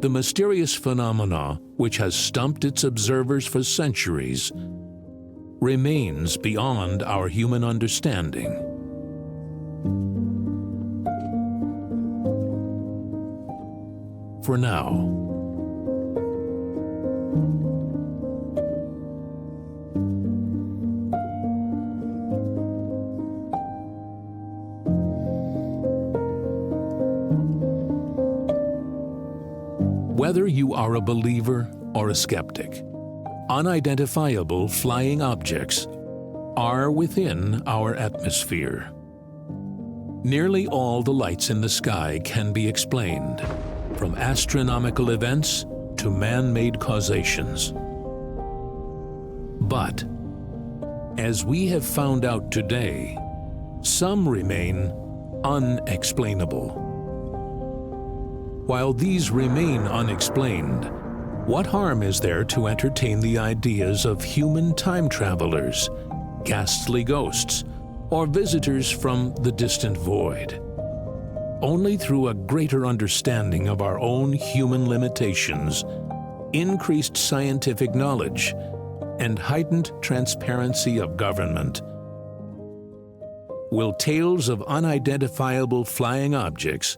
The mysterious phenomena, which has stumped its observers for centuries, remains beyond our human understanding. For now. Whether you are a believer or a skeptic, unidentifiable flying objects are within our atmosphere. Nearly all the lights in the sky can be explained, from astronomical events to man-made causations. But, as we have found out today, some remain unexplainable. While these remain unexplained, what harm is there to entertain the ideas of human time travelers, ghastly ghosts, or visitors from the distant void. Only through a greater understanding of our own human limitations, increased scientific knowledge, and heightened transparency of government will tales of unidentifiable flying objects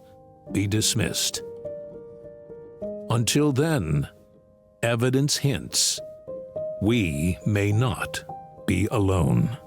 be dismissed. Until then, evidence hints we may not be alone.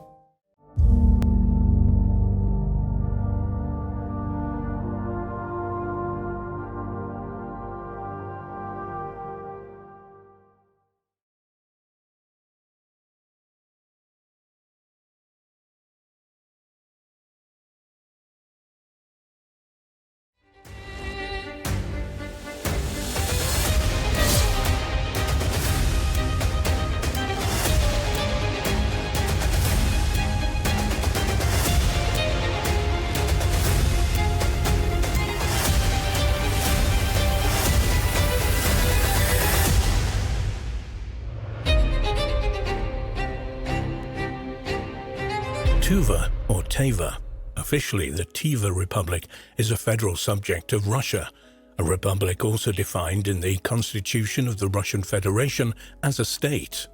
Tuva, or Teva, officially the Tiva Republic, is a federal subject of Russia, a republic also defined in the Constitution of the Russian Federation as a state.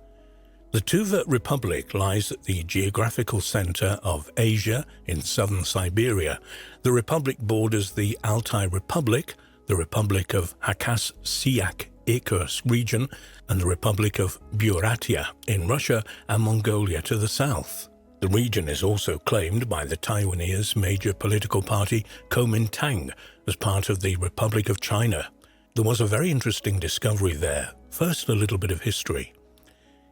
The Tuva Republic lies at the geographical center of Asia in southern Siberia. The republic borders the Altai Republic, the Republic of Hakaz-Siyak-Ikurs region, and the Republic of Buryatia in Russia and Mongolia to the south. The region is also claimed by the Taiwanese major political party Kuomintang as part of the Republic of China. There was a very interesting discovery there. First, a little bit of history.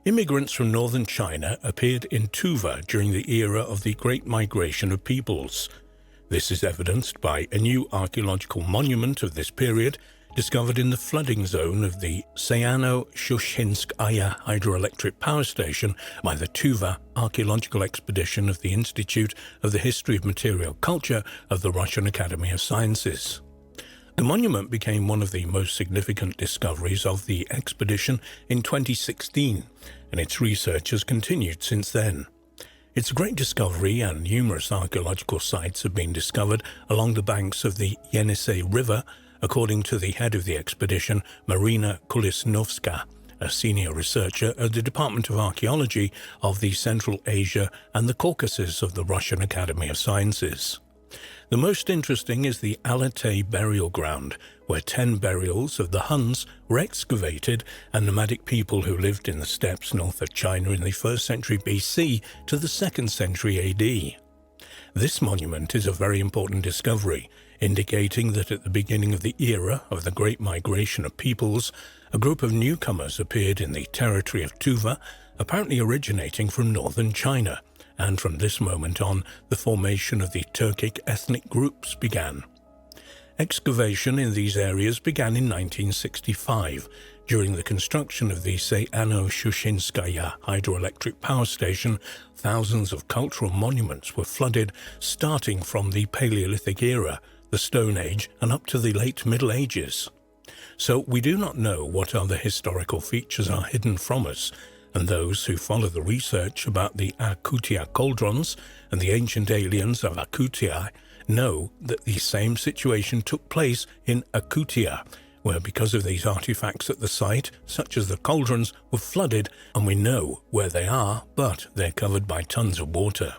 Immigrants from northern China appeared in Tuva during the era of the Great Migration of Peoples. This is evidenced by a new archaeological monument of this period discovered in the flooding zone of the Sayano-Shushinskaya hydroelectric power station by the Tuva Archaeological Expedition of the Institute of the History of Material Culture of the Russian Academy of Sciences. The monument became one of the most significant discoveries of the expedition in 2016, and its research has continued since then. It's a great discovery, and numerous archaeological sites have been discovered along the banks of the Yenisei River, according to the head of the expedition, Marina Kulisnovska, a senior researcher at the Department of Archaeology of the Central Asia and the Caucasus of the Russian Academy of Sciences. The most interesting is the Alatay burial ground, where 10 burials of the Huns were excavated, and nomadic people who lived in the steppes north of China in the 1st century BC to the 2nd century AD. This monument is a very important discovery, indicating that at the beginning of the era of the Great Migration of Peoples, a group of newcomers appeared in the territory of Tuva, apparently originating from northern China, and from this moment on, the formation of the Turkic ethnic groups began. Excavation in these areas began in 1965, during the construction of the Sayano-Shushinskaya hydroelectric power station. Thousands of cultural monuments were flooded, starting from the Paleolithic era, the Stone Age, and up to the late Middle Ages. So we do not know what other historical features are hidden from us, and those who follow the research about the Akutia cauldrons and the ancient aliens of Akutia know that the same situation took place in Akutia, where because of these artifacts at the site, such as the cauldrons, were flooded, and we know where they are, but they're covered by tons of water.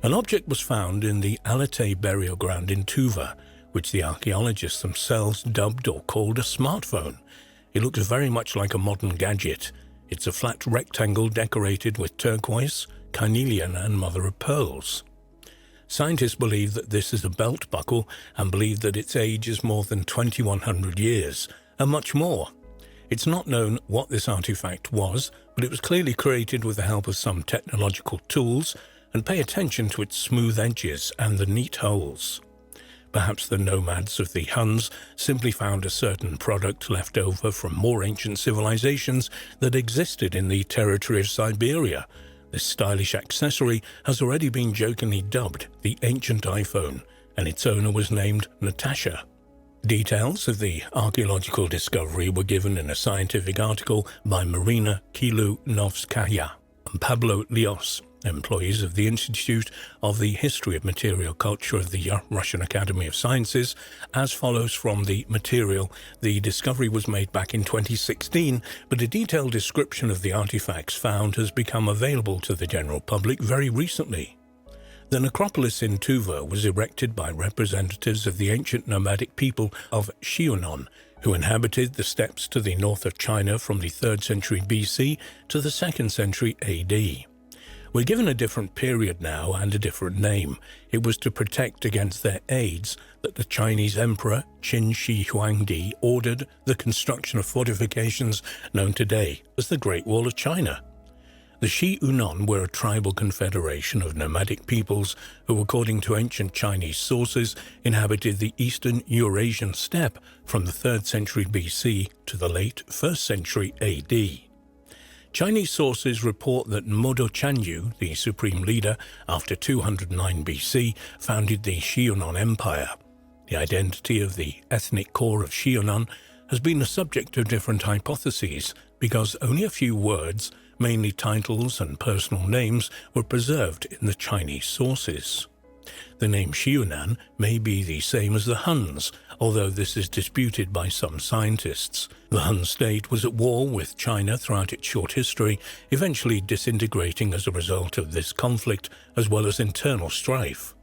An object was found in the Alatay burial ground in Tuva, which the archaeologists themselves dubbed or called a smartphone. It looks very much like a modern gadget. It's a flat rectangle decorated with turquoise, carnelian, and mother-of-pearls. Scientists believe that this is a belt buckle and believe that its age is more than 2,100 years, and much more. It's not known what this artifact was, but it was clearly created with the help of some technological tools, and pay attention to its smooth edges and the neat holes. Perhaps the nomads of the Huns simply found a certain product left over from more ancient civilizations that existed in the territory of Siberia. This stylish accessory has already been jokingly dubbed the ancient iPhone, and its owner was named Natasha. Details of the archaeological discovery were given in a scientific article by Marina Kulisnovskaya and Pablo Lios Employees of the Institute of the History of Material Culture of the Russian Academy of Sciences, as follows from the material. The discovery was made back in 2016, but a detailed description of the artifacts found has become available to the general public very recently. The necropolis in Tuva was erected by representatives of the ancient nomadic people of Xiunan, who inhabited the steppes to the north of China from the 3rd century BC to the 2nd century AD. We're given a different period now and a different name. It was to protect against their aids that the Chinese Emperor Qin Shi Huangdi ordered the construction of fortifications known today as the Great Wall of China. The Xiunan were a tribal confederation of nomadic peoples who, according to ancient Chinese sources, inhabited the eastern Eurasian steppe from the 3rd century BC to the late 1st century AD. Chinese sources report that Modo Chanyu, the supreme leader, after 209 BC, founded the Xiunan Empire. The identity of the ethnic core of Xiunan has been the subject of different hypotheses because only a few words, mainly titles and personal names, were preserved in the Chinese sources. The name Xiunan may be the same as the Huns, although this is disputed by some scientists. The Hun state was at war with China throughout its short history, eventually disintegrating as a result of this conflict as well as internal strife.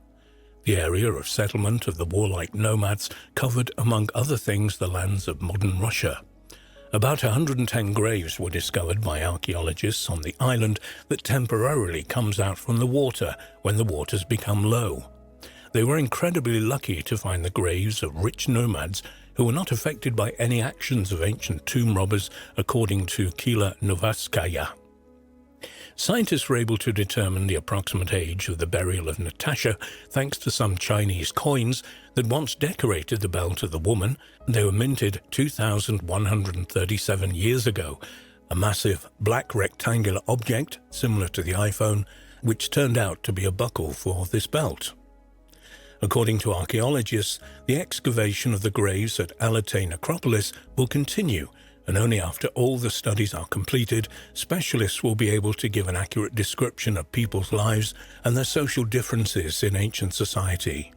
The area of settlement of the warlike nomads covered, among other things, the lands of modern Russia. About 110 graves were discovered by archaeologists on the island that temporarily comes out from the water when the waters become low. They were incredibly lucky to find the graves of rich nomads who were not affected by any actions of ancient tomb robbers, according to Kila Novatskaya. Scientists were able to determine the approximate age of the burial of Natasha thanks to some Chinese coins that once decorated the belt of the woman. They were minted 2,137 years ago, a massive black rectangular object similar to the iPhone, which turned out to be a buckle for this belt. According to archaeologists, the excavation of the graves at Alatay Necropolis will continue, and only after all the studies are completed, specialists will be able to give an accurate description of people's lives and their social differences in ancient society.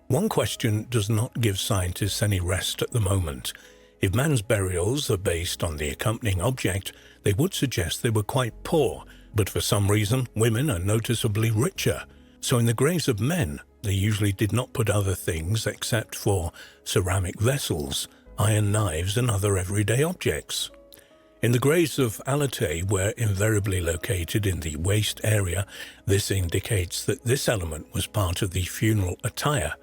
One question does not give scientists any rest at the moment. If man's burials are based on the accompanying object, they would suggest they were quite poor, but for some reason women are noticeably richer. So in the graves of men, they usually did not put other things except for ceramic vessels, iron knives and other everyday objects. In the graves of Alatay were invariably located in the waist area. This indicates that this element was part of the funeral attire.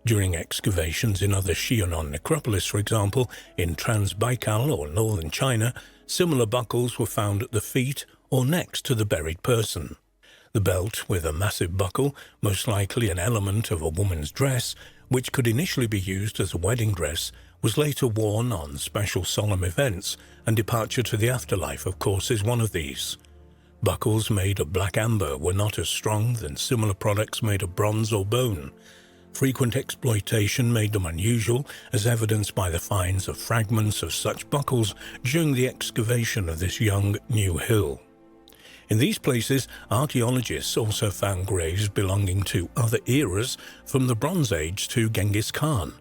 During excavations in other Xiunan necropolis, for example, in Trans-Baikal or northern China, similar buckles were found at the feet or next to the buried person. The belt with a massive buckle, most likely an element of a woman's dress, which could initially be used as a wedding dress, was later worn on special solemn events, and departure to the afterlife, of course, is one of these. Buckles made of black amber were not as strong than similar products made of bronze or bone. Frequent exploitation made them unusual, as evidenced by the finds of fragments of such buckles during the excavation of this young new hill. In these places, archaeologists also found graves belonging to other eras, from the Bronze Age to Genghis Khan.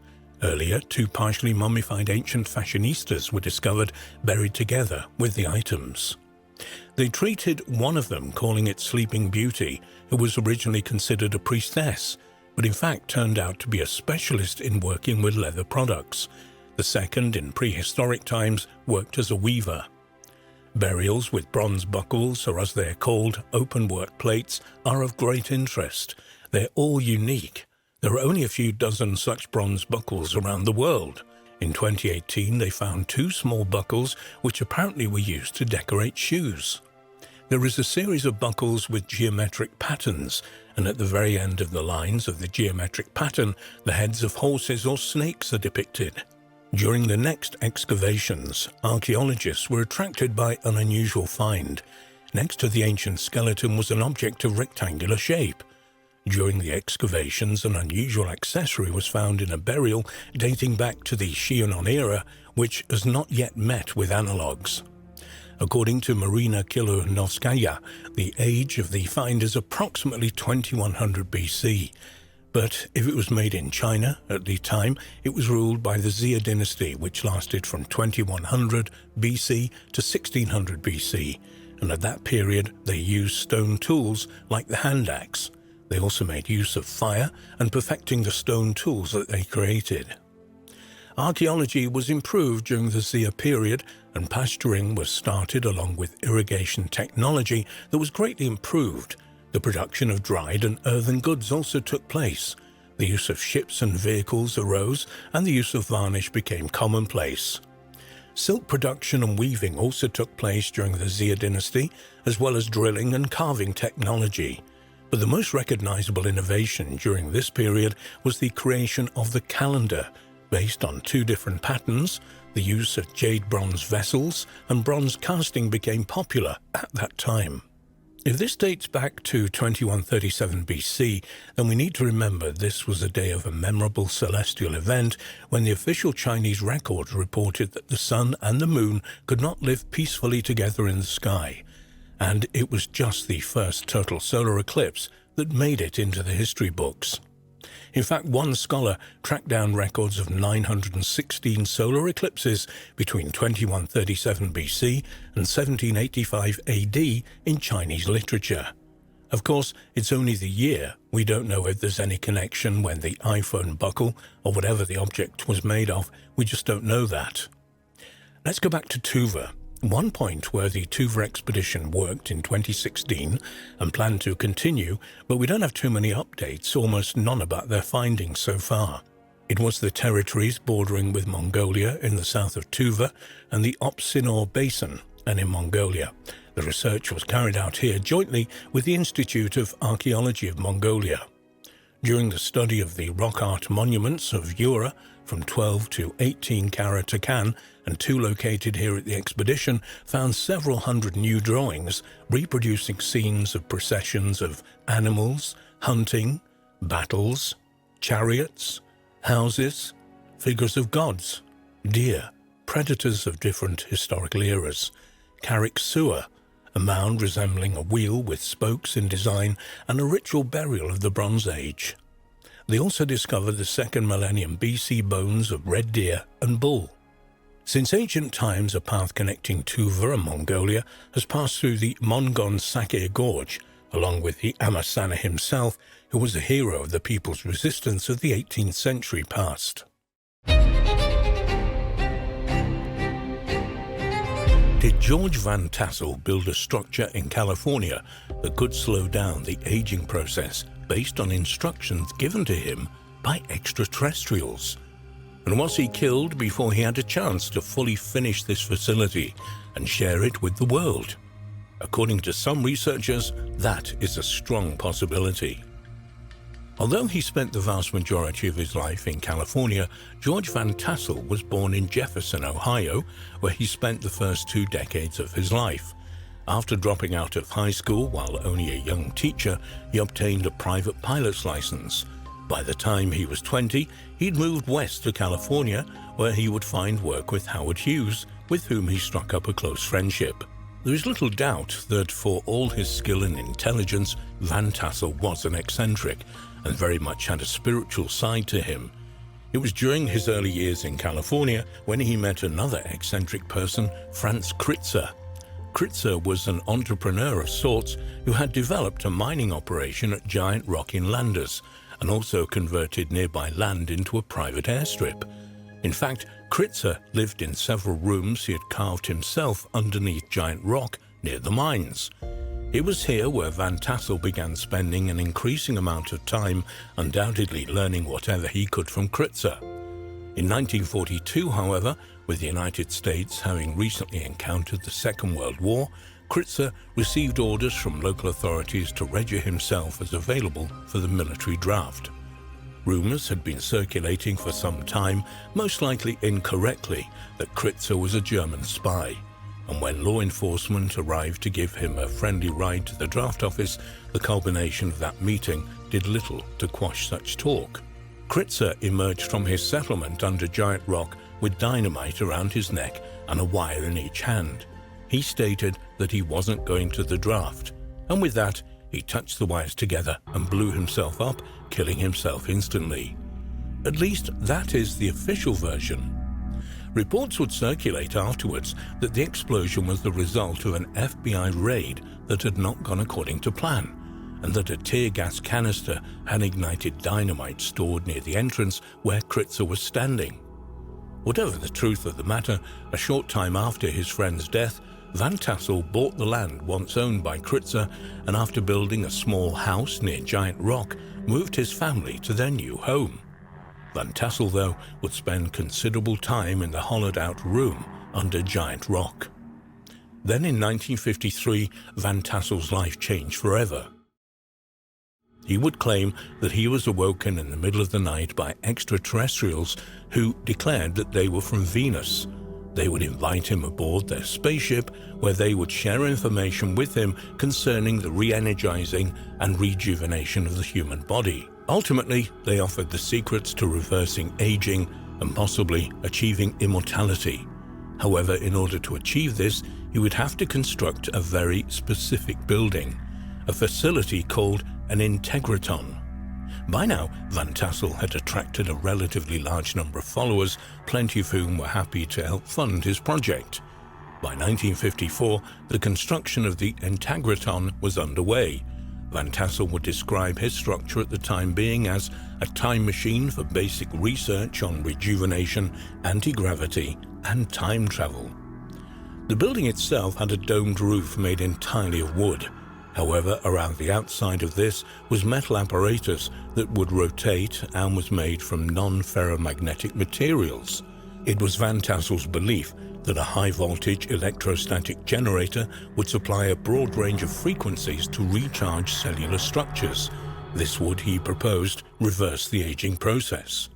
Earlier, 2 partially mummified ancient fashionistas were discovered buried together with the items. They treated one of them, calling it Sleeping Beauty, who was originally considered a priestess, but in fact turned out to be a specialist in working with leather products. The second, in prehistoric times, worked as a weaver. Burials with bronze buckles, or as they're called, open-work plates, are of great interest. They're all unique. There are only a few dozen such bronze buckles around the world. In 2018, they found 2 small buckles which apparently were used to decorate shoes. There is a series of buckles with geometric patterns, and at the very end of the lines of the geometric pattern, the heads of horses or snakes are depicted. During the next excavations, archaeologists were attracted by an unusual find. Next to the ancient skeleton was an object of rectangular shape. During the excavations, an unusual accessory was found in a burial dating back to the Xiunan era, which has not yet met with analogues. According to Marina Kilonovskaya, the age of the find is approximately 2100 BC. But if it was made in China at the time, it was ruled by the Xia dynasty, which lasted from 2100 BC to 1600 BC. And at that period, they used stone tools like the hand axe. They also made use of fire and perfecting the stone tools that they created. Archaeology was improved during the Xia period, and pasturing was started along with irrigation technology that was greatly improved. The production of dried and earthen goods also took place. The use of ships and vehicles arose, and the use of varnish became commonplace. Silk production and weaving also took place during the Xia dynasty, as well as drilling and carving technology. But the most recognizable innovation during this period was the creation of the calendar, based on two different patterns. The use of jade bronze vessels and bronze casting became popular at that time. If this dates back to 2137 BC, then we need to remember this was a day of a memorable celestial event when the official Chinese records reported that the sun and the moon could not live peacefully together in the sky. And it was just the first total solar eclipse that made it into the history books. In fact, one scholar tracked down records of 916 solar eclipses between 2137 BC and 1785 AD in Chinese literature. Of course, it's only the year. We don't know if there's any connection when the iPhone buckle or whatever the object was made of. We just don't know that. Let's go back to Tuva. One point where the Tuva expedition worked in 2016 and planned to continue, but we don't have too many updates, almost none about their findings so far. It was the territories bordering with Mongolia in the south of Tuva and the Opsinor Basin and in Mongolia. The research was carried out here jointly with the Institute of Archaeology of Mongolia. During the study of the rock art monuments of Jura from 12 to 18 carat Takan, and two located here at the expedition, found several hundred new drawings reproducing scenes of processions of animals, hunting, battles, chariots, houses, figures of gods, deer, predators of different historical eras, Carrick Sewer, a mound resembling a wheel with spokes in design, and a ritual burial of the Bronze Age. They also discovered the 2nd millennium BC bones of red deer and bull. Since ancient times, a path connecting Tuva and Mongolia has passed through the Mongon Sakir Gorge, along with the Amasana himself, who was a hero of the people's resistance of the 18th century past. Did George Van Tassel build a structure in California that could slow down the aging process based on instructions given to him by extraterrestrials? And was he killed before he had a chance to fully finish this facility and share it with the world? According to some researchers, that is a strong possibility. Although he spent the vast majority of his life in California, George Van Tassel was born in Jefferson, Ohio, where he spent the first 2 decades of his life. After dropping out of high school while only a young teacher, he obtained a private pilot's license. By the time he was 20, he'd moved west to California, where he would find work with Howard Hughes, with whom he struck up a close friendship. There is little doubt that for all his skill and intelligence, Van Tassel was an eccentric, and very much had a spiritual side to him. It was during his early years in California when he met another eccentric person, Franz Kritzer. Kritzer was an entrepreneur of sorts who had developed a mining operation at Giant Rock in Landers, and also converted nearby land into a private airstrip. In fact, Kritzer lived in several rooms he had carved himself underneath Giant Rock near the mines. It was here where Van Tassel began spending an increasing amount of time, undoubtedly learning whatever he could from Kritzer. In 1942, however, with the United States having recently encountered the Second World War, Kritzer received orders from local authorities to register himself as available for the military draft. Rumors had been circulating for some time, most likely incorrectly, that Kritzer was a German spy. And when law enforcement arrived to give him a friendly ride to the draft office, the culmination of that meeting did little to quash such talk. Kritzer emerged from his settlement under Giant Rock with dynamite around his neck and a wire in each hand. he stated that he wasn't going to the draft, and with that, he touched the wires together and blew himself up, killing himself instantly. At least that is the official version. Reports would circulate afterwards that the explosion was the result of an FBI raid that had not gone according to plan, and that a tear gas canister had ignited dynamite stored near the entrance where Kritzer was standing. Whatever the truth of the matter, a short time after his friend's death, Van Tassel bought the land once owned by Kritzer, and after building a small house near Giant Rock, moved his family to their new home. Van Tassel, though, would spend considerable time in the hollowed-out room under Giant Rock. Then in 1953, Van Tassel's life changed forever. He would claim that he was awoken in the middle of the night by extraterrestrials who declared that they were from Venus. They would invite him aboard their spaceship, where they would share information with him concerning the re-energizing and rejuvenation of the human body. Ultimately, they offered the secrets to reversing aging and possibly achieving immortality. However, in order to achieve this, he would have to construct a very specific building, a facility called an integratron. By now, Van Tassel had attracted a relatively large number of followers, plenty of whom were happy to help fund his project. By 1954, the construction of the integratron was underway. Van Tassel would describe his structure at the time being as a time machine for basic research on rejuvenation, anti-gravity, and time travel. The building itself had a domed roof made entirely of wood. However, around the outside of this was metal apparatus that would rotate and was made from non-ferromagnetic materials. It was Van Tassel's belief that a high-voltage electrostatic generator would supply a broad range of frequencies to recharge cellular structures. This would, he proposed, reverse the aging process.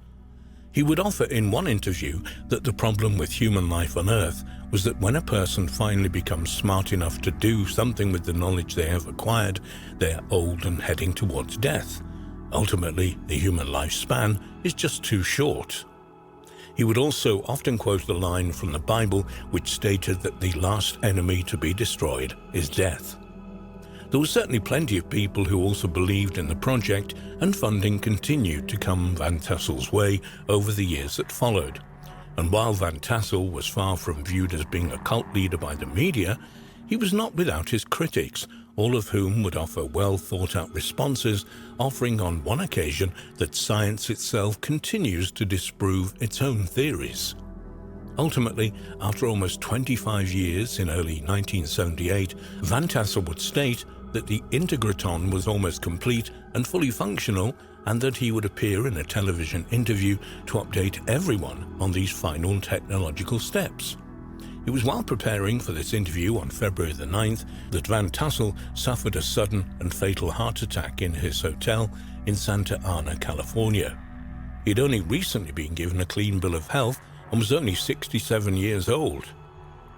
He would offer in one interview that the problem with human life on Earth was that when a person finally becomes smart enough to do something with the knowledge they have acquired, they are old and heading towards death. Ultimately, the human lifespan is just too short. He would also often quote the line from the Bible which stated that the last enemy to be destroyed is death. There were certainly plenty of people who also believed in the project, and funding continued to come Van Tassel's way over the years that followed. And while Van Tassel was far from viewed as being a cult leader by the media, he was not without his critics, all of whom would offer well-thought-out responses, offering on one occasion that science itself continues to disprove its own theories. Ultimately, after almost 25 years in early 1978, Van Tassel would state that the integratron was almost complete and fully functional, and that he would appear in a television interview to update everyone on these final technological steps. It was while preparing for this interview on February the 9th that Van Tassel suffered a sudden and fatal heart attack in his hotel in Santa Ana, California. He'd only recently been given a clean bill of health and was only 67 years old.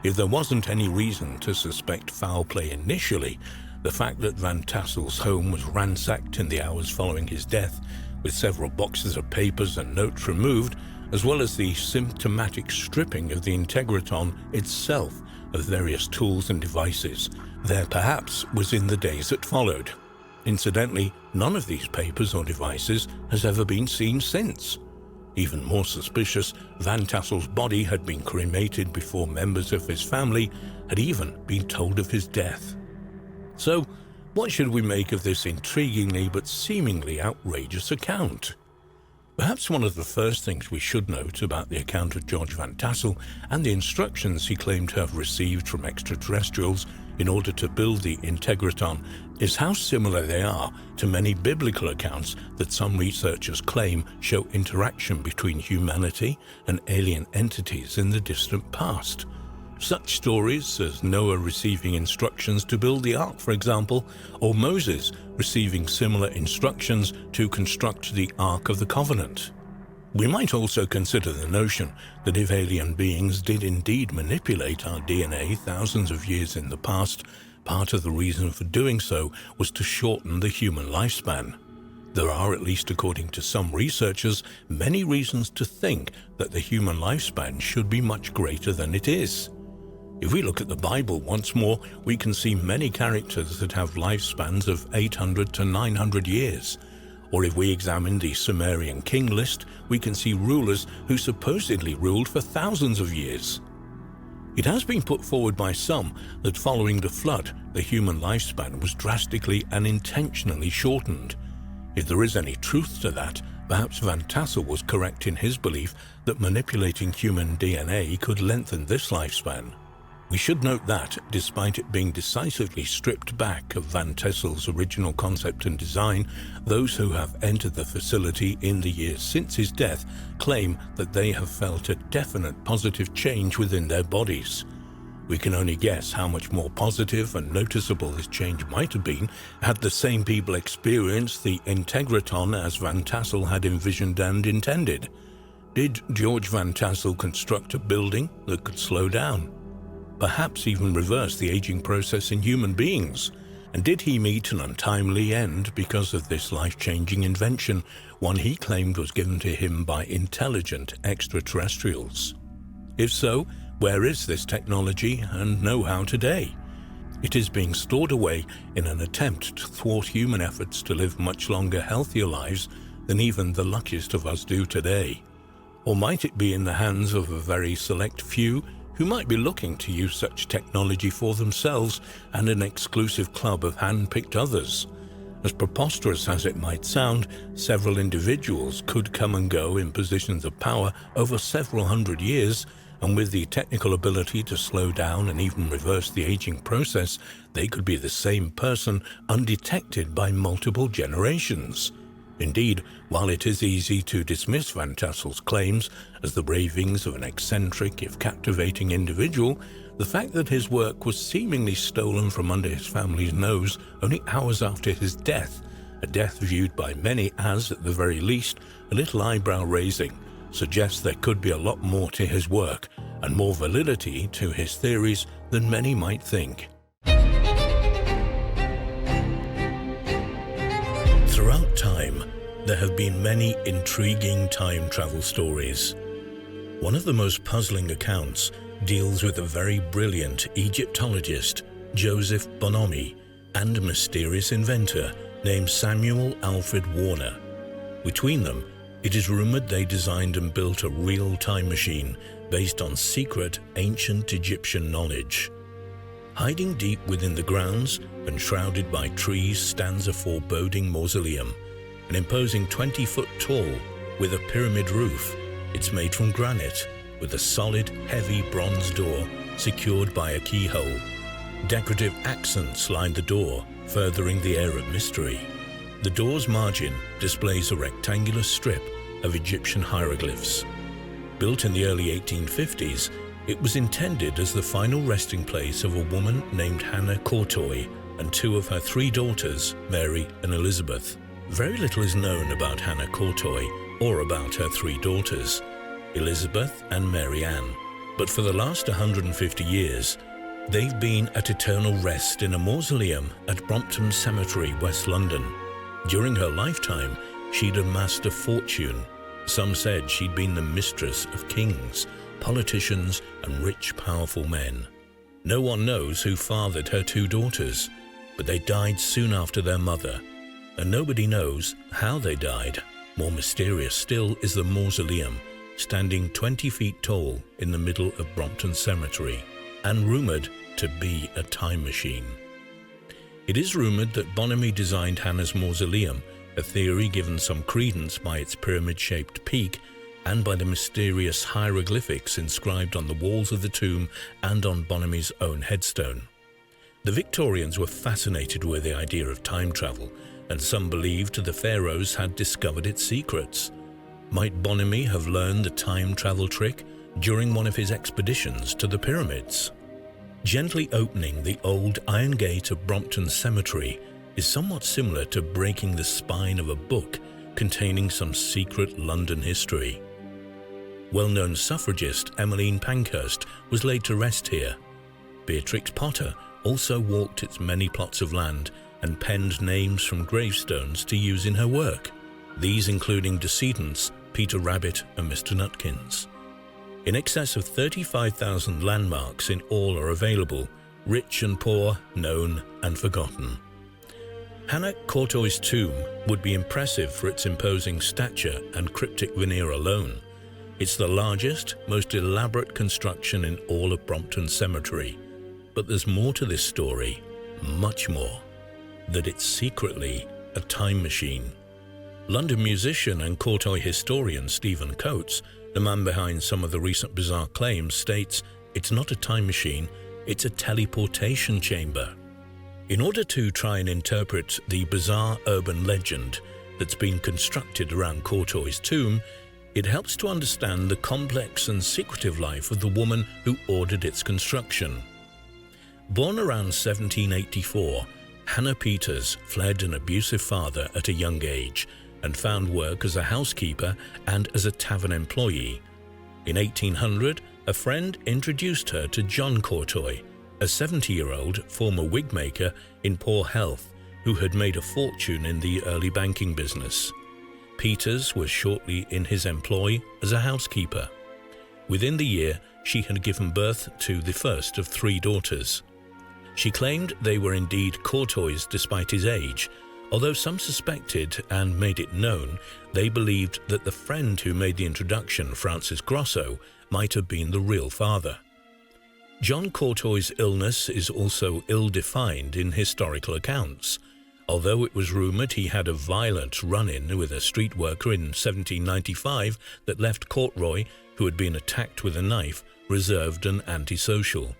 If there wasn't any reason to suspect foul play initially, the fact that Van Tassel's home was ransacked in the hours following his death, with several boxes of papers and notes removed, as well as the symptomatic stripping of the integratron itself of various tools and devices, there perhaps was in the days that followed. Incidentally, none of these papers or devices has ever been seen since. Even more suspicious, Van Tassel's body had been cremated before members of his family had even been told of his death. So, what should we make of this intriguingly but seemingly outrageous account? Perhaps one of the first things we should note about the account of George Van Tassel and the instructions he claimed to have received from extraterrestrials in order to build the integratron is how similar they are to many biblical accounts that some researchers claim show interaction between humanity and alien entities in the distant past. Such stories as Noah receiving instructions to build the ark, for example, or Moses receiving similar instructions to construct the Ark of the Covenant. We might also consider the notion that if alien beings did indeed manipulate our DNA thousands of years in the past, part of the reason for doing so was to shorten the human lifespan. There are, at least according to some researchers, many reasons to think that the human lifespan should be much greater than it is. If we look at the Bible once more, we can see many characters that have lifespans of 800 to 900 years. Or if we examine the Sumerian king list, we can see rulers who supposedly ruled for thousands of years. It has been put forward by some that following the flood, the human lifespan was drastically and intentionally shortened. If there is any truth to that, perhaps Van Tassel was correct in his belief that manipulating human DNA could lengthen this lifespan. We should note that, despite it being decisively stripped back of Van Tassel's original concept and design, those who have entered the facility in the years since his death claim that they have felt a definite positive change within their bodies. We can only guess how much more positive and noticeable this change might have been had the same people experienced the integration as Van Tassel had envisioned and intended. Did George Van Tassel construct a building that could slow down? Perhaps even reverse the aging process in human beings? And did he meet an untimely end because of this life-changing invention, one he claimed was given to him by intelligent extraterrestrials? If so, where is this technology and know-how today? It is being stored away in an attempt to thwart human efforts to live much longer, healthier lives than even the luckiest of us do today. Or might it be in the hands of a very select few who might be looking to use such technology for themselves and an exclusive club of hand-picked others? As preposterous as it might sound, several individuals could come and go in positions of power over several hundred years, and with the technical ability to slow down and even reverse the aging process, they could be the same person undetected by multiple generations. Indeed, while it is easy to dismiss Van Tassel's claims as the ravings of an eccentric, if captivating individual, the fact that his work was seemingly stolen from under his family's nose only hours after his death, a death viewed by many as, at the very least, a little eyebrow-raising, suggests there could be a lot more to his work and more validity to his theories than many might think. Throughout time, there have been many intriguing time travel stories. One of the most puzzling accounts deals with a very brilliant Egyptologist, Joseph Bonomi, and a mysterious inventor named Samuel Alfred Warner. Between them, it is rumored they designed and built a real time machine based on secret ancient Egyptian knowledge. Hiding deep within the grounds and shrouded by trees stands a foreboding mausoleum, an imposing 20-foot tall with a pyramid roof. It's made from granite with a solid, heavy bronze door secured by a keyhole. Decorative accents line the door, furthering the air of mystery. The door's margin displays a rectangular strip of Egyptian hieroglyphs. Built in the early 1850s, it was intended as the final resting place of a woman named Hannah Courtoy and two of her three daughters, Mary and Elizabeth. Very little is known about Hannah Courtoy or about her three daughters, Elizabeth and Mary Ann. But for the last 150 years, they've been at eternal rest in a mausoleum at Brompton Cemetery, West London. During her lifetime, she'd amassed a fortune. Some said she'd been the mistress of kings, politicians, and rich, powerful men. No one knows who fathered her two daughters, but they died soon after their mother, and nobody knows how they died. More mysterious still is the mausoleum, standing 20 feet tall in the middle of Brompton Cemetery, and rumoured to be a time machine. It is rumoured that Bonomi designed Hannah's mausoleum, a theory given some credence by its pyramid-shaped peak and by the mysterious hieroglyphics inscribed on the walls of the tomb and on Bonomi's own headstone. The Victorians were fascinated with the idea of time travel, and some believed the pharaohs had discovered its secrets. Might Bonomi have learned the time travel trick during one of his expeditions to the pyramids? Gently opening the old iron gate of Brompton Cemetery is somewhat similar to breaking the spine of a book containing some secret London history. Well-known suffragist Emmeline Pankhurst was laid to rest here. Beatrix Potter also walked its many plots of land and penned names from gravestones to use in her work, these including decedents Peter Rabbit and Mr. Nutkins. In excess of 35,000 landmarks in all are available, rich and poor, known and forgotten. Hannah Courtoy's tomb would be impressive for its imposing stature and cryptic veneer alone. It's the largest, most elaborate construction in all of Brompton Cemetery. But there's more to this story, much more. That it's secretly a time machine. London musician and Courtoy historian Stephen Coates, the man behind some of the recent bizarre claims, states it's not a time machine, it's a teleportation chamber. In order to try and interpret the bizarre urban legend that's been constructed around Courtoy's tomb, it helps to understand the complex and secretive life of the woman who ordered its construction. Born around 1784, Hannah Peters fled an abusive father at a young age and found work as a housekeeper and as a tavern employee. In 1800, a friend introduced her to John Courtoy, a 70-year-old former wig maker in poor health who had made a fortune in the early banking business. Peters was shortly in his employ as a housekeeper. Within the year, she had given birth to the first of 3 daughters. She claimed they were indeed Courtoy's despite his age, although some suspected and made it known they believed that the friend who made the introduction, Francis Grosso, might have been the real father. John Courtoy's illness is also ill-defined in historical accounts. Although it was rumoured he had a violent run-in with a street worker in 1795 that left Courtoy, who had been attacked with a knife, reserved and antisocial.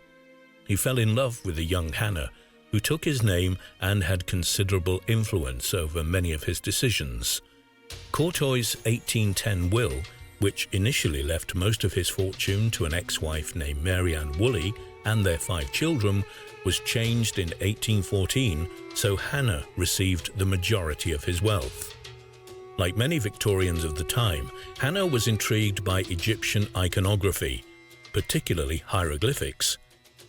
He fell in love with a young Hannah, who took his name and had considerable influence over many of his decisions. Courtoy's 1810 will, which initially left most of his fortune to an ex-wife named Mary Ann Woolley and their 5 children, was changed in 1814, so Hannah received the majority of his wealth. Like many Victorians of the time, Hannah was intrigued by Egyptian iconography, particularly hieroglyphics.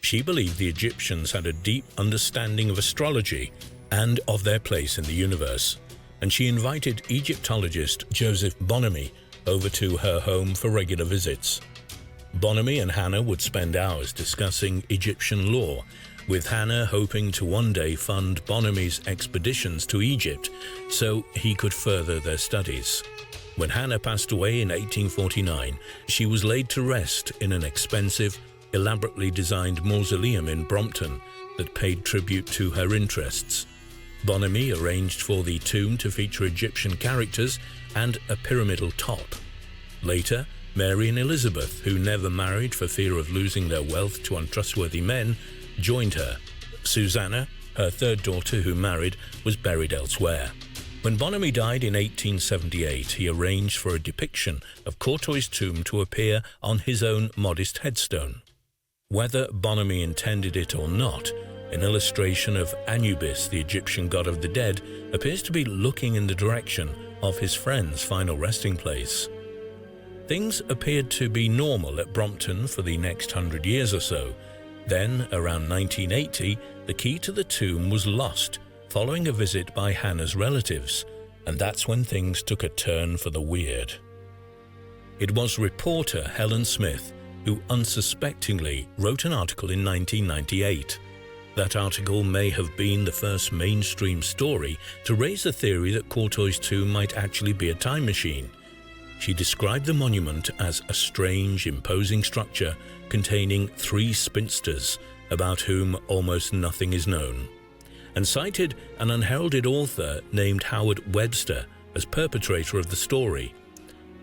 She believed the Egyptians had a deep understanding of astrology and of their place in the universe, and she invited Egyptologist Joseph Bonamy over to her home for regular visits. Bonamy and Hannah would spend hours discussing Egyptian lore, with Hannah hoping to one day fund Bonamy's expeditions to Egypt so he could further their studies. When Hannah passed away in 1849, she was laid to rest in an expensive, elaborately designed mausoleum in Brompton that paid tribute to her interests. Bonamy arranged for the tomb to feature Egyptian characters and a pyramidal top. Later, Mary and Elizabeth, who never married for fear of losing their wealth to untrustworthy men, joined her. Susanna, her 3rd daughter who married, was buried elsewhere. When Bonamy died in 1878, he arranged for a depiction of Courtoy's tomb to appear on his own modest headstone. Whether Bonamy intended it or not, an illustration of Anubis, the Egyptian god of the dead, appears to be looking in the direction of his friend's final resting place. Things appeared to be normal at Brompton for the next 100 years or so. Then, around 1980, the key to the tomb was lost following a visit by Hannah's relatives, and that's when things took a turn for the weird. It was reporter Helen Smith who unsuspectingly wrote an article in 1998. That article may have been the first mainstream story to raise the theory that Courtoy's tomb might actually be a time machine. She described the monument as a strange, imposing structure containing 3 spinsters about whom almost nothing is known, and cited an unheralded author named Howard Webster as perpetrator of the story.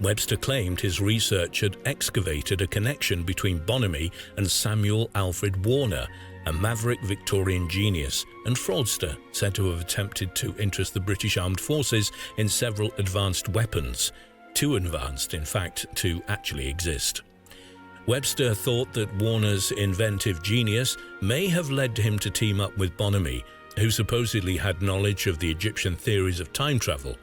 Webster claimed his research had excavated a connection between Bonamy and Samuel Alfred Warner, a maverick Victorian genius and fraudster said to have attempted to interest the British Armed Forces in several advanced weapons, too advanced, in fact, to actually exist. Webster thought that Warner's inventive genius may have led him to team up with Bonamy, who supposedly had knowledge of the Egyptian theories of time travel.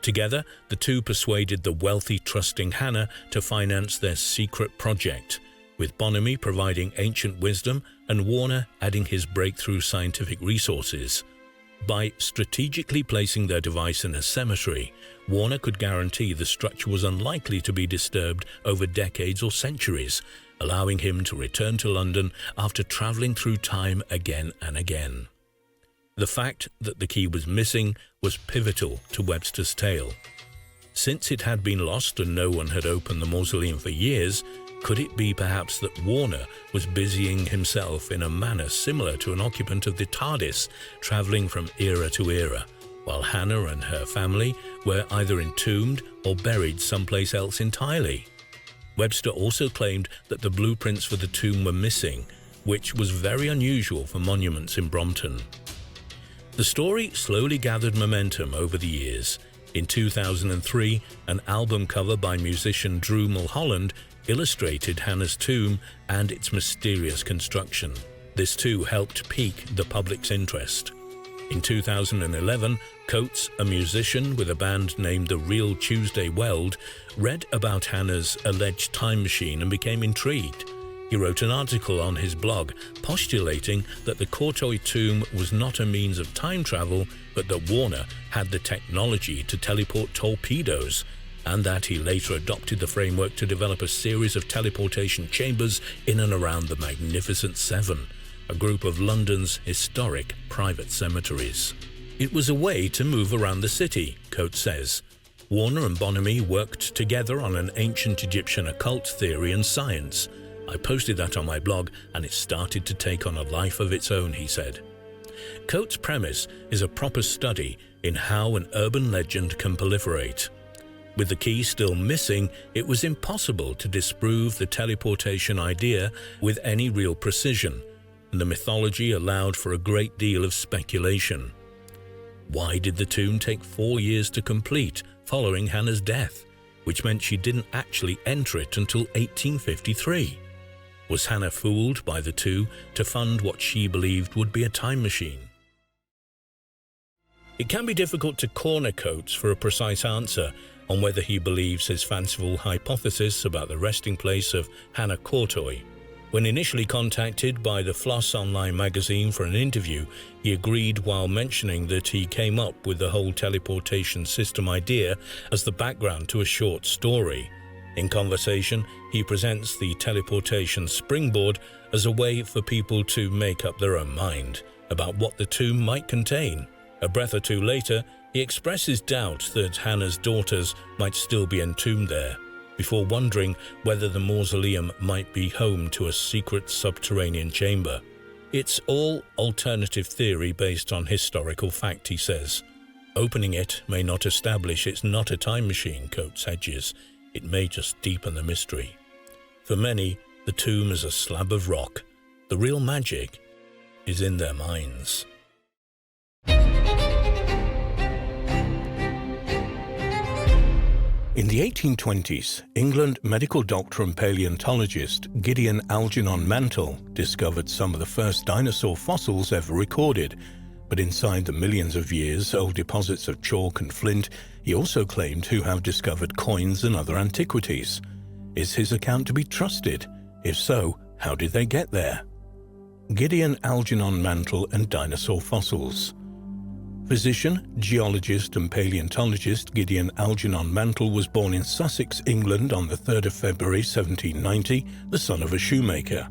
Together, the two persuaded the wealthy, trusting Hannah to finance their secret project, with Bonamy providing ancient wisdom and Warner adding his breakthrough scientific resources. By strategically placing their device in a cemetery, Warner could guarantee the structure was unlikely to be disturbed over decades or centuries, allowing him to return to London after travelling through time again and again. The fact that the key was missing was pivotal to Webster's tale. Since it had been lost and no one had opened the mausoleum for years, could it be perhaps that Warner was busying himself in a manner similar to an occupant of the TARDIS, travelling from era to era, while Hannah and her family were either entombed or buried someplace else entirely? Webster also claimed that the blueprints for the tomb were missing, which was very unusual for monuments in Brompton. The story slowly gathered momentum over the years. In 2003, an album cover by musician Drew Mulholland illustrated Hannah's tomb and its mysterious construction. This too helped pique the public's interest. In 2011, Coates, a musician with a band named The Real Tuesday Weld, read about Hannah's alleged time machine and became intrigued. He wrote an article on his blog postulating that the Courtois tomb was not a means of time travel, but that Warner had the technology to teleport torpedoes, and that he later adopted the framework to develop a series of teleportation chambers in and around the Magnificent Seven, a group of London's historic private cemeteries. It was a way to move around the city, Coates says. Warner and Bonamy worked together on an ancient Egyptian occult theory and science. I posted that on my blog and it started to take on a life of its own, he said. Coates' premise is a proper study in how an urban legend can proliferate. With the key still missing, it was impossible to disprove the teleportation idea with any real precision, and the mythology allowed for a great deal of speculation. Why did the tomb take 4 years to complete following Hannah's death, which meant she didn't actually enter it until 1853? Was Hannah fooled by the two to fund what she believed would be a time machine? It can be difficult to corner Coates for a precise answer on whether he believes his fanciful hypothesis about the resting place of Hannah Courtois. When initially contacted by the Floss Online magazine for an interview, he agreed while mentioning that he came up with the whole teleportation system idea as the background to a short story. In conversation, he presents the teleportation springboard as a way for people to make up their own mind about what the tomb might contain. A breath or two later, he expresses doubt that Hannah's daughters might still be entombed there, before wondering whether the mausoleum might be home to a secret subterranean chamber. It's all alternative theory based on historical fact, he says. Opening it may not establish it's not a time machine, Coates hedges. It may just deepen the mystery. For many, the tomb is a slab of rock. The real magic is in their minds. In the 1820s, England medical doctor and paleontologist Gideon Algernon Mantle discovered some of the first dinosaur fossils ever recorded. But inside the millions of years old deposits of chalk and flint, he also claimed to have discovered coins and other antiquities. Is his account to be trusted? If so, how did they get there? Gideon Algernon Mantle and dinosaur fossils. Physician, geologist and paleontologist Gideon Algernon Mantle was born in Sussex, England on the 3rd of February 1790, the son of a shoemaker.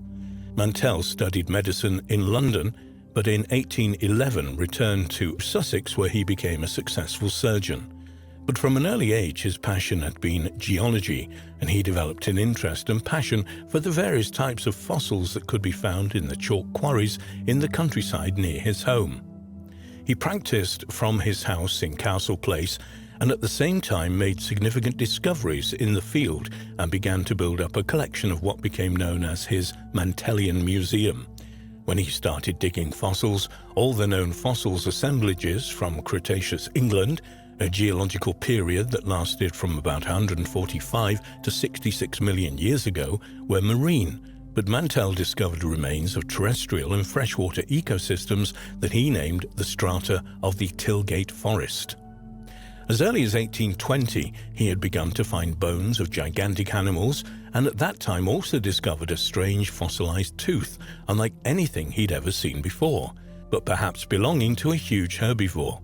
Mantell studied medicine in London, but in 1811 returned to Sussex where he became a successful surgeon. But from an early age his passion had been geology, and he developed an interest and passion for the various types of fossils that could be found in the chalk quarries in the countryside near his home. He practiced from his house in Castle Place and at the same time made significant discoveries in the field and began to build up a collection of what became known as his Mantellian Museum. When he started digging fossils, all the known fossils assemblages from Cretaceous England, a geological period that lasted from about 145 to 66 million years ago, were marine. But Mantell discovered remains of terrestrial and freshwater ecosystems that he named the strata of the Tilgate Forest. As early as 1820, he had begun to find bones of gigantic animals, and at that time also discovered a strange fossilized tooth, unlike anything he'd ever seen before. but perhaps belonging to a huge herbivore.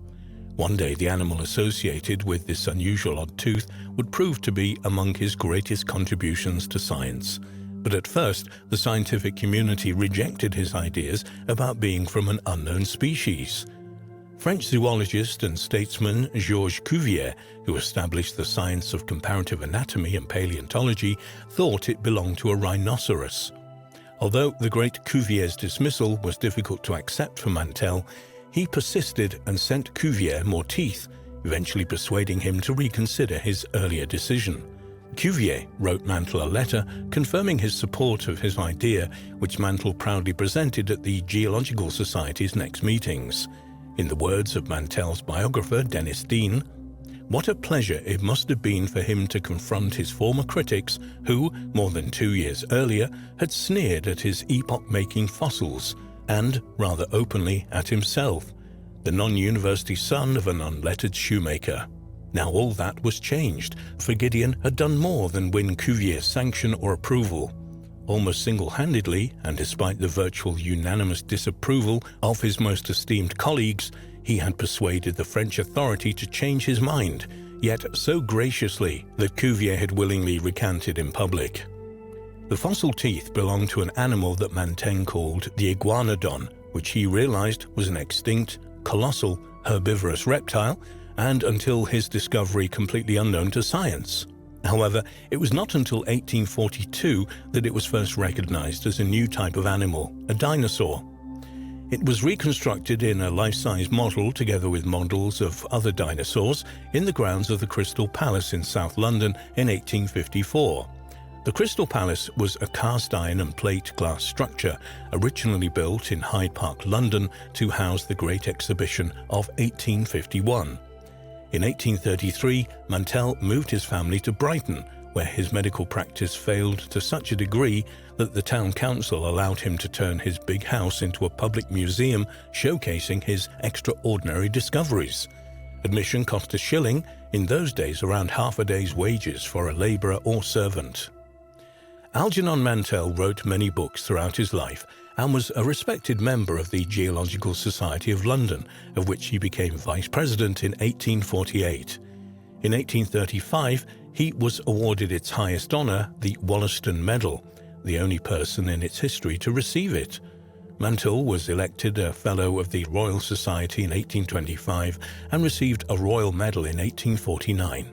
One day the animal associated with this unusual odd tooth would prove to be among his greatest contributions to science. But at first, the scientific community rejected his ideas about being from an unknown species. French zoologist and statesman Georges Cuvier, who established the science of comparative anatomy and paleontology, thought it belonged to a rhinoceros. Although the great Cuvier's dismissal was difficult to accept for Mantell, he persisted and sent Cuvier more teeth, eventually persuading him to reconsider his earlier decision. Cuvier wrote Mantell a letter confirming his support of his idea, which Mantell proudly presented at the Geological Society's next meetings. In the words of Mantell's biographer, Dennis Dean, "What a pleasure it must have been for him to confront his former critics who, more than 2 years earlier, had sneered at his epoch-making fossils, and, rather openly, at himself, the non-university son of an unlettered shoemaker." Now all that was changed, for Gideon had done more than win Cuvier's sanction or approval. Almost single-handedly, and despite the virtual unanimous disapproval of his most esteemed colleagues, he had persuaded the French authority to change his mind, yet so graciously that Cuvier had willingly recanted in public. The fossil teeth belonged to an animal that Mantell called the iguanodon, which he realized was an extinct, colossal, herbivorous reptile, and until his discovery completely unknown to science. However, it was not until 1842 that it was first recognized as a new type of animal, a dinosaur. It was reconstructed in a life-size model together with models of other dinosaurs in the grounds of the Crystal Palace in South London in 1854. The Crystal Palace was a cast iron and plate glass structure originally built in Hyde Park, London, to house the Great Exhibition of 1851. In 1833, Mantell moved his family to Brighton, where his medical practice failed to such a degree that the town council allowed him to turn his big house into a public museum showcasing his extraordinary discoveries. Admission cost a shilling, in those days around half a day's wages for a labourer or servant. Algernon Mantell wrote many books throughout his life and was a respected member of the Geological Society of London, of which he became vice president in 1848. In 1835, he was awarded its highest honour, the Wollaston Medal, the only person in its history to receive it. Mantell was elected a Fellow of the Royal Society in 1825 and received a Royal Medal in 1849.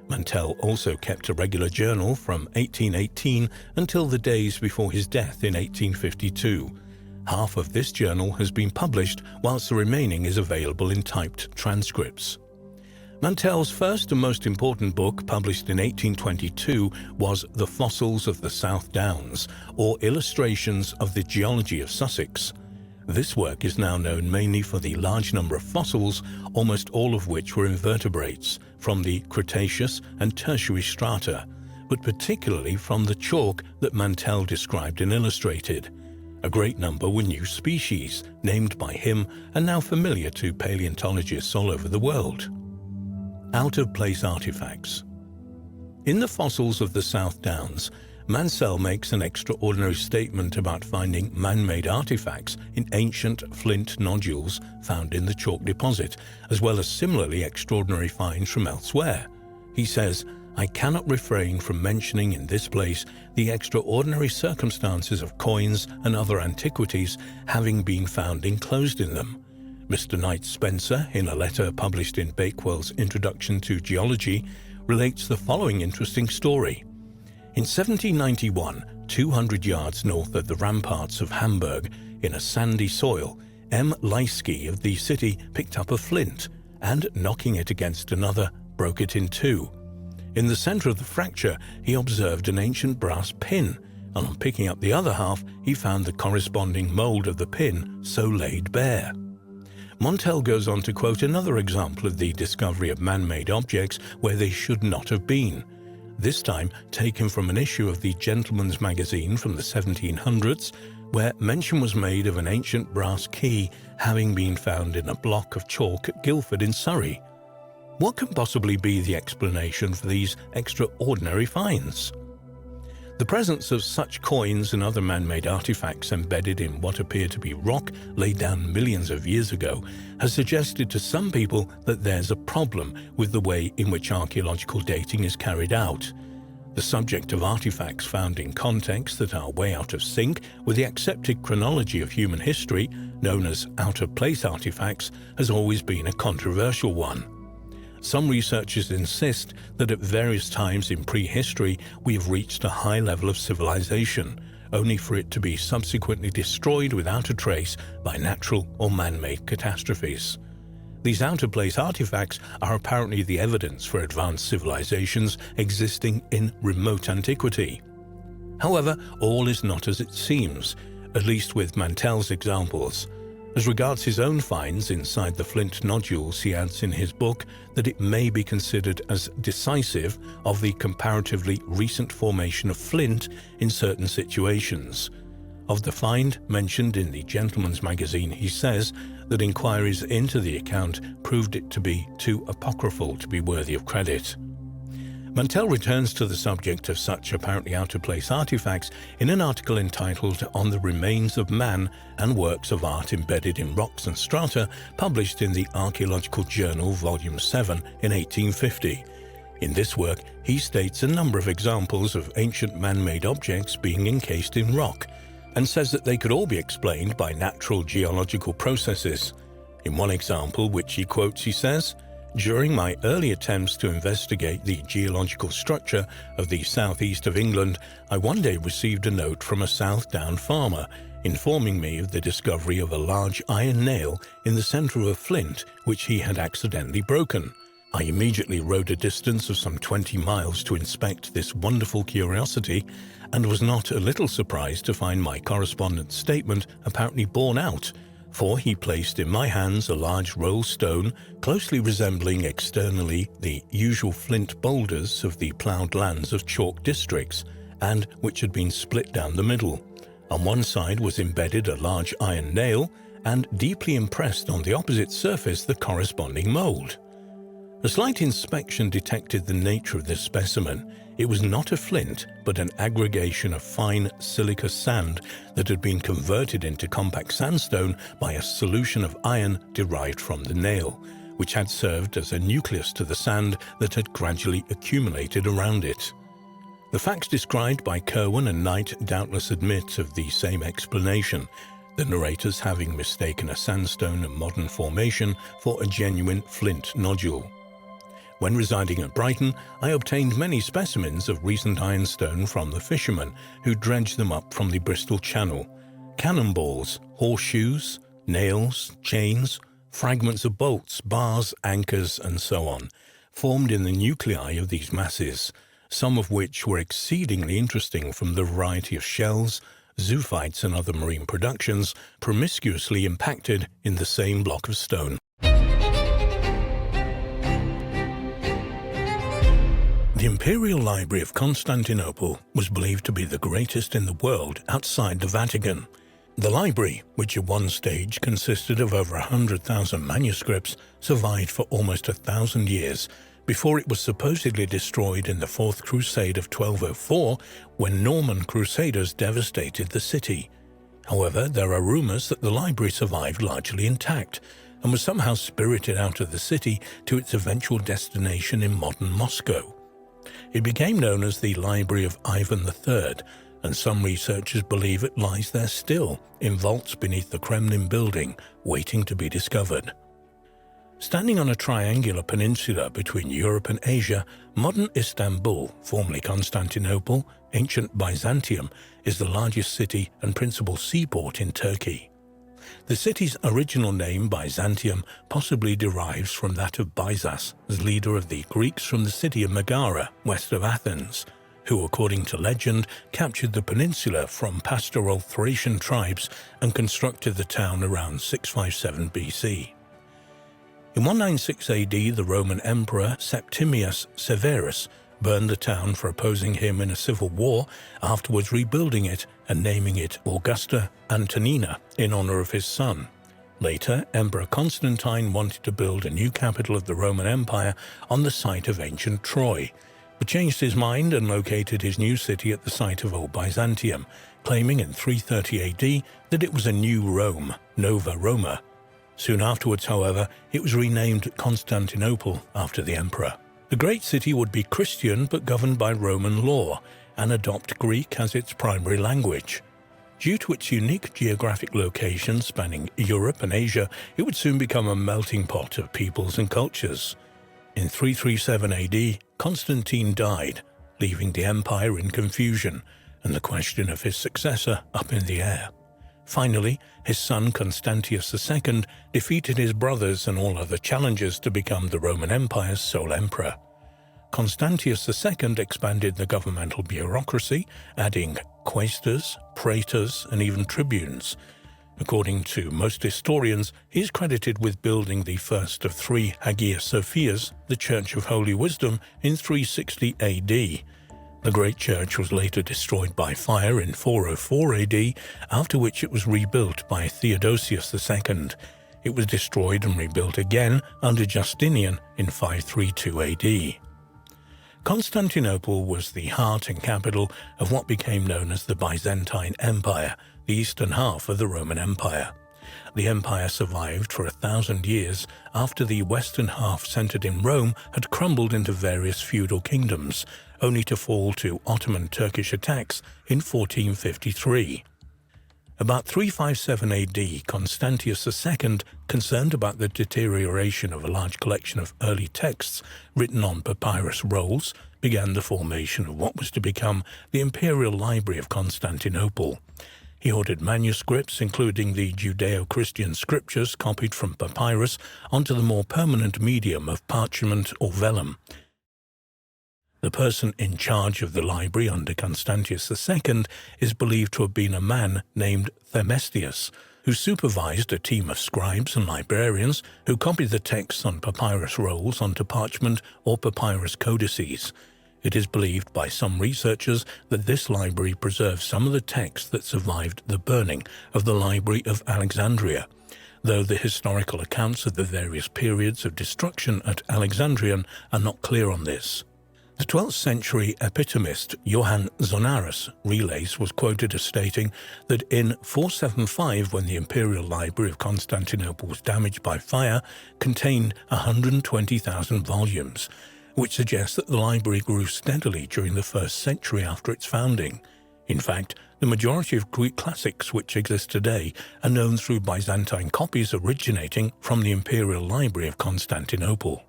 Mantell also kept a regular journal from 1818 until the days before his death in 1852. Half of this journal has been published, whilst the remaining is available in typed transcripts. Mantell's first and most important book, published in 1822, was The Fossils of the South Downs, or Illustrations of the Geology of Sussex. This work is now known mainly for the large number of fossils, almost all of which were invertebrates, from the Cretaceous and Tertiary strata, but particularly from the chalk that Mantell described and illustrated. A great number were new species, named by him and now familiar to paleontologists all over the world. Out-of-place artifacts. In the fossils of the South Downs, Mantell makes an extraordinary statement about finding man-made artifacts in ancient flint nodules found in the chalk deposit, as well as similarly extraordinary finds from elsewhere. He says, "I cannot refrain from mentioning in this place the extraordinary circumstances of coins and other antiquities having been found enclosed in them." Mr. Knight Spencer, in a letter published in Bakewell's Introduction to Geology, relates the following interesting story. In 1791, 200 yards north of the ramparts of Hamburg, in a sandy soil, M. Leisky of the city picked up a flint and, knocking it against another, broke it in two. In the center of the fracture, he observed an ancient brass pin, and on picking up the other half, he found the corresponding mold of the pin so laid bare. Mantell goes on to quote another example of the discovery of man-made objects where they should not have been. This time taken from an issue of the Gentleman's Magazine from the 1700s, where mention was made of an ancient brass key having been found in a block of chalk at Guildford in Surrey. What can possibly be the explanation for these extraordinary finds? The presence of such coins and other man-made artifacts embedded in what appear to be rock laid down millions of years ago has suggested to some people that there's a problem with the way in which archaeological dating is carried out. The subject of artifacts found in contexts that are way out of sync with the accepted chronology of human history, known as out-of-place artifacts, has always been a controversial one. Some researchers insist that at various times in prehistory we have reached a high level of civilization, only for it to be subsequently destroyed without a trace by natural or man-made catastrophes. These out-of-place artifacts are apparently the evidence for advanced civilizations existing in remote antiquity. However, all is not as it seems, at least with Mantell's examples. As regards his own finds inside the flint nodules, he adds in his book that it may be considered as decisive of the comparatively recent formation of flint in certain situations. Of the find mentioned in the Gentleman's Magazine, he says that inquiries into the account proved it to be too apocryphal to be worthy of credit. Mantell returns to the subject of such apparently out-of-place artifacts in an article entitled On the Remains of Man and Works of Art Embedded in Rocks and Strata, published in the Archaeological Journal, Volume 7 in 1850. In this work, he states a number of examples of ancient man-made objects being encased in rock, and says that they could all be explained by natural geological processes. In one example, which he quotes, he says, "During my early attempts to investigate the geological structure of the southeast of England, I one day received a note from a Southdown farmer informing me of the discovery of a large iron nail in the center of a flint which he had accidentally broken. I immediately rode a distance of some 20 miles to inspect this wonderful curiosity, and was not a little surprised to find my correspondent's statement apparently borne out, for he placed in my hands a large rolled stone closely resembling externally the usual flint boulders of the ploughed lands of chalk districts, and which had been split down the middle. On one side was embedded a large iron nail, and deeply impressed on the opposite surface the corresponding mould. A slight inspection detected the nature of this specimen. It was not a flint, but an aggregation of fine silica sand that had been converted into compact sandstone by a solution of iron derived from the nail, which had served as a nucleus to the sand that had gradually accumulated around it. The facts described by Kirwan and Knight doubtless admit of the same explanation, the narrators having mistaken a sandstone of modern formation for a genuine flint nodule. When residing at Brighton, I obtained many specimens of recent ironstone from the fishermen who dredged them up from the Bristol Channel. Cannonballs, horseshoes, nails, chains, fragments of bolts, bars, anchors, and so on, formed in the nuclei of these masses, some of which were exceedingly interesting from the variety of shells, zoophytes, and other marine productions promiscuously impacted in the same block of stone. The Imperial Library of Constantinople was believed to be the greatest in the world outside the Vatican. The library, which at one stage consisted of over 100,000 manuscripts, survived for almost 1,000 years before it was supposedly destroyed in the Fourth Crusade of 1204 when Norman Crusaders devastated the city. However, there are rumors that the library survived largely intact and was somehow spirited out of the city to its eventual destination in modern Moscow. It became known as the Library of Ivan III, and some researchers believe it lies there still, in vaults beneath the Kremlin building, waiting to be discovered. Standing on a triangular peninsula between Europe and Asia, modern Istanbul, formerly Constantinople, ancient Byzantium, is the largest city and principal seaport in Turkey. The city's original name, Byzantium, possibly derives from that of Byzas, as leader of the Greeks from the city of Megara, west of Athens, who, according to legend, captured the peninsula from pastoral Thracian tribes and constructed the town around 657 BC. In 196 AD, the Roman Emperor Septimius Severus burned the town for opposing him in a civil war, afterwards rebuilding it and naming it Augusta Antonina in honor of his son. Later, Emperor Constantine wanted to build a new capital of the Roman Empire on the site of ancient Troy, but changed his mind and located his new city at the site of Old Byzantium, claiming in 330 AD that it was a new Rome, Nova Roma. Soon afterwards, however, it was renamed Constantinople after the emperor. The great city would be Christian but governed by Roman law and adopt Greek as its primary language. Due to its unique geographic location spanning Europe and Asia, it would soon become a melting pot of peoples and cultures. In 337 AD, Constantine died, leaving the empire in confusion and the question of his successor up in the air. Finally, his son Constantius II defeated his brothers and all other challengers to become the Roman Empire's sole emperor. Constantius II expanded the governmental bureaucracy, adding quaestors, praetors, and even tribunes. According to most historians, he is credited with building the first of three Hagia Sophias, the Church of Holy Wisdom, in 360 AD. The great church was later destroyed by fire in 404 AD, after which it was rebuilt by Theodosius II. It was destroyed and rebuilt again under Justinian in 532 AD. Constantinople was the heart and capital of what became known as the Byzantine Empire, the eastern half of the Roman Empire. The empire survived for 1,000 years after the western half, centered in Rome, had crumbled into various feudal kingdoms, only to fall to Ottoman Turkish attacks in 1453. About 357 AD, Constantius II, concerned about the deterioration of a large collection of early texts written on papyrus rolls, began the formation of what was to become the Imperial Library of Constantinople. He ordered manuscripts, including the Judeo-Christian scriptures copied from papyrus, onto the more permanent medium of parchment or vellum. The person in charge of the library under Constantius II is believed to have been a man named Themestius, who supervised a team of scribes and librarians who copied the texts on papyrus rolls onto parchment or papyrus codices. It is believed by some researchers that this library preserves some of the texts that survived the burning of the Library of Alexandria, though the historical accounts of the various periods of destruction at Alexandrian are not clear on this. The 12th century epitomist Johann Zonaras Relays was quoted as stating that in 475, when the Imperial Library of Constantinople was damaged by fire, contained 120,000 volumes, which suggests that the library grew steadily during the 1st century after its founding. In fact, the majority of Greek classics which exist today are known through Byzantine copies originating from the Imperial Library of Constantinople.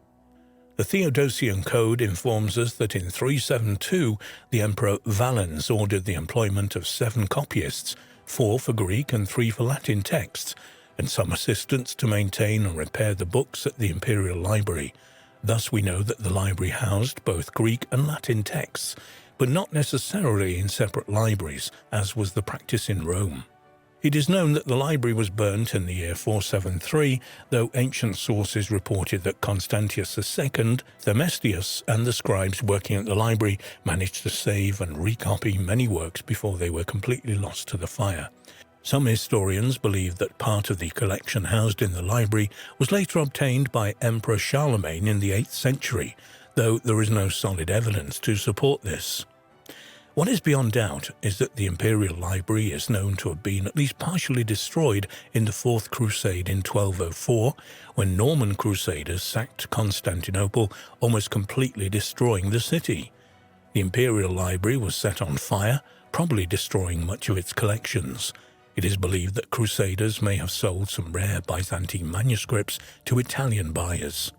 The Theodosian Code informs us that in 372, the Emperor Valens ordered the employment of 7 copyists, 4 for Greek and 3 for Latin texts, and some assistants to maintain and repair the books at the Imperial Library. Thus we know that the library housed both Greek and Latin texts, but not necessarily in separate libraries, as was the practice in Rome. It is known that the library was burnt in the year 473, though ancient sources reported that Constantius II, Themestius, and the scribes working at the library managed to save and recopy many works before they were completely lost to the fire. Some historians believe that part of the collection housed in the library was later obtained by Emperor Charlemagne in the 8th century, though there is no solid evidence to support this. What is beyond doubt is that the Imperial Library is known to have been at least partially destroyed in the Fourth Crusade in 1204, when Norman Crusaders sacked Constantinople, almost completely destroying the city. The Imperial Library was set on fire, probably destroying much of its collections. It is believed that Crusaders may have sold some rare Byzantine manuscripts to Italian buyers.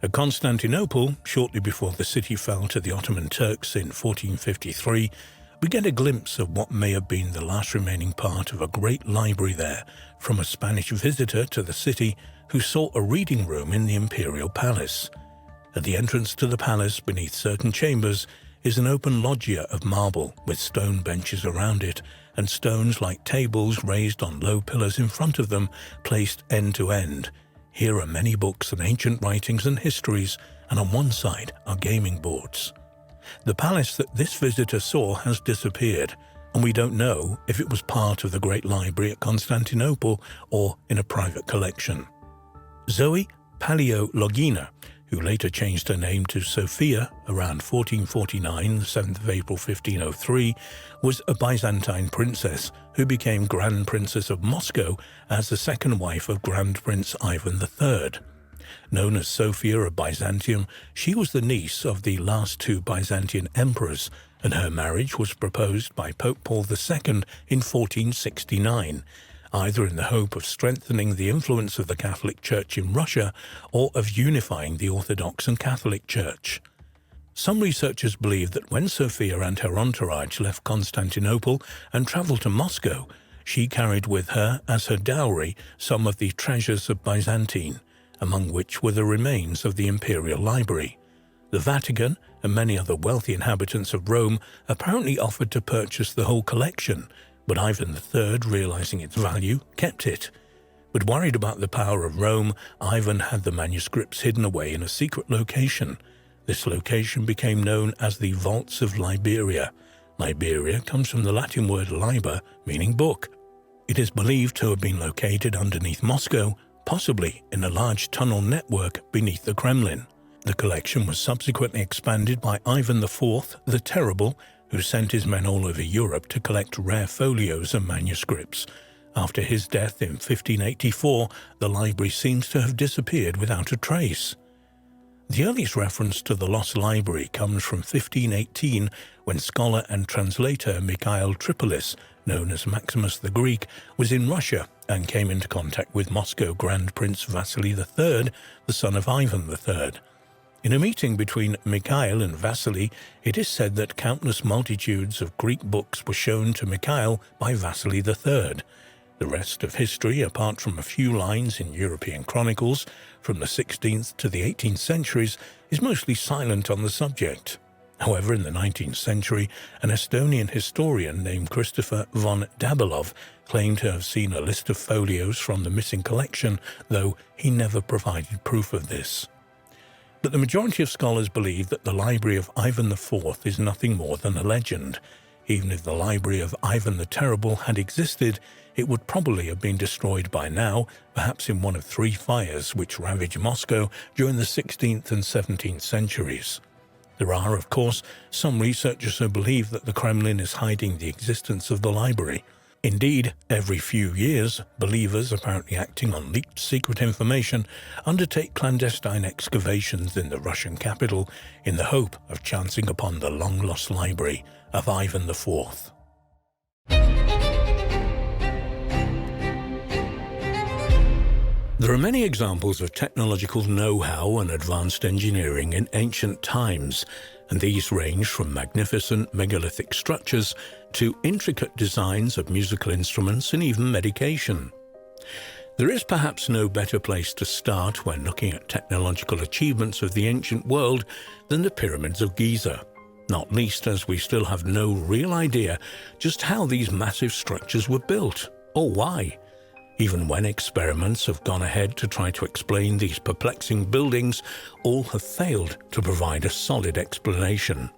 At Constantinople, shortly before the city fell to the Ottoman Turks in 1453, we get a glimpse of what may have been the last remaining part of a great library there from a Spanish visitor to the city who saw a reading room in the imperial palace. At the entrance to the palace, beneath certain chambers, is an open loggia of marble with stone benches around it and stones like tables raised on low pillars in front of them, placed end to end. Here are many books and ancient writings and histories, and on one side are gaming boards. The palace that this visitor saw has disappeared, and we don't know if it was part of the Great Library at Constantinople or in a private collection. Zoe Paleologina who later changed her name to Sophia around 1449, the 7th of April 1503, was a Byzantine princess who became Grand Princess of Moscow as the second wife of Grand Prince Ivan III. Known as Sophia of Byzantium, she was the niece of the last two Byzantine emperors, and her marriage was proposed by Pope Paul II in 1469, either in the hope of strengthening the influence of the Catholic Church in Russia or of unifying the Orthodox and Catholic Church. Some researchers believe that when Sophia and her entourage left Constantinople and travelled to Moscow, she carried with her as her dowry some of the treasures of Byzantine, among which were the remains of the Imperial Library. The Vatican and many other wealthy inhabitants of Rome apparently offered to purchase the whole collection, but Ivan III, realizing its value, kept it. But worried about the power of Rome, Ivan had the manuscripts hidden away in a secret location. This location became known as the Vaults of Liberia. Liberia comes from the Latin word liber, meaning book. It is believed to have been located underneath Moscow, possibly in a large tunnel network beneath the Kremlin. The collection was subsequently expanded by Ivan IV the Terrible, who sent his men all over Europe to collect rare folios and manuscripts. After his death in 1584, the library seems to have disappeared without a trace. The earliest reference to the lost library comes from 1518, when scholar and translator Mikhail Tripolis, known as Maximus the Greek, was in Russia and came into contact with Moscow Grand Prince Vasily III, the son of Ivan III. In a meeting between Mikhail and Vasily, it is said that countless multitudes of Greek books were shown to Mikhail by Vasily III. The rest of history, apart from a few lines in European chronicles from the 16th to the 18th centuries, is mostly silent on the subject. However, in the 19th century, an Estonian historian named Christopher von Dabilov claimed to have seen a list of folios from the missing collection, though he never provided proof of this. But the majority of scholars believe that the library of Ivan IV is nothing more than a legend. Even if the library of Ivan the Terrible had existed, it would probably have been destroyed by now, perhaps in one of three fires which ravaged Moscow during the 16th and 17th centuries. There are, of course, some researchers who believe that the Kremlin is hiding the existence of the library. Indeed, every few years, believers, apparently acting on leaked secret information, undertake clandestine excavations in the Russian capital in the hope of chancing upon the long-lost library of Ivan IV. There are many examples of technological know-how and advanced engineering in ancient times, and these range from magnificent megalithic structures to intricate designs of musical instruments and even medication. There is perhaps no better place to start when looking at technological achievements of the ancient world than the pyramids of Giza, not least as we still have no real idea just how these massive structures were built, or why. Even when experiments have gone ahead to try to explain these perplexing buildings, all have failed to provide a solid explanation.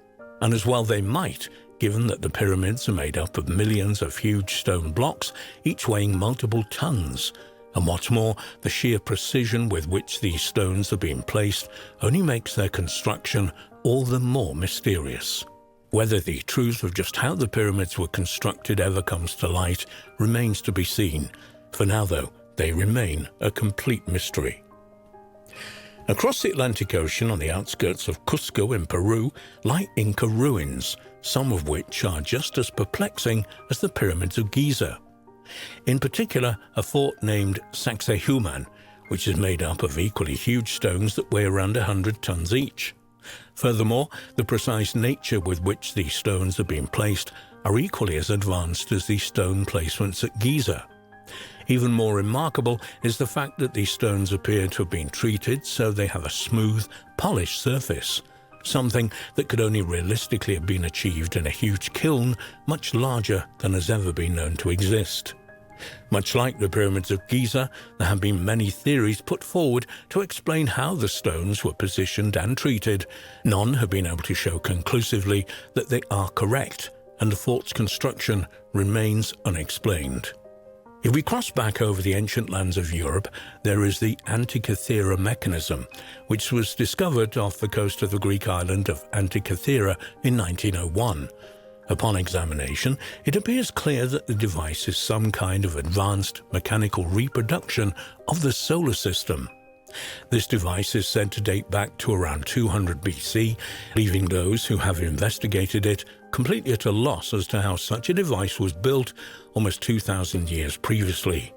And as well they might, given that the pyramids are made up of millions of huge stone blocks, each weighing multiple tons. And what's more, the sheer precision with which these stones are being placed only makes their construction all the more mysterious. Whether the truth of just how the pyramids were constructed ever comes to light remains to be seen. For now, though, they remain a complete mystery. Across the Atlantic Ocean on the outskirts of Cusco in Peru lie Inca ruins, some of which are just as perplexing as the pyramids of Giza. In particular, a fort named Sacsayhuaman, which is made up of equally huge stones that weigh around 100 tons each. Furthermore, the precise nature with which these stones are being placed are equally as advanced as the stone placements at Giza. Even more remarkable is the fact that these stones appear to have been treated so they have a smooth, polished surface, something that could only realistically have been achieved in a huge kiln much larger than has ever been known to exist. Much like the pyramids of Giza, there have been many theories put forward to explain how the stones were positioned and treated. None have been able to show conclusively that they are correct, and the fort's construction remains unexplained. If we cross back over the ancient lands of Europe, there is the Antikythera mechanism, which was discovered off the coast of the Greek island of Antikythera in 1901. Upon examination, it appears clear that the device is some kind of advanced mechanical reproduction of the solar system. This device is said to date back to around 200 BC, leaving those who have investigated it completely at a loss as to how such a device was built almost 2,000 years previously.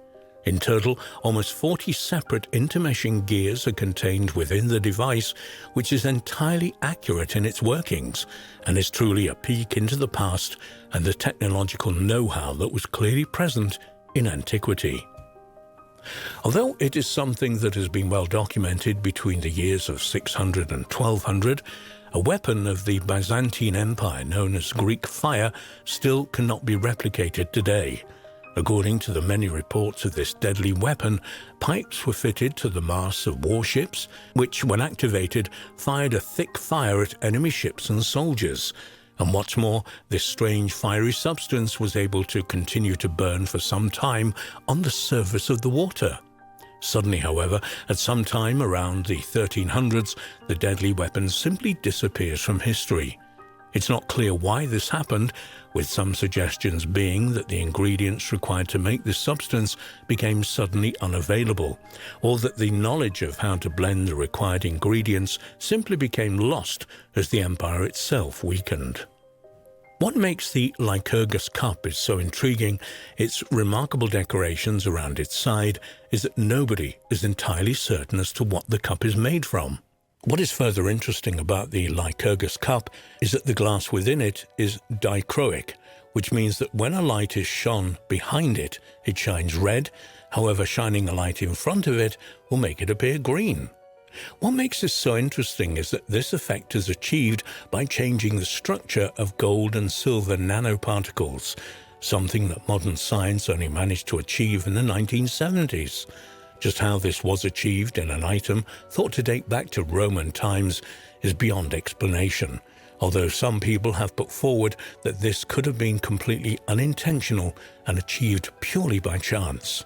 In total, almost 40 separate intermeshing gears are contained within the device, which is entirely accurate in its workings, and is truly a peek into the past and the technological know-how that was clearly present in antiquity. Although it is something that has been well documented between the years of 600 and 1200, a weapon of the Byzantine Empire known as Greek fire still cannot be replicated today. According to the many reports of this deadly weapon, pipes were fitted to the masts of warships, which, when activated, fired a thick fire at enemy ships and soldiers. And what's more, this strange fiery substance was able to continue to burn for some time on the surface of the water. Suddenly, however, at some time around the 1300s, the deadly weapon simply disappears from history. It's not clear why this happened, with some suggestions being that the ingredients required to make this substance became suddenly unavailable, or that the knowledge of how to blend the required ingredients simply became lost as the empire itself weakened. What makes the Lycurgus cup is so intriguing, its remarkable decorations around its side, is that nobody is entirely certain as to what the cup is made from. What is further interesting about the Lycurgus cup is that the glass within it is dichroic, which means that when a light is shone behind it, it shines red. However, shining a light in front of it will make it appear green. What makes this so interesting is that this effect is achieved by changing the structure of gold and silver nanoparticles, something that modern science only managed to achieve in the 1970s. Just how this was achieved in an item thought to date back to Roman times is beyond explanation, although some people have put forward that this could have been completely unintentional and achieved purely by chance.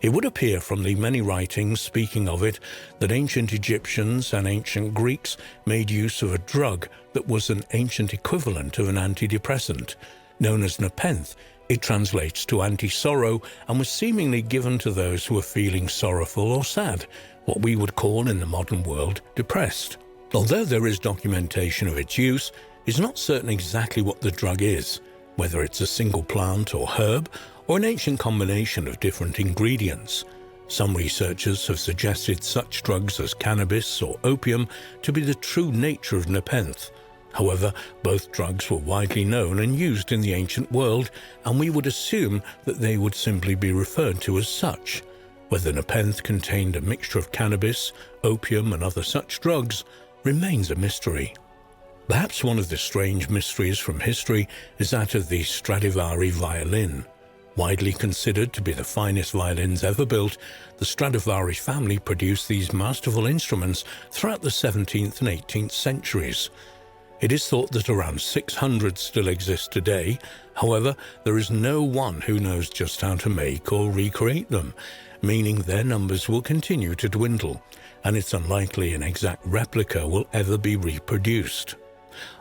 It would appear from the many writings speaking of it that ancient Egyptians and ancient Greeks made use of a drug that was an ancient equivalent of an antidepressant. Known as nepenthe, it translates to anti-sorrow and was seemingly given to those who were feeling sorrowful or sad, what we would call in the modern world depressed. Although there is documentation of its use, it's not certain exactly what the drug is, whether it's a single plant or herb, or an ancient combination of different ingredients. Some researchers have suggested such drugs as cannabis or opium to be the true nature of nepenthe. However, both drugs were widely known and used in the ancient world, and we would assume that they would simply be referred to as such. Whether nepenthe contained a mixture of cannabis, opium, and other such drugs remains a mystery. Perhaps one of the strange mysteries from history is that of the Stradivari violin. Widely considered to be the finest violins ever built, the Stradivari family produced these masterful instruments throughout the 17th and 18th centuries. It is thought that around 600 still exist today. However, there is no one who knows just how to make or recreate them, meaning their numbers will continue to dwindle, and it's unlikely an exact replica will ever be reproduced.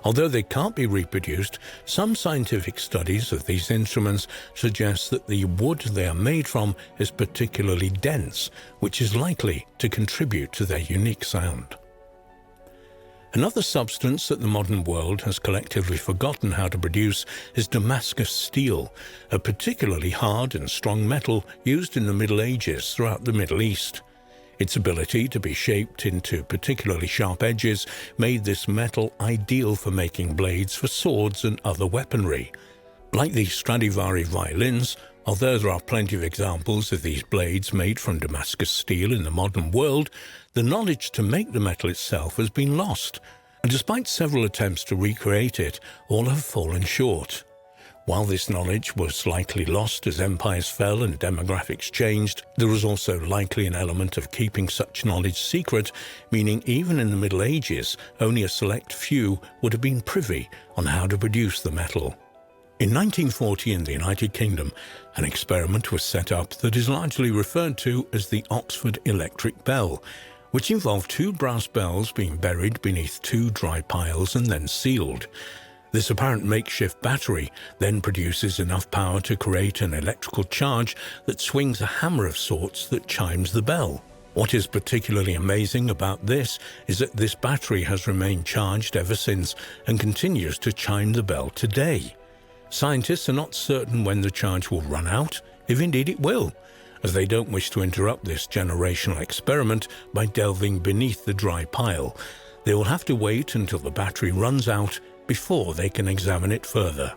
Although they can't be reproduced, some scientific studies of these instruments suggest that the wood they are made from is particularly dense, which is likely to contribute to their unique sound. Another substance that the modern world has collectively forgotten how to produce is Damascus steel, a particularly hard and strong metal used in the Middle Ages throughout the Middle East. Its ability to be shaped into particularly sharp edges made this metal ideal for making blades for swords and other weaponry. Like the Stradivari violins, although there are plenty of examples of these blades made from Damascus steel in the modern world, the knowledge to make the metal itself has been lost, and despite several attempts to recreate it, all have fallen short. While this knowledge was likely lost as empires fell and demographics changed, there was also likely an element of keeping such knowledge secret, meaning even in the Middle Ages, only a select few would have been privy on how to produce the metal. In 1940 in the United Kingdom, an experiment was set up that is largely referred to as the Oxford electric bell, which involved 2 brass bells being buried beneath 2 dry piles and then sealed. This apparent makeshift battery then produces enough power to create an electrical charge that swings a hammer of sorts that chimes the bell. What is particularly amazing about this is that this battery has remained charged ever since and continues to chime the bell today. Scientists are not certain when the charge will run out, if indeed it will, as they don't wish to interrupt this generational experiment by delving beneath the dry pile. They will have to wait until the battery runs out before they can examine it further.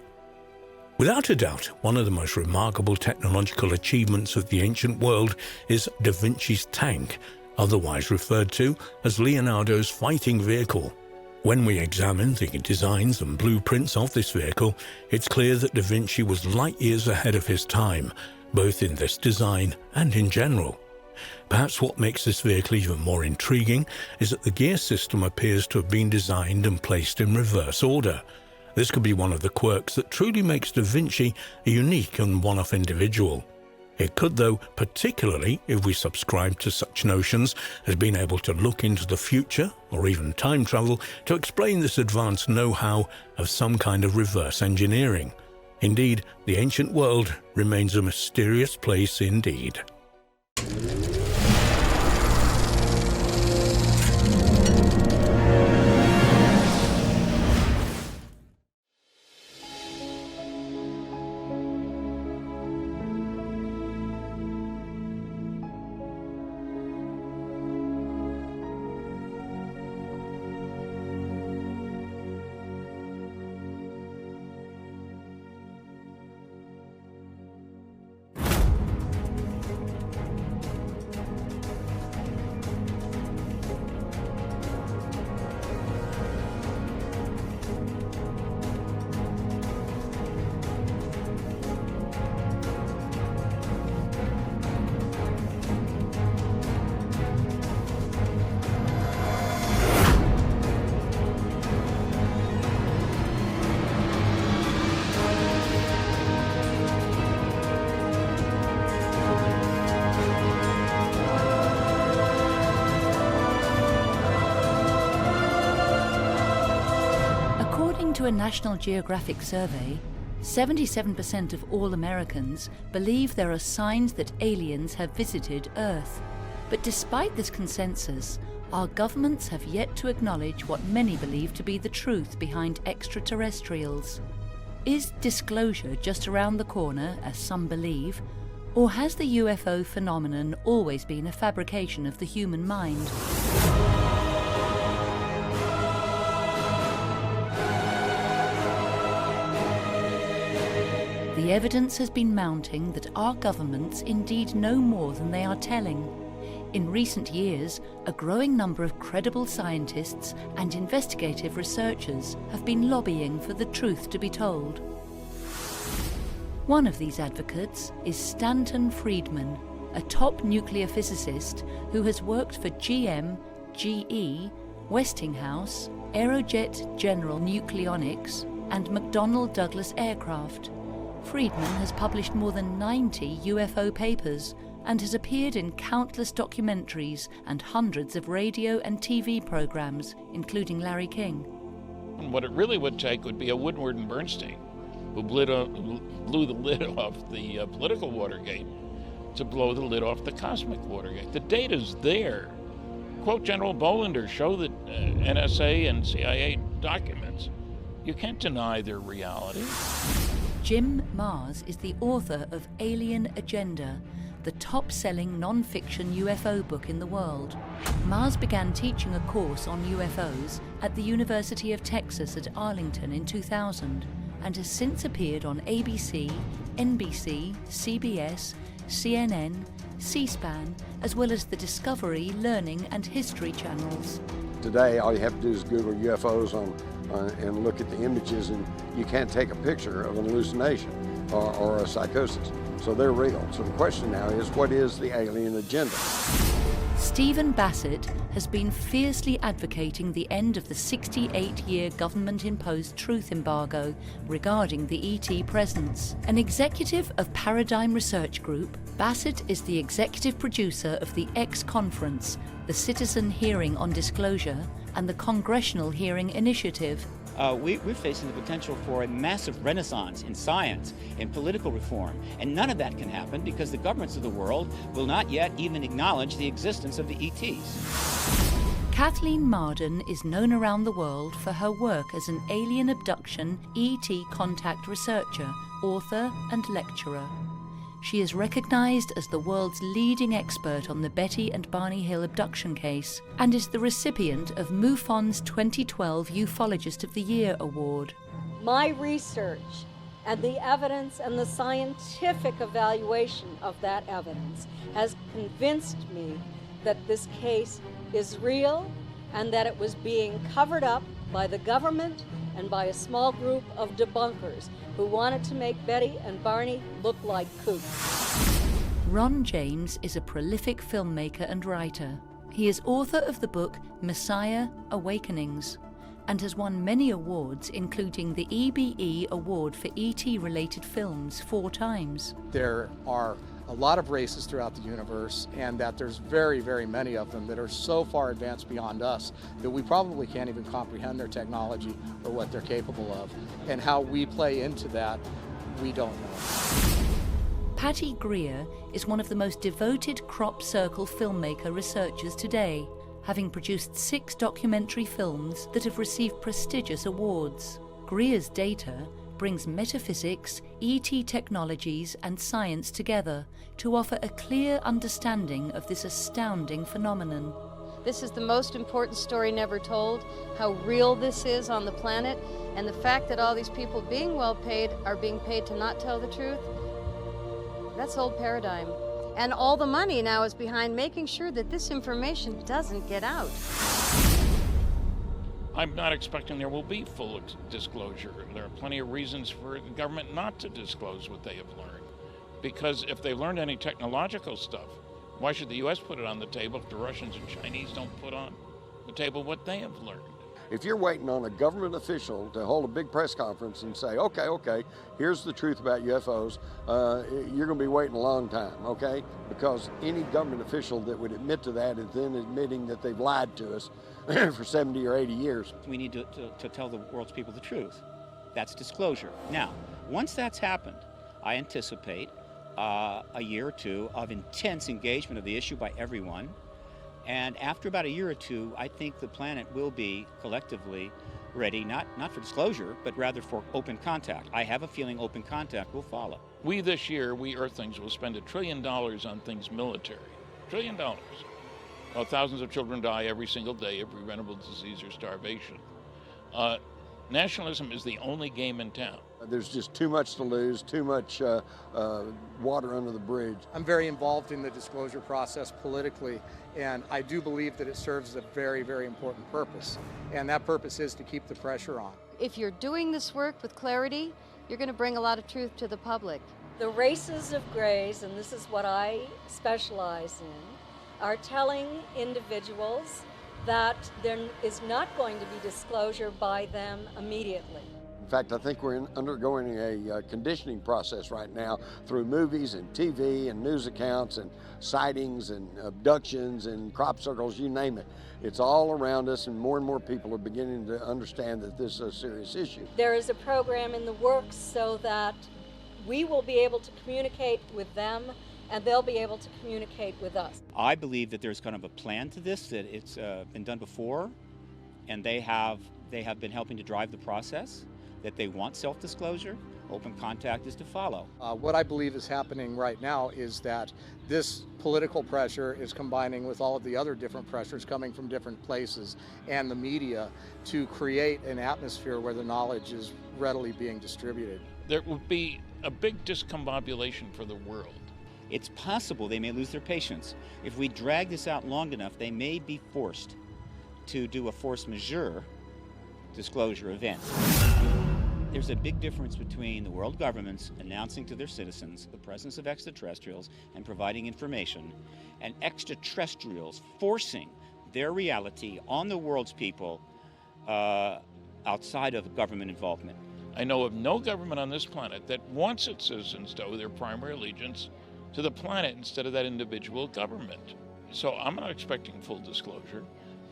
Without a doubt, one of the most remarkable technological achievements of the ancient world is Da Vinci's tank, otherwise referred to as Leonardo's fighting vehicle. When we examine the designs and blueprints of this vehicle, it's clear that Da Vinci was light years ahead of his time, both in this design and in general. Perhaps what makes this vehicle even more intriguing is that the gear system appears to have been designed and placed in reverse order. This could be one of the quirks that truly makes Da Vinci a unique and one-off individual. It could, though, particularly if we subscribe to such notions as being able to look into the future or even time travel to explain this advanced know-how of some kind of reverse engineering. Indeed, the ancient world remains a mysterious place indeed.
To a National Geographic survey, 77% of all Americans believe there are signs that aliens have visited Earth. But despite this consensus, our governments have yet to acknowledge what many believe to be the truth behind extraterrestrials. Is disclosure just around the corner, as some believe, or has the UFO phenomenon always been a fabrication of the human mind? The evidence has been mounting that our governments indeed know more than they are telling. In recent years, a growing number of credible scientists and investigative researchers have been lobbying for the truth to be told. One of these advocates is Stanton Friedman, a top nuclear physicist who has worked for GM, GE, Westinghouse, Aerojet General Nucleonics, and McDonnell Douglas Aircraft. Friedman has published more than 90 UFO papers and has appeared in countless documentaries and hundreds of radio and TV programs, including Larry King.
And what it really would take would be a Woodward and Bernstein, who blew the lid off the political Watergate to blow the lid off the cosmic Watergate. The data's there. Quote General Bollinger, show the NSA and CIA documents. You can't deny their reality.
Jim Mars is the author of Alien Agenda, the top-selling non-fiction UFO book in the world. Mars began teaching a course on UFOs at the University of Texas at Arlington in 2000 and has since appeared on ABC, NBC, CBS, CNN, C-SPAN, as well as the Discovery, Learning and History channels.
Today, all you have to do is Google UFOs and look at the images, and you can't take a picture of an hallucination or a psychosis. So they're real. So the question now is, what is the alien agenda?
Stephen Bassett has been fiercely advocating the end of the 68-year government-imposed truth embargo regarding the ET presence. An executive of Paradigm Research Group, Bassett is the executive producer of the X Conference, the Citizen Hearing on Disclosure, and the Congressional Hearing Initiative.
We're facing the potential for a massive renaissance in science, in political reform, and none of that can happen because the governments of the world will not yet even acknowledge the existence of the ETs.
Kathleen Marden is known around the world for her work as an alien abduction ET contact researcher, author, and lecturer. She is recognized as the world's leading expert on the Betty and Barney Hill abduction case and is the recipient of MUFON's 2012 Ufologist of the Year award.
My research and the evidence and the scientific evaluation of that evidence has convinced me that this case is real and that it was being covered up by the government and by a small group of debunkers who wanted to make Betty and Barney look like kooks.
Ron James is a prolific filmmaker and writer. He is author of the book Messiah: Awakenings and has won many awards, including the EBE Award for ET-related films 4 times.
There are a lot of races throughout the universe, and that there's very, very many of them that are so far advanced beyond us that we probably can't even comprehend their technology or what they're capable of. And how we play into that, we don't know.
Patty Greer is one of the most devoted crop circle filmmaker researchers today, having produced 6 documentary films that have received prestigious awards. Greer's data brings metaphysics, ET technologies, and science together to offer a clear understanding of this astounding phenomenon.
This is the most important story never told, how real this is on the planet, and the fact that all these people being well paid are being paid to not tell the truth. That's old paradigm. And all the money now is behind making sure that this information doesn't get out.
I'm not expecting there will be full disclosure. There are plenty of reasons for the government not to disclose what they have learned. Because if they learned any technological stuff, why should the U.S. put it on the table if the Russians and Chinese don't put on the table what they have learned?
If you're waiting on a government official to hold a big press conference and say, okay, here's the truth about UFOs, you're going to be waiting a long time, okay? Because any government official that would admit to that is then admitting that they've lied to us for 70 or 80 years.
We need to tell the world's people the truth. That's disclosure. Now, once that's happened, I anticipate a year or 2 of intense engagement of the issue by everyone. And after about a year or 2, I think the planet will be collectively ready, not for disclosure, but rather for open contact. I have a feeling open contact will follow.
We this year, we Earthlings, will spend $1 trillion on things military. $1 trillion. Well, thousands of children die every single day of preventable disease or starvation. Nationalism is the only game in town.
There's just too much to lose, too much water under the bridge.
I'm very involved in the disclosure process politically, and I do believe that it serves a very, very important purpose. And that purpose is to keep the pressure on.
If you're doing this work with clarity, you're going to bring a lot of truth to the public.
The races of grays, and this is what I specialize in, are telling individuals that there is not going to be disclosure by them immediately.
In fact, I think we're undergoing a conditioning process right now through movies and TV and news accounts and sightings and abductions and crop circles, you name it. It's all around us, and more people are beginning to understand that this is a serious issue.
There is a program in the works so that we will be able to communicate with them and they'll be able to communicate with us.
I believe that there's kind of a plan to this, that it's been done before, and they have been helping to drive the process, that they want self-disclosure. Open contact is to follow.
What I believe is happening right now is that this political pressure is combining with all of the other different pressures coming from different places and the media to create an atmosphere where the knowledge is readily being distributed.
There would be a big discombobulation for the world.
It's possible they may lose their patience. If we drag this out long enough, they may be forced to do a force majeure disclosure event. There's a big difference between the world governments announcing to their citizens the presence of extraterrestrials and providing information, and extraterrestrials forcing their reality on the world's people outside of government involvement.
I know of no government on this planet that wants its citizens to owe their primary allegiance to the planet instead of that individual government. So I'm not expecting full disclosure.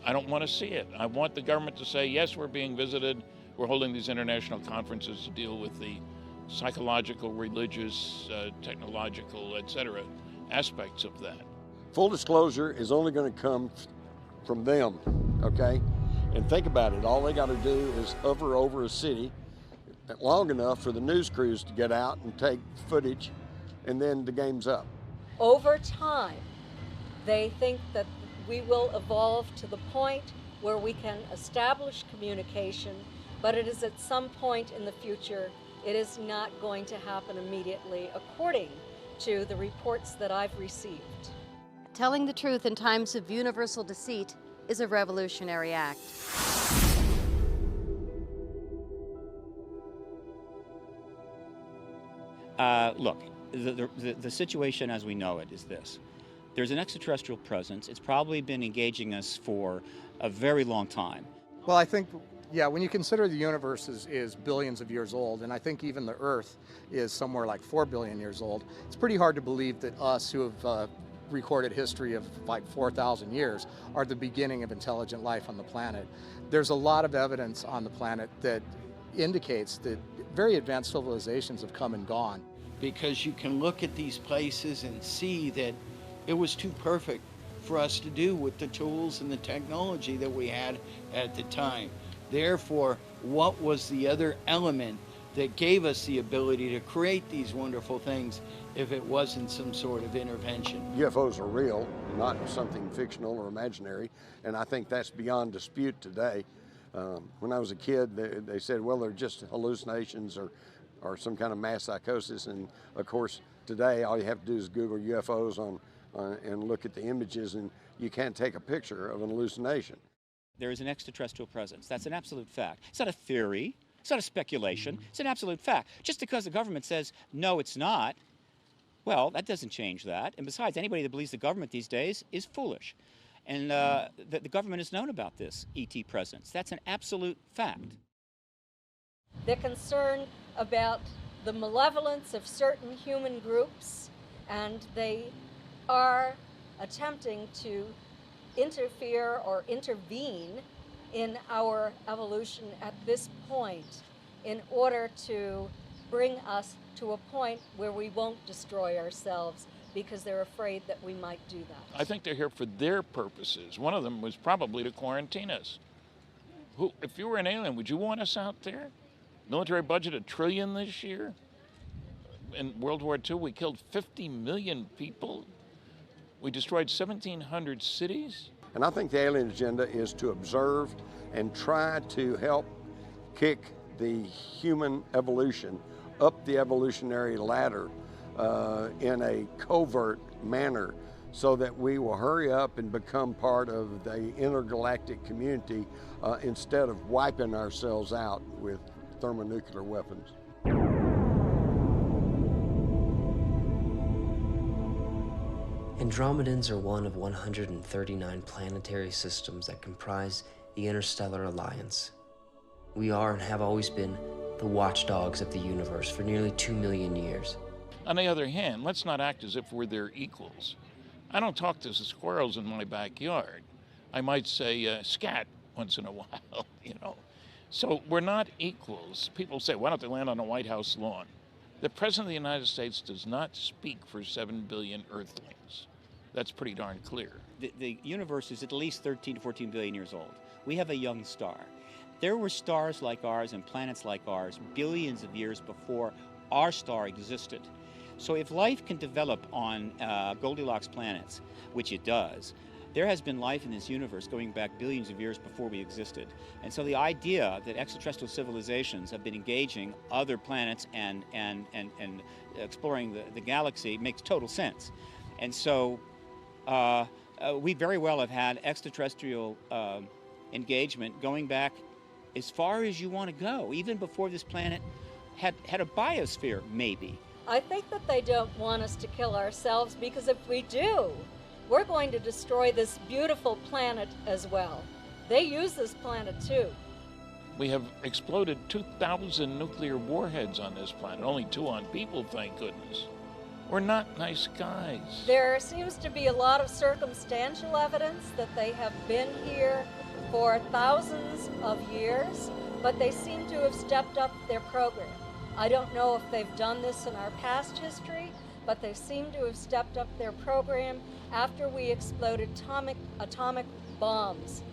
I don't want to see it. I want the government to say, yes, we're being visited. We're holding these international conferences to deal with the psychological, religious, technological, etc. aspects of that.
Full disclosure is only going to come from them, okay? And think about it. All they got to do is hover over a city long enough for the news crews to get out and take footage, and then the game's up.
Over time, they think that we will evolve to the point where we can establish communication, but it is at some point in the future. It is not going to happen immediately, according to the reports that I've received.
Telling the truth in times of universal deceit is a revolutionary act.
Look, the situation as we know it is this. There's an extraterrestrial presence. It's probably been engaging us for a very long time.
Well, I think, yeah, when you consider the universe is billions of years old, and I think even the Earth is somewhere like 4 billion years old, it's pretty hard to believe that us who have recorded history of like 4,000 years are the beginning of intelligent life on the planet. There's a lot of evidence on the planet that indicates that very advanced civilizations have come and gone.
Because you can look at these places and see that it was too perfect for us to do with the tools and the technology that we had at the time. Therefore, what was the other element that gave us the ability to create these wonderful things if it wasn't some sort of intervention?
UFOs are real, not something fictional or imaginary, and I think that's beyond dispute today. When I was a kid, they said, well, they're just hallucinations or some kind of mass psychosis, and of course, today all you have to do is Google UFOs and look at the images, and you can't take a picture of an hallucination.
There is an extraterrestrial presence. That's an absolute fact. It's not a theory. It's not a speculation. It's an absolute fact. Just because the government says, no, it's not, well, that doesn't change that. And besides, anybody that believes the government these days is foolish. And the government has known about this ET presence. That's an absolute fact.
They're concerned about the malevolence of certain human groups, and they are attempting to interfere or intervene in our evolution at this point in order to bring us to a point where we won't destroy ourselves because they're afraid that we might do that.
I think they're here for their purposes. One of them was probably to quarantine us. If you were an alien, would you want us out there? Military budget $1 trillion this year. In World War II, we killed 50 million people. We destroyed 1,700 cities.
And I think the alien agenda is to observe and try to help kick the human evolution up the evolutionary ladder in a covert manner so that we will hurry up and become part of the intergalactic community instead of wiping ourselves out with thermonuclear weapons.
Andromedans are one of 139 planetary systems that comprise the Interstellar Alliance. We are and have always been the watchdogs of the universe for nearly 2 million years.
On the other hand, let's not act as if we're their equals. I don't talk to the squirrels in my backyard. I might say scat once in a while, you know. So we're not equals. People say, why don't they land on the White House lawn? The President of the United States does not speak for 7 billion Earthlings. That's pretty darn clear.
The universe is at least 13 to 14 billion years old. We have a young star. There were stars like ours and planets like ours billions of years before our star existed. So if life can develop on Goldilocks planets, which it does, there has been life in this universe going back billions of years before we existed. And so the idea that extraterrestrial civilizations have been engaging other planets and exploring the galaxy makes total sense. And so we very well have had extraterrestrial engagement going back as far as you want to go, even before this planet had a biosphere, maybe.
I think that they don't want us to kill ourselves, because if we do, we're going to destroy this beautiful planet as well. They use this planet too.
We have exploded 2,000 nuclear warheads on this planet, only 2 on people, thank goodness. We're not nice guys.
There seems to be a lot of circumstantial evidence that they have been here for thousands of years, but they seem to have stepped up their program. I don't know if they've done this in our past history, but they seem to have stepped up their program after we exploded atomic bombs.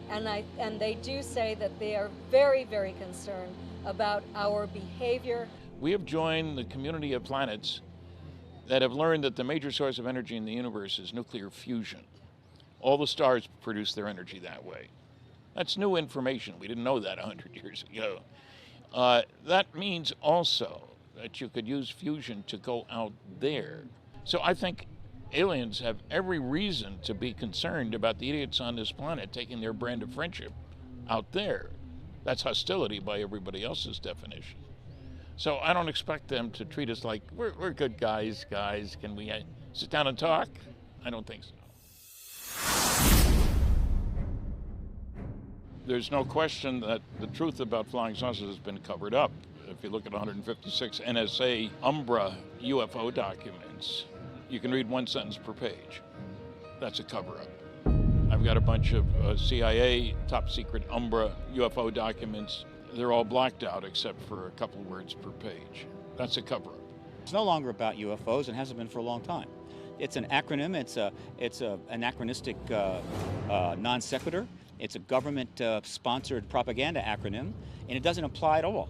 And they do say that they are very, very concerned about our behavior.
We have joined the community of planets that have learned that the major source of energy in the universe is nuclear fusion. All the stars produce their energy that way. That's new information. We didn't know that 100 years ago. That means also that you could use fusion to go out there. So I think aliens have every reason to be concerned about the idiots on this planet taking their brand of friendship out there. That's hostility by everybody else's definition. So I don't expect them to treat us like, we're good guys, can we sit down and talk? I don't think so. There's no question that the truth about flying saucers has been covered up. If you look at 156 NSA Umbra UFO documents, you can read 1 sentence per page. That's a cover-up. I've got a bunch of CIA top secret Umbra UFO documents. They're all blacked out except for a couple words per page. That's a cover-up.
It's no longer about UFOs and hasn't been for a long time. It's an acronym. It's a anachronistic non sequitur. It's a government-sponsored propaganda acronym, and it doesn't apply at all.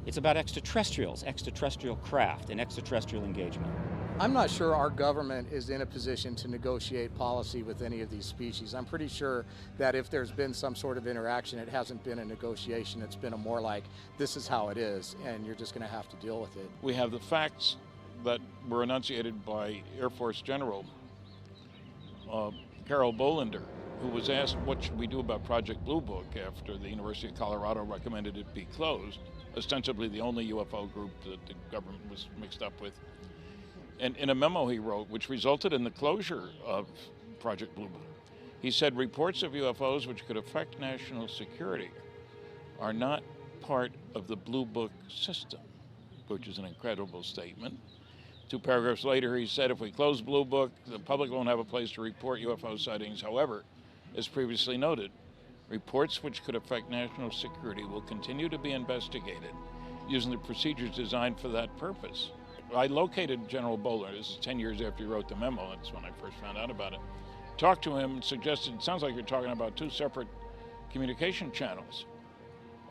It's about extraterrestrials, extraterrestrial craft, and extraterrestrial engagement.
I'm not sure our government is in a position to negotiate policy with any of these species. I'm pretty sure that if there's been some sort of interaction, it hasn't been a negotiation. It's been a more like, this is how it is, and you're just going to have to deal with it.
We have the facts that were enunciated by Air Force General Carol Bolender, who was asked what should we do about Project Blue Book after the University of Colorado recommended it be closed, ostensibly the only UFO group that the government was mixed up with. And in a memo he wrote, which resulted in the closure of Project Blue Book, he said reports of UFOs which could affect national security are not part of the Blue Book system, which is an incredible statement. 2 paragraphs later, he said, if we close Blue Book, the public won't have a place to report UFO sightings. However, as previously noted, reports which could affect national security will continue to be investigated using the procedures designed for that purpose. I located General Bowler. This is 10 years after he wrote the memo. That's when I first found out about it. Talked to him, suggested, it sounds like you're talking about 2 separate communication channels.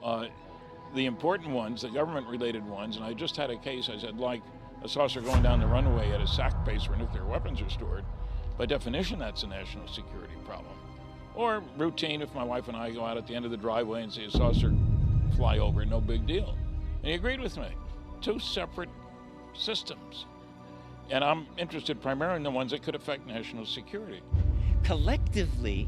The important ones, the government-related ones, and I just had a case, I said, like a saucer going down the runway at a SAC base where nuclear weapons are stored. By definition, that's a national security problem. Or routine, if my wife and I go out at the end of the driveway and see a saucer fly over, no big deal. And he agreed with me. 2 separate systems. And I'm interested primarily in the ones that could affect national security.
Collectively,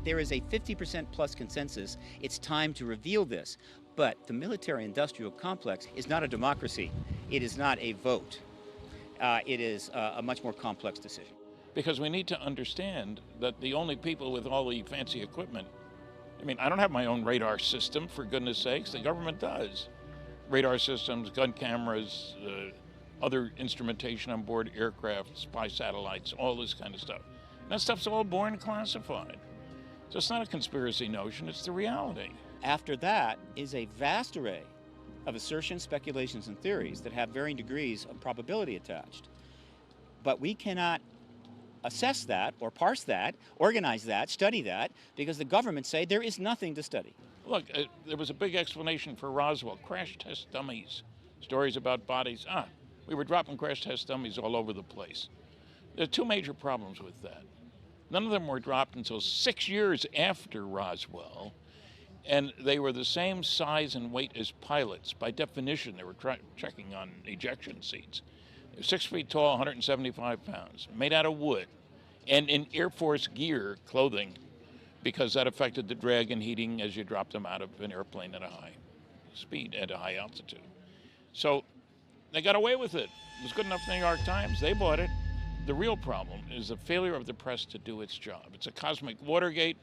there is a 50% plus consensus. It's time to reveal this. But the military-industrial complex is not a democracy. It is not a vote. It is a much more complex decision.
Because we need to understand that the only people with all the fancy equipment, I mean, I don't have my own radar system, for goodness sakes. The government does. Radar systems, gun cameras, other instrumentation on board aircraft, spy satellites, all this kind of stuff. And that stuff's all born classified. So it's not a conspiracy notion, it's the reality.
After that is a vast array of assertions, speculations, and theories that have varying degrees of probability attached. But we cannot assess that, or parse that, organize that, study that, because the government say there is nothing to study.
Look, there was a big explanation for Roswell, crash test dummies, stories about bodies. We were dropping crash test dummies all over the place. There are 2 major problems with that. None of them were dropped until 6 years after Roswell, and they were the same size and weight as pilots. By definition, they were checking on ejection seats. They were 6 feet tall, 175 pounds, made out of wood, and in Air Force gear, clothing, because that affected the drag and heating as you dropped them out of an airplane at a high speed, at a high altitude. So they got away with it. It was good enough for the New York Times. They bought it. The real problem is the failure of the press to do its job. It's a cosmic Watergate,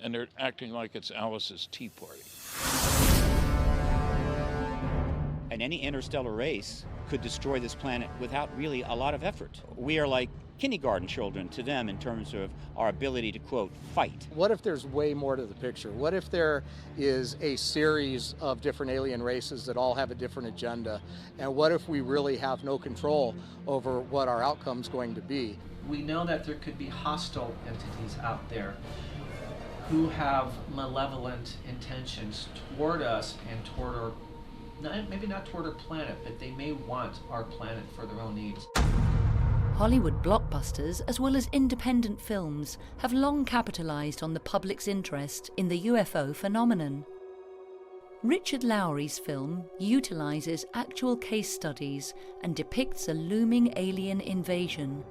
and they're acting like it's Alice's Tea Party.
And any interstellar race could destroy this planet without really a lot of effort. We are like kindergarten children to them in terms of our ability to, quote, fight.
What if there's way more to the picture? What if there is a series of different alien races that all have a different agenda? And what if we really have no control over what our outcome's going to be?
We know that there could be hostile entities out there who have malevolent intentions toward us and toward our, maybe not toward our planet, but they may want our planet for their own needs.
Hollywood blockbusters, as well as independent films, have long capitalized on the public's interest in the UFO phenomenon. Richard Lowry's film utilizes actual case studies and depicts a looming alien invasion.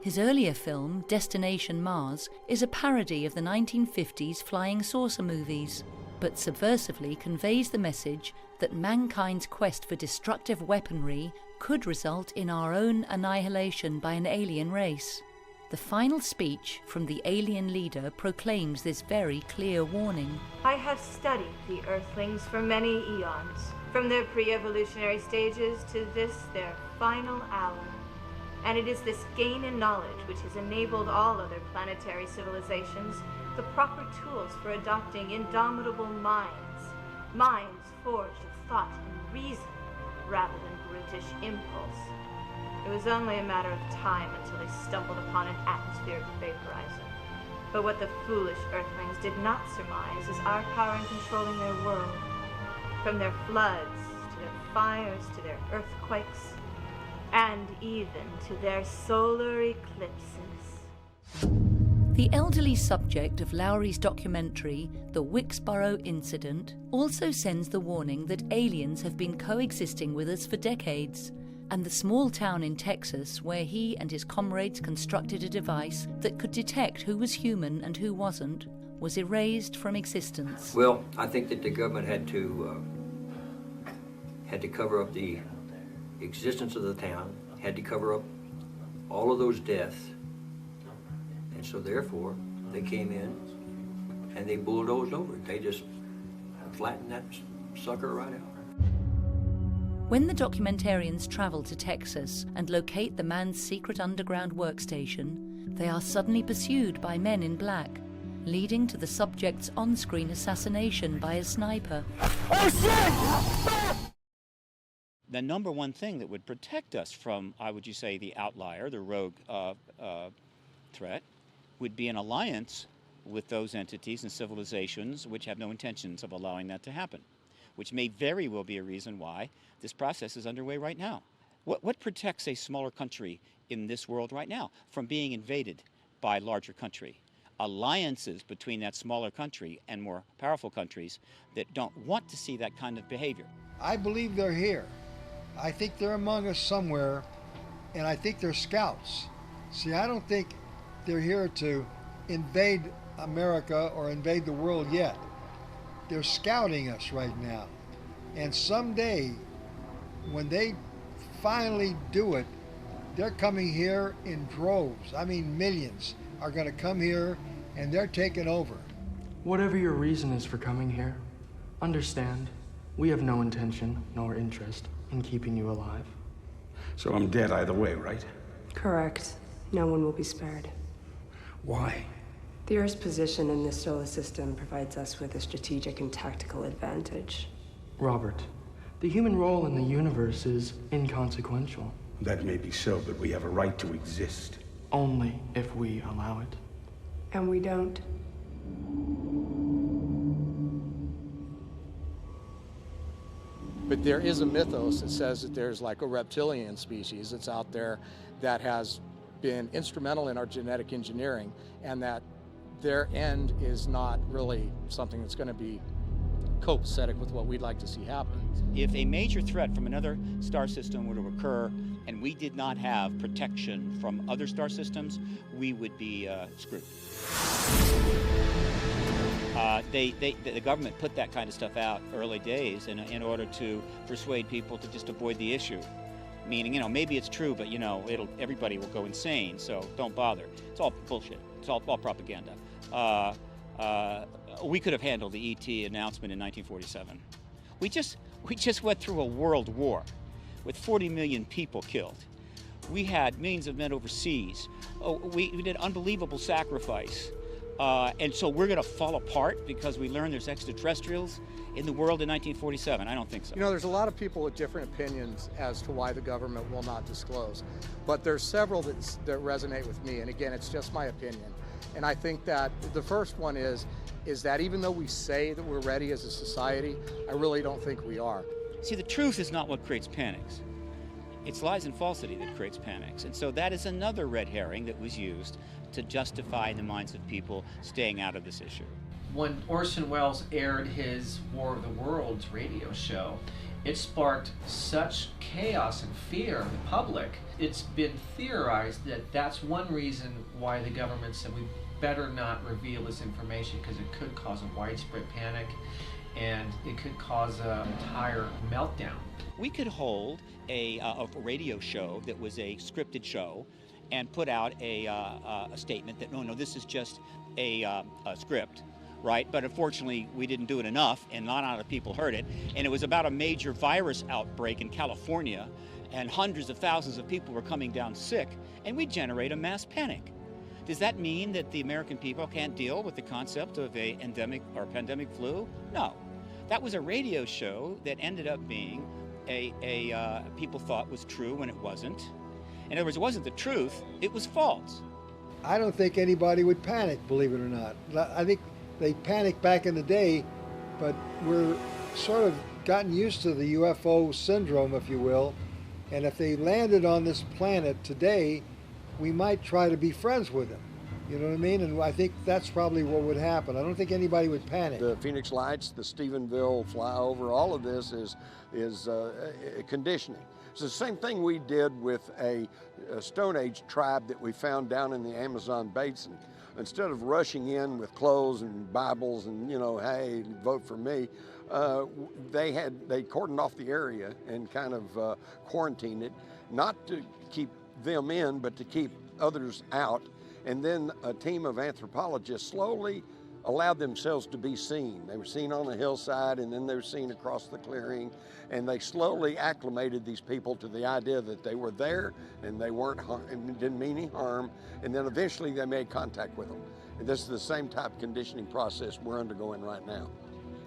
His earlier film, Destination Mars, is a parody of the 1950s flying saucer movies, but subversively conveys the message that mankind's quest for destructive weaponry could result in our own annihilation by an alien race. The final speech from the alien leader proclaims this very clear warning.
I have studied the Earthlings for many eons, from their pre-evolutionary stages to this, their final hour. And it is this gain in knowledge which has enabled all other planetary civilizations the proper tools for adopting indomitable minds, minds forged of thought and reason, rather than brutish impulse. It was only a matter of time until they stumbled upon an atmospheric vaporizer. But what the foolish Earthlings did not surmise is our power in controlling their world. From their floods, to their fires, to their earthquakes, and even to their solar eclipses.
The elderly subject of Lowry's documentary, The Wicksboro Incident, also sends the warning that aliens have been coexisting with us for decades, and the small town in Texas where he and his comrades constructed a device that could detect who was human and who wasn't, was erased from existence.
Well, I think that the government had to cover up the existence of the town, had to cover up all of those deaths. And so therefore, they came in and they bulldozed over it. They just flattened that sucker right out.
When the documentarians travel to Texas and locate the man's secret underground workstation, they are suddenly pursued by men in black, leading to the subject's on-screen assassination by a sniper.
The number one thing that would protect us from, would you say, the outlier, the rogue threat, would be an alliance with those entities and civilizations which have no intentions of allowing that to happen, which may very well be a reason why this process is underway right now. What protects a smaller country in this world right now from being invaded by a larger country? Alliances between that smaller country and more powerful countries that don't want to see that kind of behavior.
I believe they're here. I think they're among us somewhere, and I think they're scouts. See, I don't think they're here to invade America or invade the world yet. They're scouting us right now. And someday, when they finally do it, they're coming here in droves. I mean, millions are going to come here, and they're taking over.
Whatever your reason is for coming here, understand, we have no intention nor interest in keeping you alive.
So I'm dead either way, right?
Correct. No one will be spared.
Why?
The Earth's position in this solar system provides us with a strategic and tactical advantage.
Robert, the human role in the universe is inconsequential.
That may be so, but we have a right to exist.
Only if we allow it.
And we don't.
But there is a mythos that says that there's like a reptilian species that's out there that has been instrumental in our genetic engineering, and that their end is not really something that's going to be copacetic with what we'd like to see happen.
If a major threat from another star system were to occur and we did not have protection from other star systems, we would be screwed. The government put that kind of stuff out early days in order to persuade people to just avoid the issue. Meaning, maybe it's true, but everybody will go insane, so don't bother. It's all bullshit. It's all propaganda. We could have handled the ET announcement in 1947. We just went through a world war with 40 million people killed. We had millions of men overseas. We did unbelievable sacrifice. And so we're going to fall apart because we learned there's extraterrestrials in the world in 1947? I don't think so.
There's a lot of people with different opinions as to why the government will not disclose. But there's several that resonate with me. And again, it's just my opinion. And I think that the first one is that even though we say that we're ready as a society, I really don't think we are.
See, the truth is not what creates panics. It's lies and falsity that creates panics. And so that is another red herring that was used to justify in the minds of people staying out of this issue.
When Orson Welles aired his War of the Worlds radio show, it sparked such chaos and fear in the public. It's been theorized that that's one reason why the government said we better not reveal this information because it could cause a widespread panic and it could cause an entire meltdown.
We could hold a radio show that was a scripted show and put out a statement that no, this is just a script, right? But unfortunately, we didn't do it enough, and not a lot of people heard it. And it was about a major virus outbreak in California, and hundreds of thousands of people were coming down sick, and we generate a mass panic. Does that mean that the American people can't deal with the concept of an endemic or pandemic flu? No. That was a radio show that ended up being people thought was true when it wasn't. In other words, it wasn't the truth, it was false.
I don't think anybody would panic, believe it or not. I think they panicked back in the day, but we're sort of gotten used to the UFO syndrome, if you will. And if they landed on this planet today, we might try to be friends with them. You know what I mean? And I think that's probably what would happen. I don't think anybody would panic.
The Phoenix Lights, the Stephenville flyover, all of this is conditioning. It's the same thing we did with a Stone Age tribe that we found down in the Amazon basin. Instead of rushing in with clothes and Bibles and, hey, vote for me, they cordoned off the area and kind of quarantined it, not to keep them in, but to keep others out. And then a team of anthropologists slowly allowed themselves to be seen. They were seen on the hillside, and then they were seen across the clearing, and they slowly acclimated these people to the idea that they were there and they weren't and didn't mean any harm, and then eventually they made contact with them. And this is the same type of conditioning process we're undergoing right now.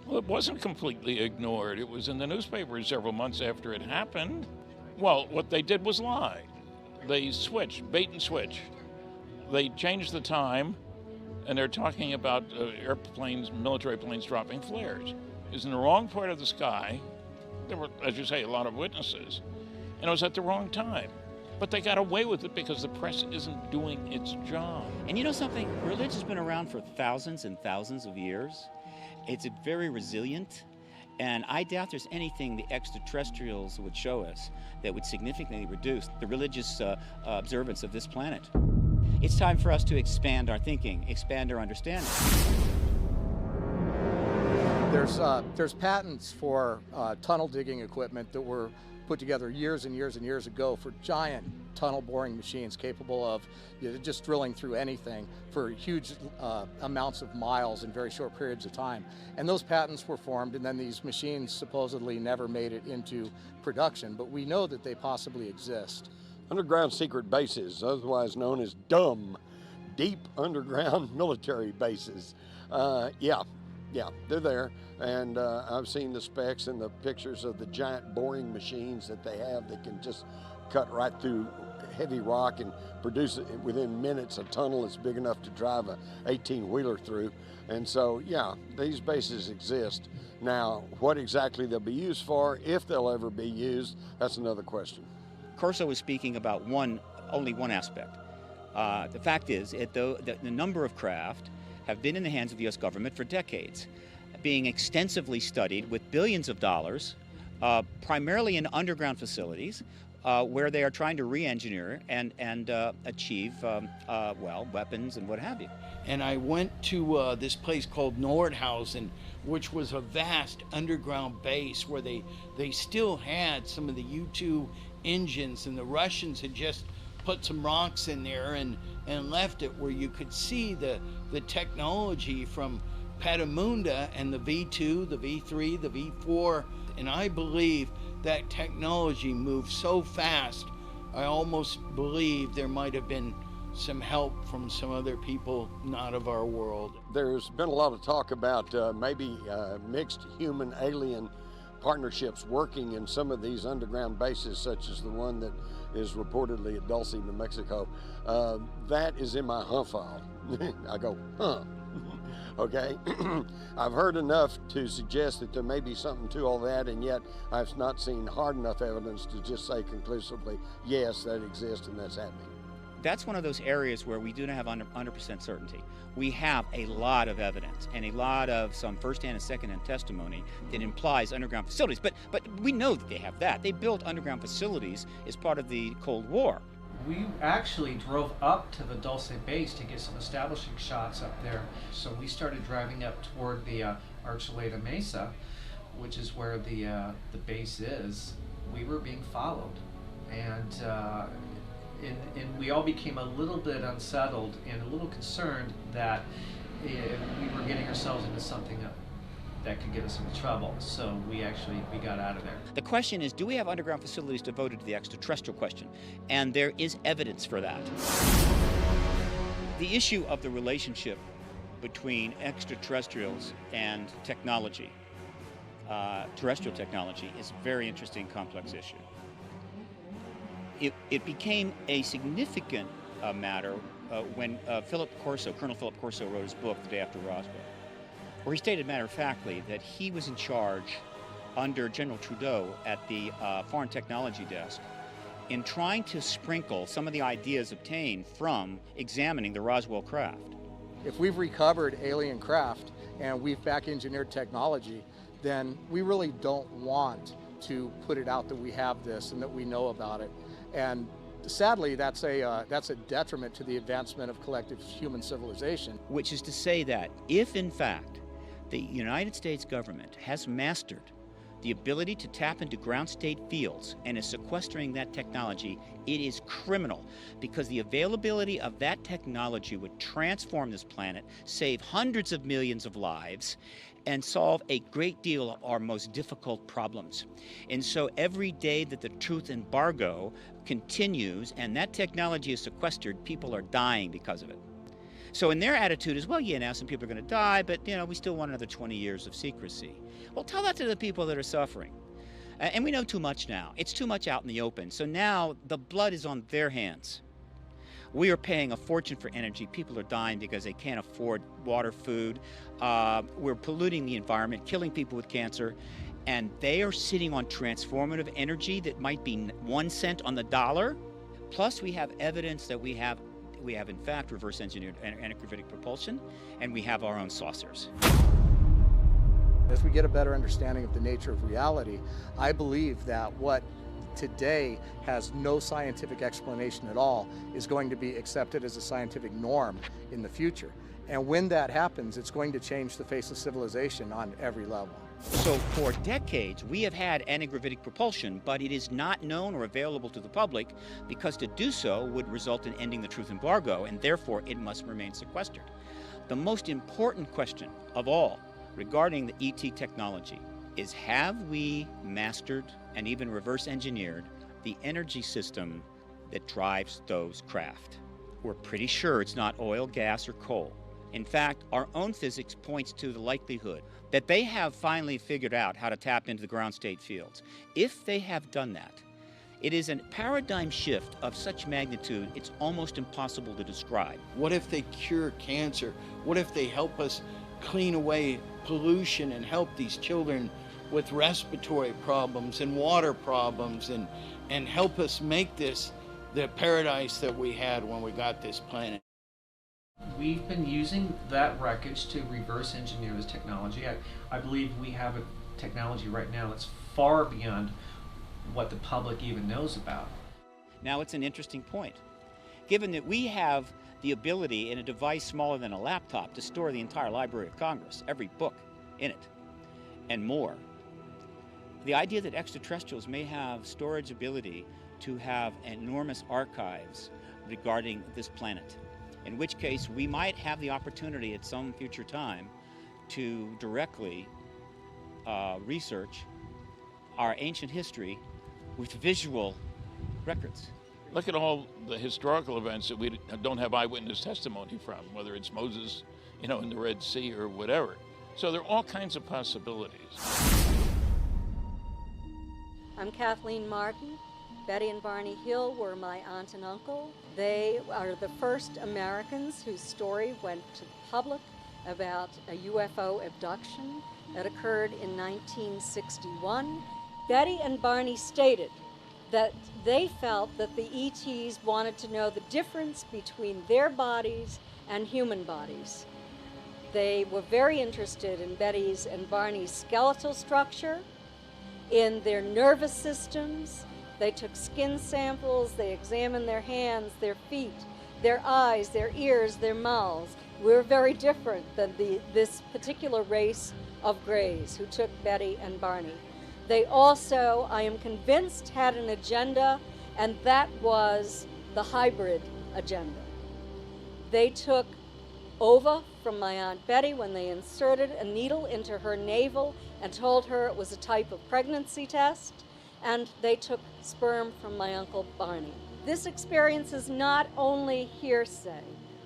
Well, it wasn't completely ignored. It was in the newspapers several months after it happened. Well, what they did was lie. They switched, bait and switch. They changed the time, and they're talking about airplanes, military planes dropping flares. It was in the wrong part of the sky. There were, as you say, a lot of witnesses, and it was at the wrong time. But they got away with it because the press isn't doing its job.
And you know something? Religion's been around for thousands and thousands of years. It's very resilient, and I doubt there's anything the extraterrestrials would show us that would significantly reduce the religious observance of this planet. It's time for us to expand our thinking, expand our understanding.
There's patents for tunnel digging equipment that were put together years and years and years ago for giant tunnel boring machines capable of just drilling through anything for huge amounts of miles in very short periods of time. And those patents were formed, and then these machines supposedly never made it into production, but we know that they possibly exist.
Underground secret bases, otherwise known as DUM, deep underground military bases. Yeah, they're there. And I've seen the specs and the pictures of the giant boring machines that they have that can just cut right through heavy rock and produce it within minutes a tunnel that's big enough to drive a 18-wheeler through. And so, yeah, these bases exist. Now, what exactly they'll be used for, if they'll ever be used, that's another question.
Corso was speaking about only one aspect. The fact is, the number of craft have been in the hands of the U.S. government for decades. being extensively studied with billions of dollars, primarily in underground facilities, where they are trying to re-engineer and achieve, well, weapons and what have you.
And I went to this place called Nordhausen, which was a vast underground base where they still had some of the U-2 engines, and the Russians had just put some rocks in there and left it where you could see the technology from Petamunda and the V2, the V3, the V4. And I believe that technology moved so fast, I almost believe there might have been some help from some other people not of our world.
There's been a lot of talk about maybe mixed human-alien partnerships working in some of these underground bases, such as the one that is reportedly at Dulce, New Mexico. That is in my huh file. I go, huh. Okay, I've heard enough to suggest that there may be something to all that, and yet I've not seen hard enough evidence to just say conclusively, yes, that exists and that's happening.
That's one of those areas where we do not have 100% certainty. We have a lot of evidence and a lot of some first-hand and second-hand testimony that implies underground facilities, but we know that they have that. They built underground facilities as part of the Cold War.
We actually drove up to the Dulce base to get some establishing shots up there. So we started driving up toward the Archuleta Mesa, which is where the base is. We were being followed, and we all became a little bit unsettled and a little concerned that we were getting ourselves into something that could get us into trouble. So we got out of there.
The question is, do we have underground facilities devoted to the extraterrestrial question? And there is evidence for that. The issue of the relationship between extraterrestrials and technology, terrestrial technology, is a very interesting, complex issue. It became a significant matter when Colonel Philip Corso wrote his book, The Day After Roswell, where he stated matter-of-factly that he was in charge under General Trudeau at the Foreign Technology Desk in trying to sprinkle some of the ideas obtained from examining the Roswell craft.
If we've recovered alien craft and we've back-engineered technology, then we really don't want to put it out that we have this and that we know about it. And sadly, that's a detriment to the advancement of collective human civilization.
Which is to say that if, in fact, the United States government has mastered the ability to tap into ground state fields and is sequestering that technology, it is criminal, because the availability of that technology would transform this planet, save hundreds of millions of lives, and solve a great deal of our most difficult problems. And so every day that the truth embargo continues and that technology is sequestered, people are dying because of it. So in their attitude is, well, yeah, now some people are going to die, but we still want another 20 years of secrecy. Well, tell that to the people that are suffering. And we know too much now. It's too much out in the open. So now the blood is on their hands. We are paying a fortune for energy. People are dying because they can't afford water, food. We're polluting the environment, killing people with cancer. And they are sitting on transformative energy that might be 1 cent on the dollar. Plus, we have evidence that we have in fact reverse engineered antigravitic propulsion, and we have our own saucers.
As we get a better understanding of the nature of reality, I believe that what today has no scientific explanation at all is going to be accepted as a scientific norm in the future. And when that happens, it's going to change the face of civilization on every level.
So for decades, we have had antigravitic propulsion, but it is not known or available to the public because to do so would result in ending the truth embargo, and therefore it must remain sequestered. The most important question of all regarding the ET technology is, have we mastered and even reverse engineered the energy system that drives those craft? We're pretty sure it's not oil, gas, or coal. In fact, our own physics points to the likelihood that they have finally figured out how to tap into the ground state fields. If they have done that, it is a paradigm shift of such magnitude, it's almost impossible to describe.
What if they cure cancer? What if they help us clean away pollution and help these children with respiratory problems and water problems and help us make this the paradise that we had when we got this planet?
We've been using that wreckage to reverse engineer this technology. I believe we have a technology right now that's far beyond what the public even knows about.
Now, it's an interesting point. Given that we have the ability in a device smaller than a laptop to store the entire Library of Congress, every book in it, and more, the idea that extraterrestrials may have storage ability to have enormous archives regarding this planet, in which case we might have the opportunity at some future time to directly research our ancient history with visual records.
Look at all the historical events that we don't have eyewitness testimony from, whether it's Moses, in the Red Sea or whatever. So there are all kinds of possibilities.
I'm Kathleen Martin. Betty and Barney Hill were my aunt and uncle. They are the first Americans whose story went to the public about a UFO abduction that occurred in 1961. Betty and Barney stated that they felt that the ETs wanted to know the difference between their bodies and human bodies. They were very interested in Betty's and Barney's skeletal structure, in their nervous systems. They took skin samples, they examined their hands, their feet, their eyes, their ears, their mouths. We're very different than this particular race of Greys who took Betty and Barney. They also, I am convinced, had an agenda, and that was the hybrid agenda. They took ova from my Aunt Betty when they inserted a needle into her navel and told her it was a type of pregnancy test, and they took sperm from my Uncle Barney. This experience is not only hearsay.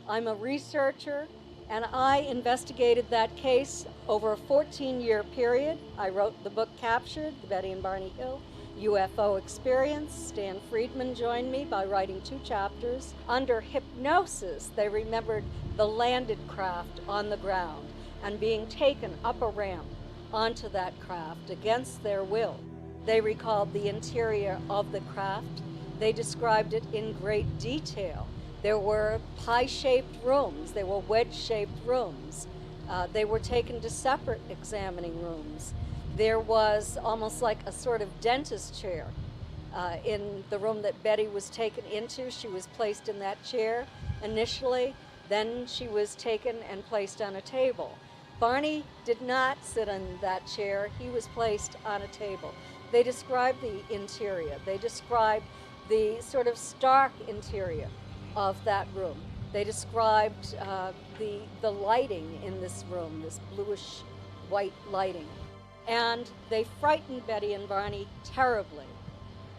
I'm a researcher, and I investigated that case over a 14-year period. I wrote the book Captured, the Betty and Barney Hill UFO Experience. Stan Friedman joined me by writing 2 chapters. Under hypnosis, they remembered the landed craft on the ground and being taken up a ramp onto that craft against their will. They recalled the interior of the craft. They described it in great detail. There were pie-shaped rooms. There were wedge-shaped rooms. They were taken to separate examining rooms. There was almost like a sort of dentist chair in the room that Betty was taken into. She was placed in that chair initially. Then she was taken and placed on a table. Barney did not sit in that chair. He was placed on a table. They described the interior. They described the sort of stark interior of that room. They described the lighting in this room, this bluish white lighting. And they frightened Betty and Barney terribly.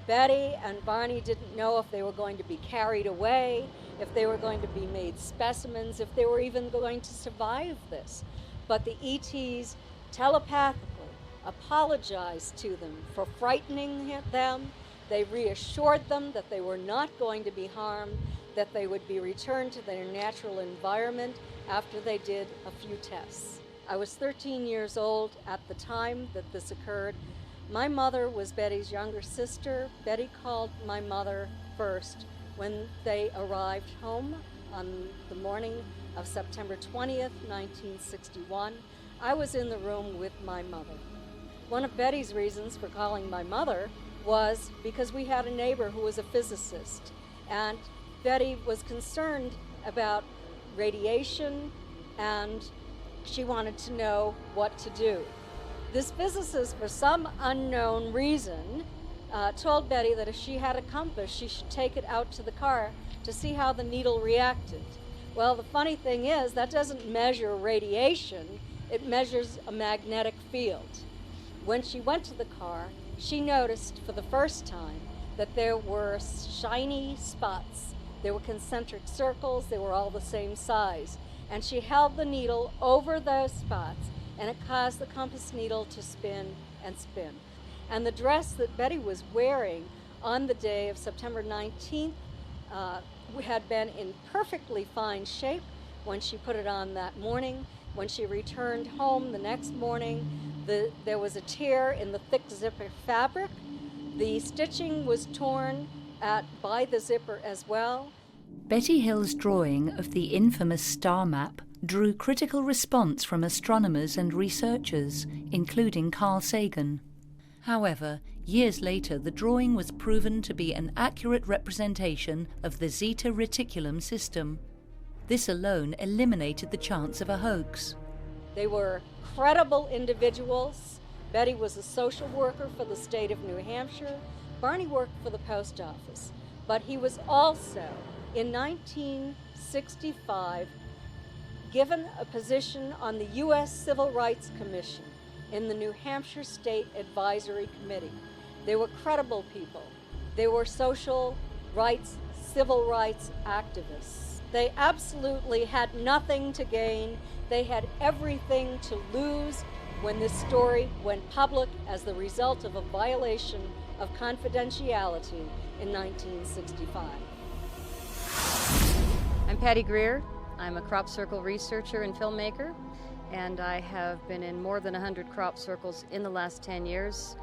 Betty and Barney didn't know if they were going to be carried away, if they were going to be made specimens, if they were even going to survive this. But the ETs telepathically apologized to them for frightening them. They reassured them that they were not going to be harmed, that they would be returned to their natural environment after they did a few tests. I was 13 years old at the time that this occurred. My mother was Betty's younger sister. Betty called my mother first when they arrived home on the morning of September 20th, 1961. I was in the room with my mother. One of Betty's reasons for calling my mother was because we had a neighbor who was a physicist, and Betty was concerned about radiation, and she wanted to know what to do. This physicist, for some unknown reason, told Betty that if she had a compass, she should take it out to the car to see how the needle reacted. Well, the funny thing is, that doesn't measure radiation, it measures a magnetic field. When she went to the car, she noticed for the first time that there were shiny spots. There were concentric circles, they were all the same size. And she held the needle over those spots, and it caused the compass needle to spin and spin. And the dress that Betty was wearing on the day of September 19th had been in perfectly fine shape when she put it on that morning. When she returned home the next morning, there was a tear in the thick zipper fabric. The stitching was torn by the zipper as well.
Betty Hill's drawing of the infamous star map drew critical response from astronomers and researchers, including Carl Sagan. However, years later, the drawing was proven to be an accurate representation of the Zeta Reticulum system. This alone eliminated the chance of a hoax.
They were credible individuals. Betty was a social worker for the state of New Hampshire. Barney worked for the post office. But he was also, in 1965, given a position on the U.S. Civil Rights Commission in the New Hampshire State Advisory Committee. They were credible people. They were social rights, civil rights activists. They absolutely had nothing to gain. They had everything to lose when this story went public as the result of a violation of confidentiality in 1965.
I'm Patty Greer. I'm a crop circle researcher and filmmaker, and I have been in more than 100 crop circles in the last 10 years.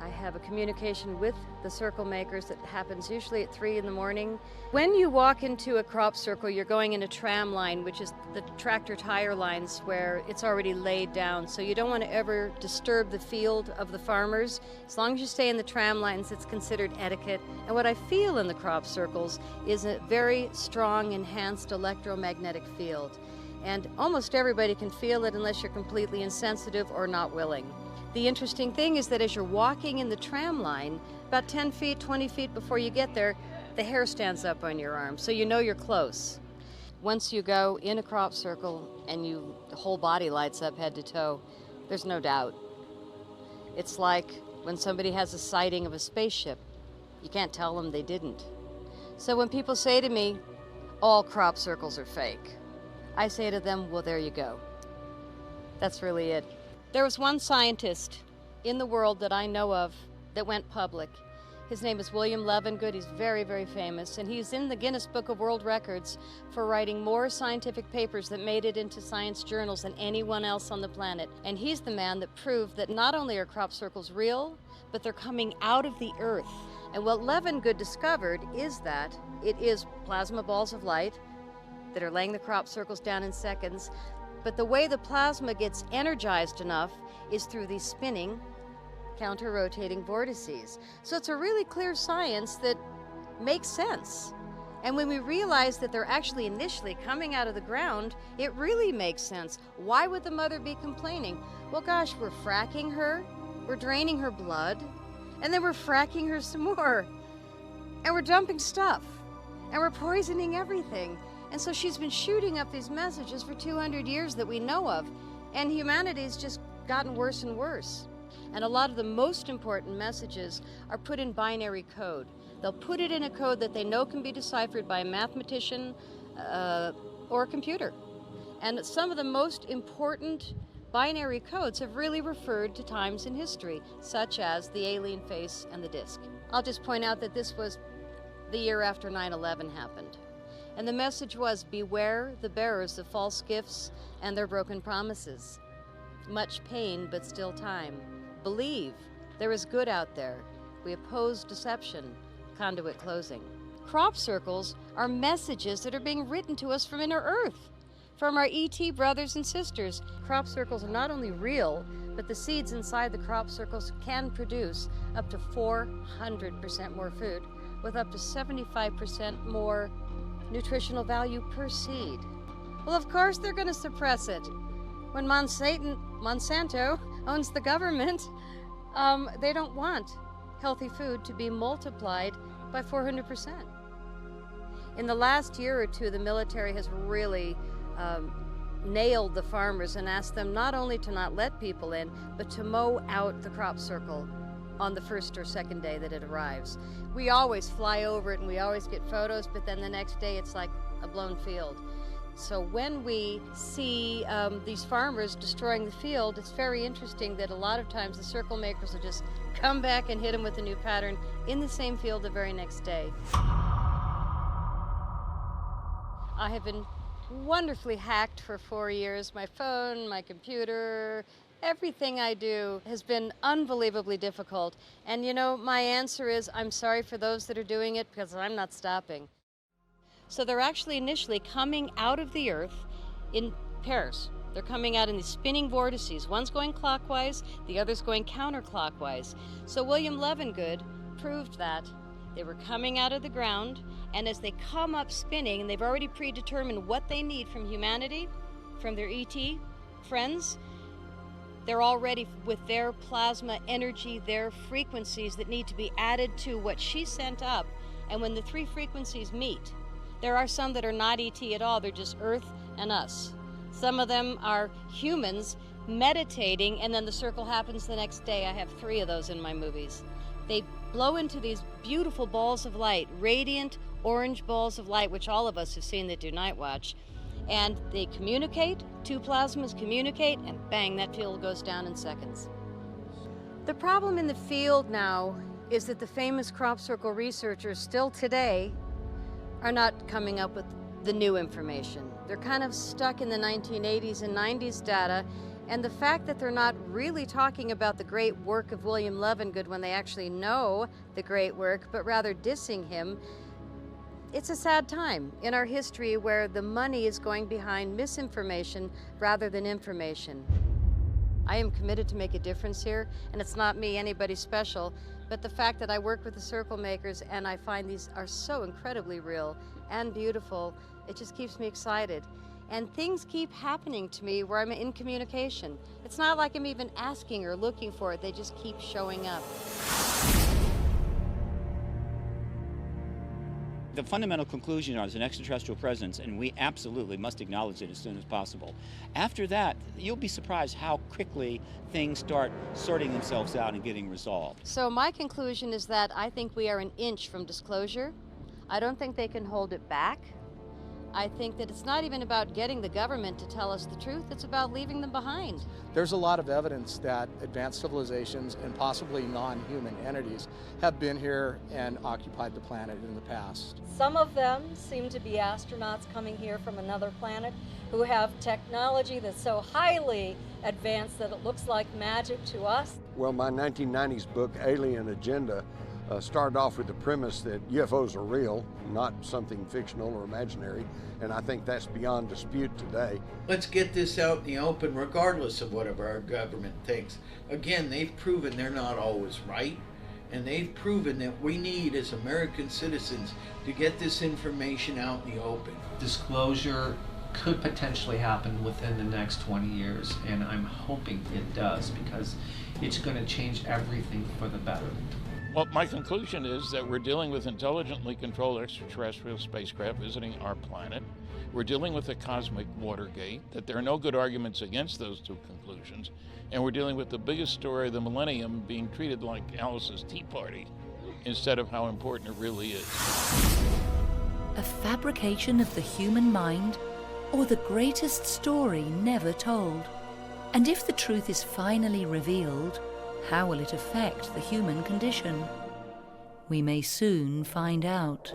I have a communication with the circle makers that happens usually at 3 in the morning. When you walk into a crop circle, you're going in a tram line, which is the tractor tire lines where it's already laid down. So you don't want to ever disturb the field of the farmers. As long as you stay in the tram lines, it's considered etiquette. And what I feel in the crop circles is a very strong, enhanced electromagnetic field. And almost everybody can feel it unless you're completely insensitive or not willing. The interesting thing is that as you're walking in the tram line, about 10 feet, 20 feet before you get there, the hair stands up on your arm, so you know you're close. Once you go in a crop circle and the whole body lights up head to toe, there's no doubt. It's like when somebody has a sighting of a spaceship. You can't tell them they didn't. So when people say to me, all crop circles are fake, I say to them, well, there you go. That's really it. There was one scientist in the world that I know of that went public. His name is William Levengood. He's very, very famous, and he's in the Guinness Book of World Records for writing more scientific papers that made it into science journals than anyone else on the planet. And he's the man that proved that not only are crop circles real, but they're coming out of the earth. And what Levengood discovered is that it is plasma balls of light that are laying the crop circles down in seconds. But the way the plasma gets energized enough is through these spinning, counter-rotating vortices. So it's a really clear science that makes sense. And when we realize that they're actually initially coming out of the ground, it really makes sense. Why would the mother be complaining? Well, gosh, we're fracking her, we're draining her blood, and then we're fracking her some more. And we're dumping stuff, and we're poisoning everything. And so she's been shooting up these messages for 200 years that we know of, and humanity's just gotten worse and worse. And a lot of the most important messages are put in binary code. They'll put it in a code that they know can be deciphered by a mathematician or a computer. And some of the most important binary codes have really referred to times in history, such as the alien face and the disc. I'll just point out that this was the year after 9/11 happened. And the message was, beware the bearers of false gifts and their broken promises. Much pain, but still time. Believe there is good out there. We oppose deception. Conduit closing. Crop circles are messages that are being written to us from inner earth, from our ET brothers and sisters. Crop circles are not only real, but the seeds inside the crop circles can produce up to 400% more food, with up to 75% more nutritional value per seed. Well, of course they're going to suppress it. When Monsanto owns the government, they don't want healthy food to be multiplied by 400%. In the last year or two, the military has really nailed the farmers and asked them not only to not let people in, but to mow out the crop circle on the first or second day that it arrives. We always fly over it and we always get photos, but then the next day it's like a blown field. So when we see these farmers destroying the field, it's very interesting that a lot of times the circle makers will just come back and hit them with a new pattern in the same field the very next day. I have been wonderfully hacked for 4 years. My phone, my computer, everything I do has been unbelievably difficult. And you know, my answer is I'm sorry for those that are doing it because I'm not stopping. So they're actually initially coming out of the Earth in pairs. They're coming out in these spinning vortices. One's going clockwise, the other's going counterclockwise. So William Levengood proved that they were coming out of the ground, and as they come up spinning, and they've already predetermined what they need from humanity, from their ET friends, they're already with their plasma energy, their frequencies that need to be added to what she sent up. And when the three frequencies meet, there are some that are not ET at all, they're just Earth and us. Some of them are humans meditating, and then the circle happens the next day. I have 3 of those in my movies. They blow into these beautiful balls of light, radiant orange balls of light, which all of us have seen that do night watch. And they communicate, 2 plasmas communicate, and bang, that field goes down in seconds. The problem in the field now is that the famous crop circle researchers still today are not coming up with the new information. They're kind of stuck in the 1980s and 90s data, and the fact that they're not really talking about the great work of William Levengood when they actually know the great work, but rather dissing him, it's a sad time in our history where the money is going behind misinformation rather than information. I am committed to make a difference here, and it's not me, anybody special, but the fact that I work with the circle makers and I find these are so incredibly real and beautiful, it just keeps me excited. And things keep happening to me where I'm in communication. It's not like I'm even asking or looking for it, they just keep showing up.
The fundamental conclusion is an extraterrestrial presence, and we absolutely must acknowledge it as soon as possible. After that, you'll be surprised how quickly things start sorting themselves out and getting resolved.
So my conclusion is that I think we are an inch from disclosure. I don't think they can hold it back. I think that it's not even about getting the government to tell us the truth, it's about leaving them behind.
There's a lot of evidence that advanced civilizations and possibly non-human entities have been here and occupied the planet in the past.
Some of them seem to be astronauts coming here from another planet who have technology that's so highly advanced that it looks like magic to us.
Well, my 1990s book, Alien Agenda, started off with the premise that UFOs are real, not something fictional or imaginary, and I think that's beyond dispute today.
Let's get this out in the open regardless of whatever our government thinks. Again, they've proven they're not always right, and they've proven that we need, as American citizens, to get this information out in the open.
Disclosure could potentially happen within the next 20 years, and I'm hoping it does, because it's going to change everything for the better.
Well, my conclusion is that we're dealing with intelligently controlled extraterrestrial spacecraft visiting our planet. We're dealing with a cosmic Watergate, that there are no good arguments against those 2 conclusions, and we're dealing with the biggest story of the millennium being treated like Alice's Tea Party instead of how important it really is.
A fabrication of the human mind, or the greatest story never told? And if the truth is finally revealed, how will it affect the human condition? We may soon find out.